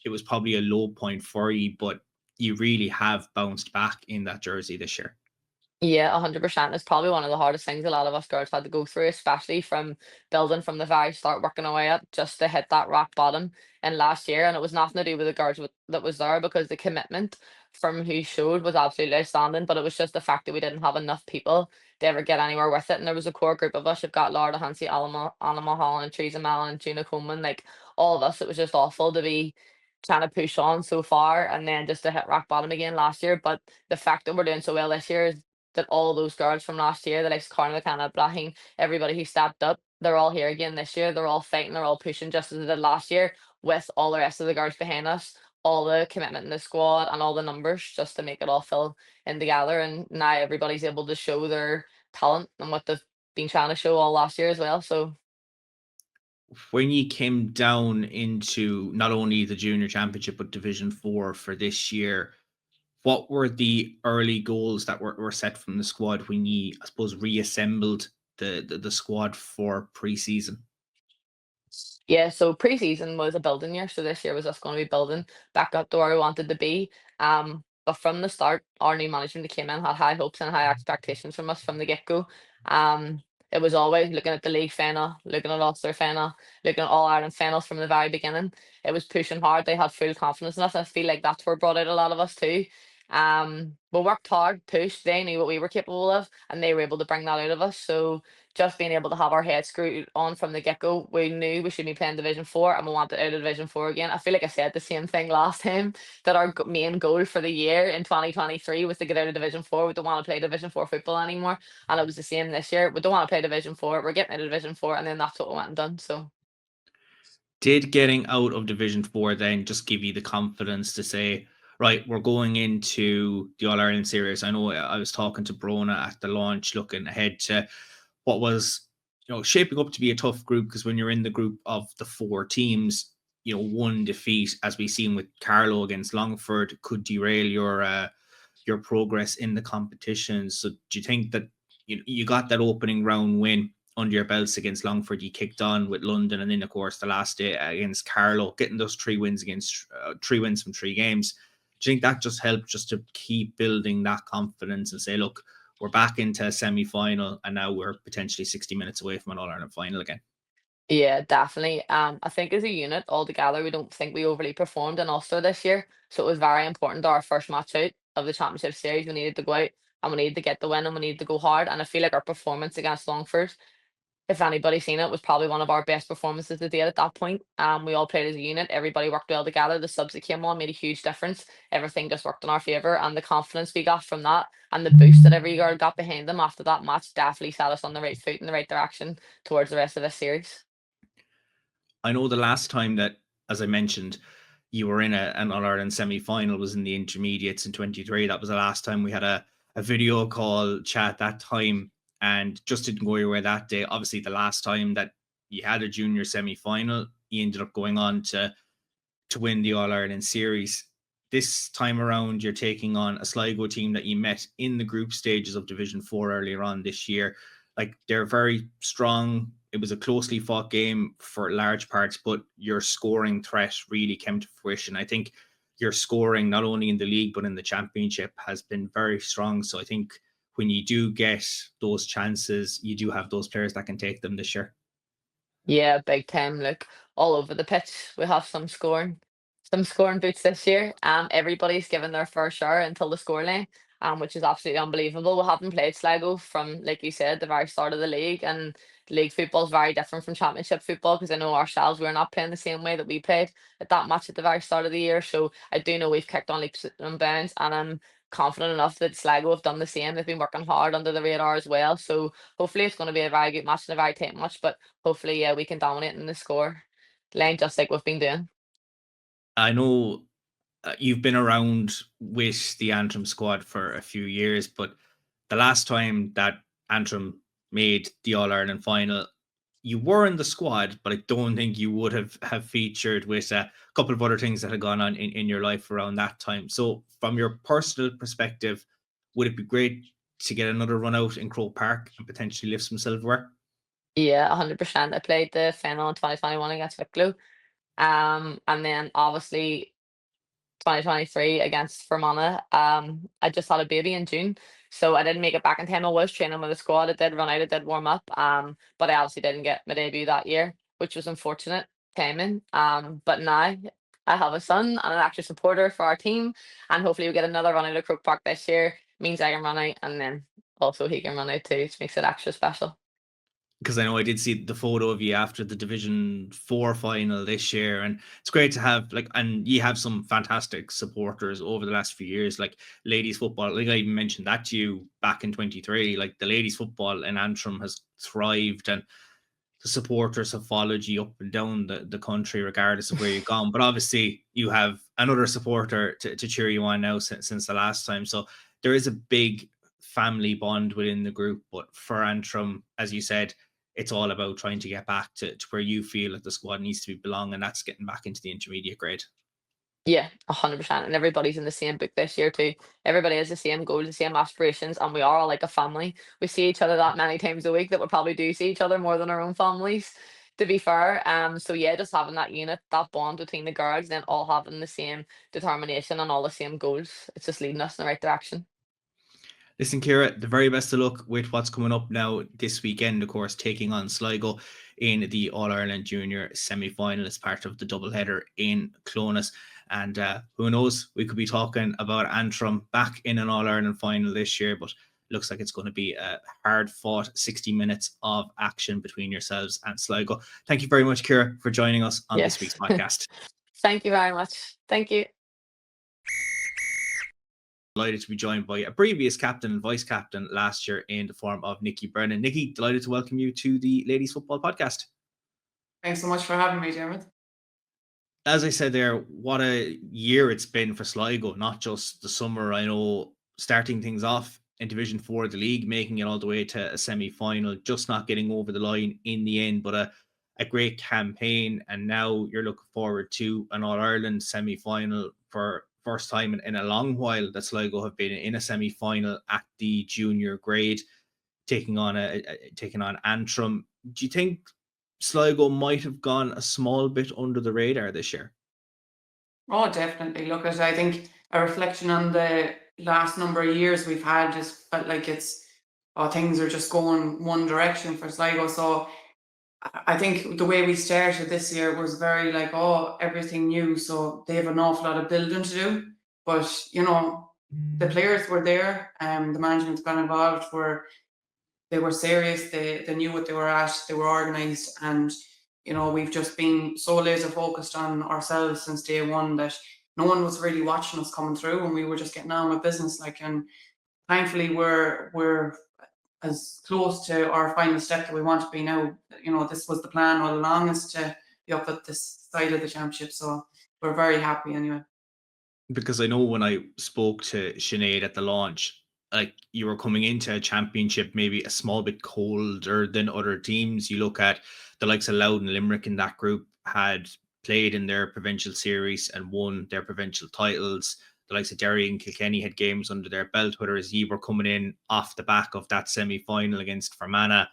it was probably a low point for you, but you really have bounced back in that jersey this year. Yeah, 100%. It's probably one of the hardest things a lot of us girls had to go through, especially from building from the very start, working away up just to hit that rock bottom in last year. And it was nothing to do with the girls that was there, because the commitment from who showed was absolutely outstanding. But it was just the fact that we didn't have enough people to ever get anywhere with it. And there was a core group of us. You've got Laura Hansi, Anna Mulholland, Teresa Mellon, Gina Coleman, like all of us. It was just awful to be trying to push on so far and then just to hit rock bottom again last year. But the fact that we're doing so well this year is that all those girls from last year, the likes of Conor McKenna, Brahim, everybody who stepped up, they're all here again this year. They're all fighting, they're all pushing just as they did last year, with all the rest of the girls behind us, all the commitment in the squad and all the numbers just to make it all fill in together. And now everybody's able to show their talent and what they've been trying to show all last year as well. So when you came down into not only the junior championship but Division 4 for this year, what were the early goals that were set from the squad when you, I suppose, reassembled the squad for pre-season? yeah, so pre-season was a building year. So this year was us going to be building back up to where we wanted to be. But from the start, our new management that came in had high hopes and high expectations from us from the get-go. It was always looking at the league final, looking at Ulster final, looking at All Ireland finals from the very beginning. It was pushing hard. They had full confidence in us. I feel like that's where brought out a lot of us too. We worked hard, pushed. They knew what we were capable of, and they were able to bring that out of us. So just being able to have our heads screwed on from the get-go, we knew we should be playing Division 4 and we wanted out of Division 4 again. I feel like I said the same thing last time, that our main goal for the year in 2023 was to get out of Division 4. We don't want to play Division 4 football anymore. And it was the same this year. We don't want to play Division 4. We're getting out of Division 4, and then that's what we went and done. So did getting out of Division 4 then just give you the confidence to say, right, we're going into the All-Ireland series? I know I was talking to Brona at the launch, looking ahead to what was, shaping up to be a tough group, because when you're in the group of the 4 teams, one defeat, as we've seen with Carlow against Longford, could derail your progress in the competition. So do you think that you got that opening round win under your belts against Longford, you kicked on with London, and then of course the last day against Carlow, getting those 3 wins against 3 wins from 3 games? Do you think that just helped just to keep building that confidence and say, look, we're back into a semi-final and now we're potentially 60 minutes away from an All-Ireland final again? yeah, definitely. I think as a unit all together, we don't think we overly performed in Ulster this year. So it was very important to our first match out of the championship series. We needed to go out and we needed to get the win and we needed to go hard. And I feel like our performance against Longford, if anybody's seen it, was probably one of our best performances to date at that point. We all played as a unit. Everybody worked well together. The subs that came on made a huge difference. Everything just worked in our favour, and the confidence we got from that and the boost that every girl got behind them after that match definitely set us on the right foot in the right direction towards the rest of this series. I know the last time that, as I mentioned, you were in an All-Ireland semi-final was in the intermediates in 23. That was the last time we had a video call chat that time, and just didn't go your way that day. Obviously, the last time that you had a junior semi-final, you ended up going on to win the All-Ireland series. This time around, you're taking on a Sligo team that you met in the group stages of Division 4 earlier on this year. like they're very strong. It was a closely fought game for large parts, but your scoring threat really came to fruition. I think your scoring, not only in the league, but in the championship, has been very strong. So I think when you do get those chances, you do have those players that can take them this year. Yeah, big time. Look, all over the pitch. We have some scoring boots this year. Everybody's given their fair share until the scoreline, which is absolutely unbelievable. We haven't played Sligo from, like you said, the very start of the league, and league football is very different from championship football, because I know ourselves we're not playing the same way that we played at that match at the very start of the year. So I do know we've kicked on leaps and bounds, and I'm confident enough that Sligo have done the same. They've been working hard under the radar as well. So hopefully it's going to be a very good match and a very tight match. But hopefully, yeah, we can dominate in the score line just like we've been doing. I know you've been around with the Antrim squad for a few years, but the last time that Antrim made the All-Ireland final, you were in the squad, but I don't think you would have featured with a couple of other things that had gone on in your life around that time. So from your personal perspective, would it be great to get another run out in Croke Park and potentially lift some silverware? Yeah, 100%. I played the final in 2021 against Wicklow. And then obviously 2023 against Fermanagh. I just had a baby in June, so I didn't make it back in time. I was training with the squad. I did run out, I did warm up. But I obviously didn't get my debut that year, which was unfortunate timing. But now I have a son and an extra supporter for our team, and hopefully we get another run out of Croke Park this year. Means I can run out, and then also he can run out too, which makes it extra special. Because I know I did see the photo of you after the Division 4 final this year, and it's great to have, like, and you have some fantastic supporters over the last few years, like ladies football. Like I even mentioned that to you back in 23, like the ladies football in Antrim has thrived, and the supporters have followed you up and down the country, regardless of where you've gone. But obviously you have another supporter to cheer you on now since the last time. So there is a big family bond within the group. But for Antrim, as you said, it's all about trying to get back to where you feel that the squad needs to belong, and that's getting back into the intermediate grade. Yeah, 100%. And everybody's in the same book this year too. Everybody has the same goals, the same aspirations, and we are all like a family. We see each other that many times a week that we probably do see each other more than our own families, to be fair. So yeah, just having that unit, that bond between the girls, then all having the same determination and all the same goals. It's just leading us in the right direction. Listen, Ciara, the very best of luck with what's coming up now this weekend, of course, taking on Sligo in the All-Ireland Junior semi-final as part of the doubleheader in Clones. And who knows, we could be talking about Antrim back in an All-Ireland final this year, but looks like it's going to be a hard-fought 60 minutes of action between yourselves and Sligo. Thank you very much, Ciara, for joining us on this week's podcast. Thank you very much. Thank you. Delighted to be joined by a previous captain and vice captain last year in the form of Nicki Brennan. Nicki, delighted to welcome you to the Ladies Football Podcast. Thanks so much for having me, Dermot. As I said there, what a year it's been for Sligo, not just the summer. I know starting things off in Division 4 of the league, making it all the way to a semi-final, just not getting over the line in the end, but a great campaign. And now you're looking forward to an All-Ireland semi-final for first time in a long while that Sligo have been in a semi-final at the junior grade, taking on Antrim. Do you think Sligo might have gone a small bit under the radar this year? Oh, definitely. Look, I think a reflection on the last number of years we've had just felt like things are just going one direction for Sligo. So I think the way we started this year was very like, everything new. So they have an awful lot of building to do. But, the players were there, the management got involved, they were serious, they knew what they were at, they were organised, and, we've just been so laser focused on ourselves since day one that no one was really watching us coming through, and we were just getting on with business. And thankfully we're as close to our final step that we want to be now. This was the plan all along, is to be up at this side of the championship. So we're very happy anyway. Because I know when I spoke to Sinead at the launch, like you were coming into a championship maybe a small bit colder than other teams. You look at the likes of Louth and Limerick in that group had played in their provincial series and won their provincial titles. the likes of Derry and Kilkenny had games under their belt, whereas you were coming in off the back of that semi-final against Fermanagh,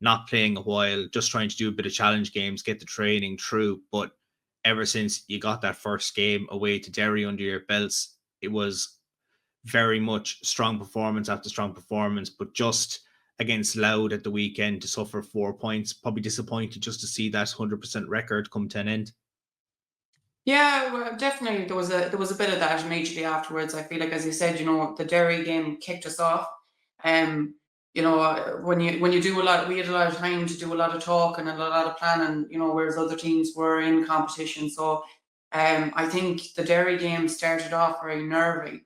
not playing a while, just trying to do a bit of challenge games, get the training through. But ever since you got that first game away to Derry under your belts, it was very much strong performance after strong performance, but just against Louth at the weekend to suffer 4 points, probably disappointed just to see that 100% record come to an end. Yeah, well, definitely there was a bit of that immediately afterwards. I feel like, as you said, the Derry game kicked us off. When you do a lot, we had a lot of time to do a lot of talking and a lot of planning, whereas other teams were in competition. So I think the Derry game started off very nervy,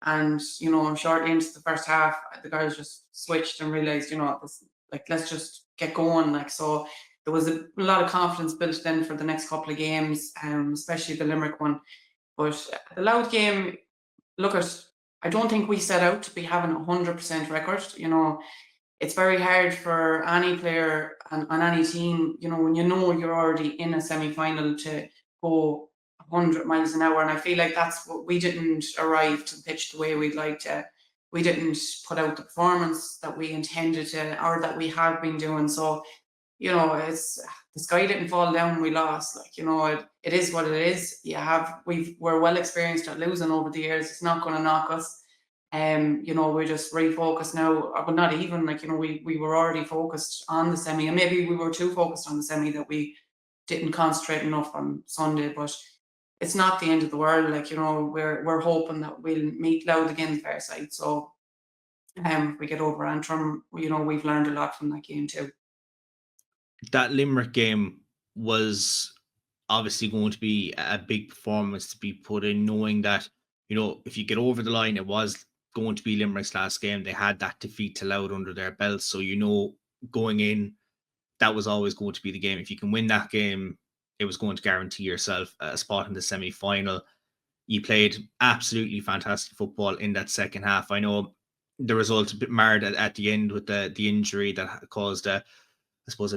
and shortly into the first half, the guys just switched and realized, let's just get going. So there was a lot of confidence built in for the next couple of games, especially the Limerick one. But the Louth game, I don't think we set out to be having 100% record. It's very hard for any player and any team, when you're already in a semi-final, to go 100 miles an hour. And I feel like that's what we didn't arrive to the pitch the way we'd like to. We didn't put out the performance that we intended to, or that we have been doing. So, it's the sky didn't fall down. We lost. It is what it is. We're well experienced at losing over the years. It's not going to knock us. We're just refocused now. But not even we were already focused on the semi, and maybe we were too focused on the semi that we didn't concentrate enough on Sunday. But it's not the end of the world. We're hoping that we'll meet Louth again the fair side. So if we get over Antrim, we've learned a lot from that game too. That Limerick game was obviously going to be a big performance to be put in, knowing that, if you get over the line, it was going to be Limerick's last game. They had that defeat to Louth under their belts. So, going in, that was always going to be the game. If you can win that game, it was going to guarantee yourself a spot in the semi-final. You played absolutely fantastic football in that second half. I know the result a bit marred at the end with the injury that caused a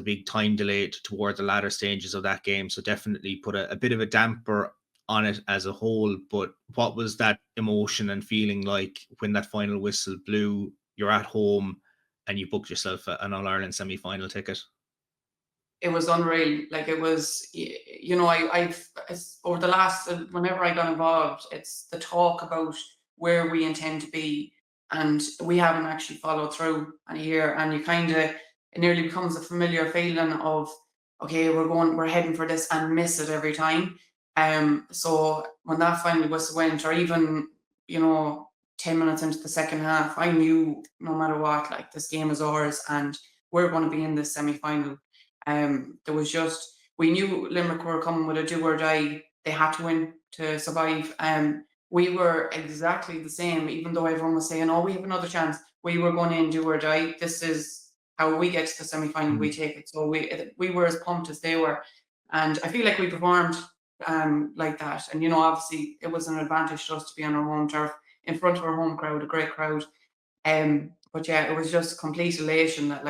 big time delay toward the latter stages of that game. So definitely put a bit of a damper on it as a whole. But what was that emotion and feeling like when that final whistle blew, you're at home and you booked yourself an All-Ireland semi-final ticket? It was unreal. It was, I've over the last, whenever I got involved, it's the talk about where we intend to be, and we haven't actually followed through in a year. And it nearly becomes a familiar feeling of, okay, we're heading for this, and miss it every time. So when that final whistle went, or even 10 minutes into the second half, I knew no matter what, this game is ours, and we're going to be in this semi-final. We knew Limerick were coming with a do or die. They had to win to survive. We were exactly the same, even though everyone was saying, oh, we have another chance. We were going in do or die. This is how we get to the semi-final. We take it. So we were as pumped as they were. And I feel like we performed like that. And, obviously it was an advantage to us to be on our home turf in front of our home crowd, a great crowd. But yeah, it was just complete elation that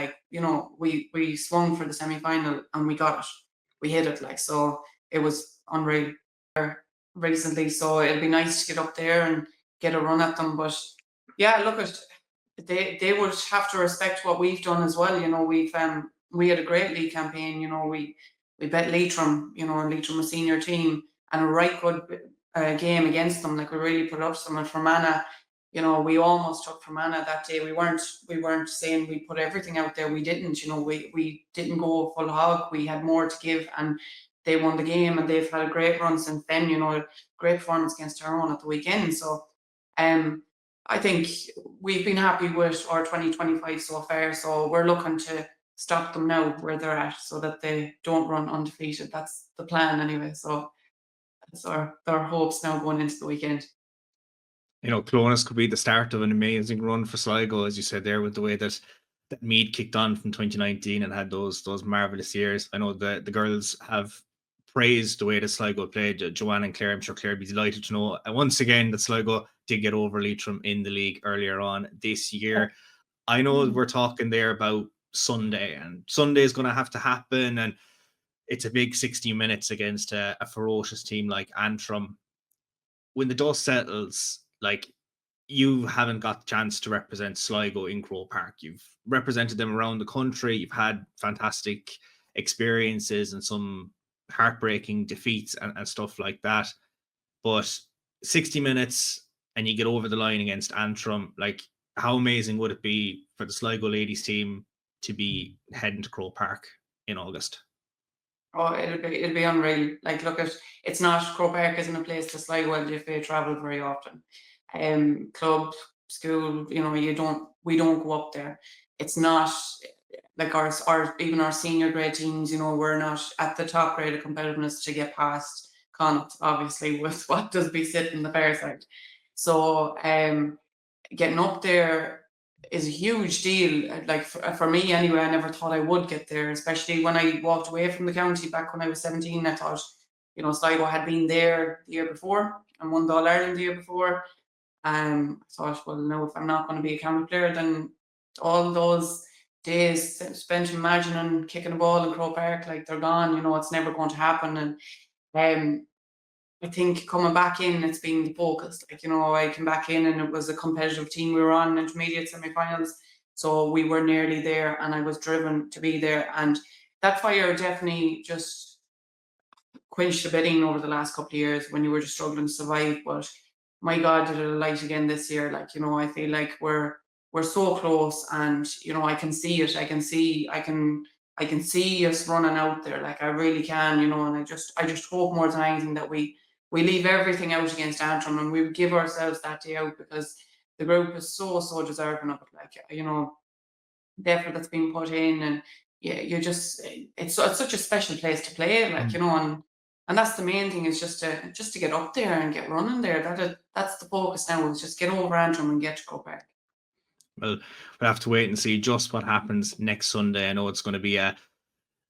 we swung for the semi-final and we got it. We hit it. So it was unreal recently. So it'll be nice to get up there and get a run at them. But yeah, they would have to respect what we've done as well. We had a great league campaign. We bet Leitrim, and Leitrim, a senior team, and a right good game against them. We really put up some. And Fermanagh, we almost took Fermanagh that day. We weren't saying we put everything out there. We didn't. We didn't go full hog. We had more to give, and they won the game. And they've had a great run since then. A great performance against Tyrone at the weekend. So, I think we've been happy with our 2025 so far. So we're looking to stop them now where they're at, so that they don't run undefeated. That's the plan anyway. So that's our hopes now going into the weekend. Clonus could be the start of an amazing run for Sligo, as you said there, with the way that Meath kicked on from 2019 and had those marvellous years. I know the girls have praised the way that Sligo played. Joanne and Clare, I'm sure Clare would be delighted to know once again that Sligo did get over Leitrim in the league earlier on this year. I know we're talking there about Sunday, and Sunday is going to have to happen, and it's a big 60 minutes against a ferocious team like Antrim. when the dust settles, like, you haven't got the chance to represent Sligo in Croke Park. You've represented them around the country. You've had fantastic experiences and some heartbreaking defeats and stuff like that. But 60 minutes and you get over the line against Antrim. Like, how amazing would it be for the Sligo ladies team to be heading to Croke Park in August? Oh, it'll be unreal. Like, look at, it's not, Croke Park isn't a place the Sligo LGFA travel very often. Club, school, you know, we don't go up there. It's not like even our senior grade teams, you know, we're not at the top grade of competitiveness to get past Connacht, obviously, with what does be sitting the fair side. So getting up there is a huge deal. Like, for me anyway, I never thought I would get there, especially when I walked away from the county back when I was 17. I thought, you know, Sligo had been there the year before and won the All-Ireland the year before. I thought, well, no, if I'm not going to be a county player, then all those days spent imagining kicking a ball in Croke Park, like, they're gone. You know, it's never going to happen. And I think coming back in, it's been the focus. Like, you know, I came back in and it was a competitive team. We were on intermediate semi-finals, so we were nearly there, and I was driven to be there. And that fire definitely just quenched the bidding over the last couple of years when you were just struggling to survive. But my God, did it light again this year. Like, you know, I feel like we're so close, and, you know, I can see it. I can see us running out there. Like, I really can, you know. And I just hope more than anything that we leave everything out against Antrim, and we give ourselves that day out, because the group is so deserving of it. Like, you know, the effort that's been put in, and yeah, it's such a special place to play. Like, you know, and that's the main thing, is just to get up there and get running there. That's the focus now, is just get over Antrim and get to Croke Park. Well, we'll have to wait and see just what happens next Sunday. I know it's going to be a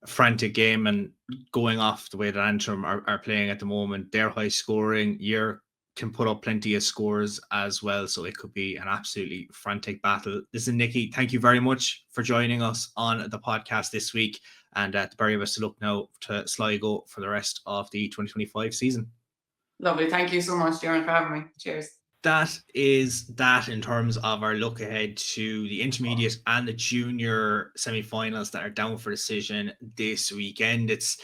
frantic game, and going off the way that Antrim are playing at the moment, they're high scoring. You can put up plenty of scores as well, so it could be an absolutely frantic battle. Listen, Nicki, thank you very much for joining us on the podcast this week, and the very best of luck now to Sligo for the rest of the 2025 season. Lovely. Thank you so much, Joanne, for having me. Cheers. That is that in terms of our look ahead to the intermediate and the junior semi-finals that are down for decision this weekend. It's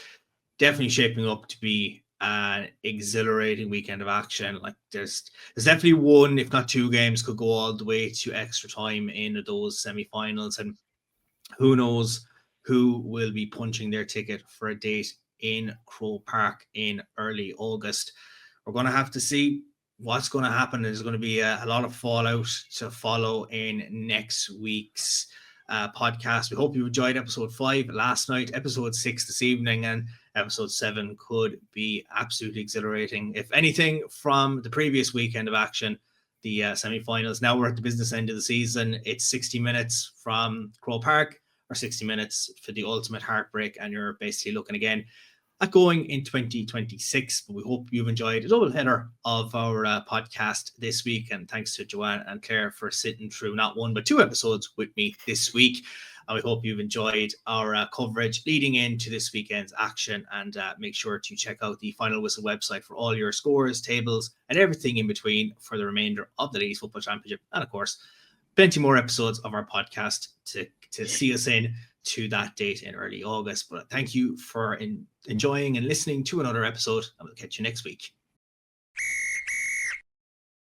definitely shaping up to be an exhilarating weekend of action. Like, there's definitely one, if not two games could go all the way to extra time in those semi-finals, and who knows who will be punching their ticket for a date in Croke Park in early August. We're going to have to see what's going to happen. There's going to be a lot of fallout to follow in next week's podcast. We hope you enjoyed episode 5 last night, episode 6 this evening, and episode 7 could be absolutely exhilarating. If anything from the previous weekend of action, the semi-finals, now we're at the business end of the season. It's 60 minutes from Croke Park, or 60 minutes for the ultimate heartbreak, and you're basically looking again at going in 2026. But we hope you've enjoyed a double header of our podcast this week, and thanks to Joanne and Claire for sitting through not one but 2 episodes with me this week. And we hope you've enjoyed our coverage leading into this weekend's action, and make sure to check out the Final Whistle website for all your scores, tables, and everything in between for the remainder of the Ladies Football Championship, and of course plenty more episodes of our podcast to see us in to that date in early August. But thank you for enjoying and listening to another episode, and we'll catch you next week.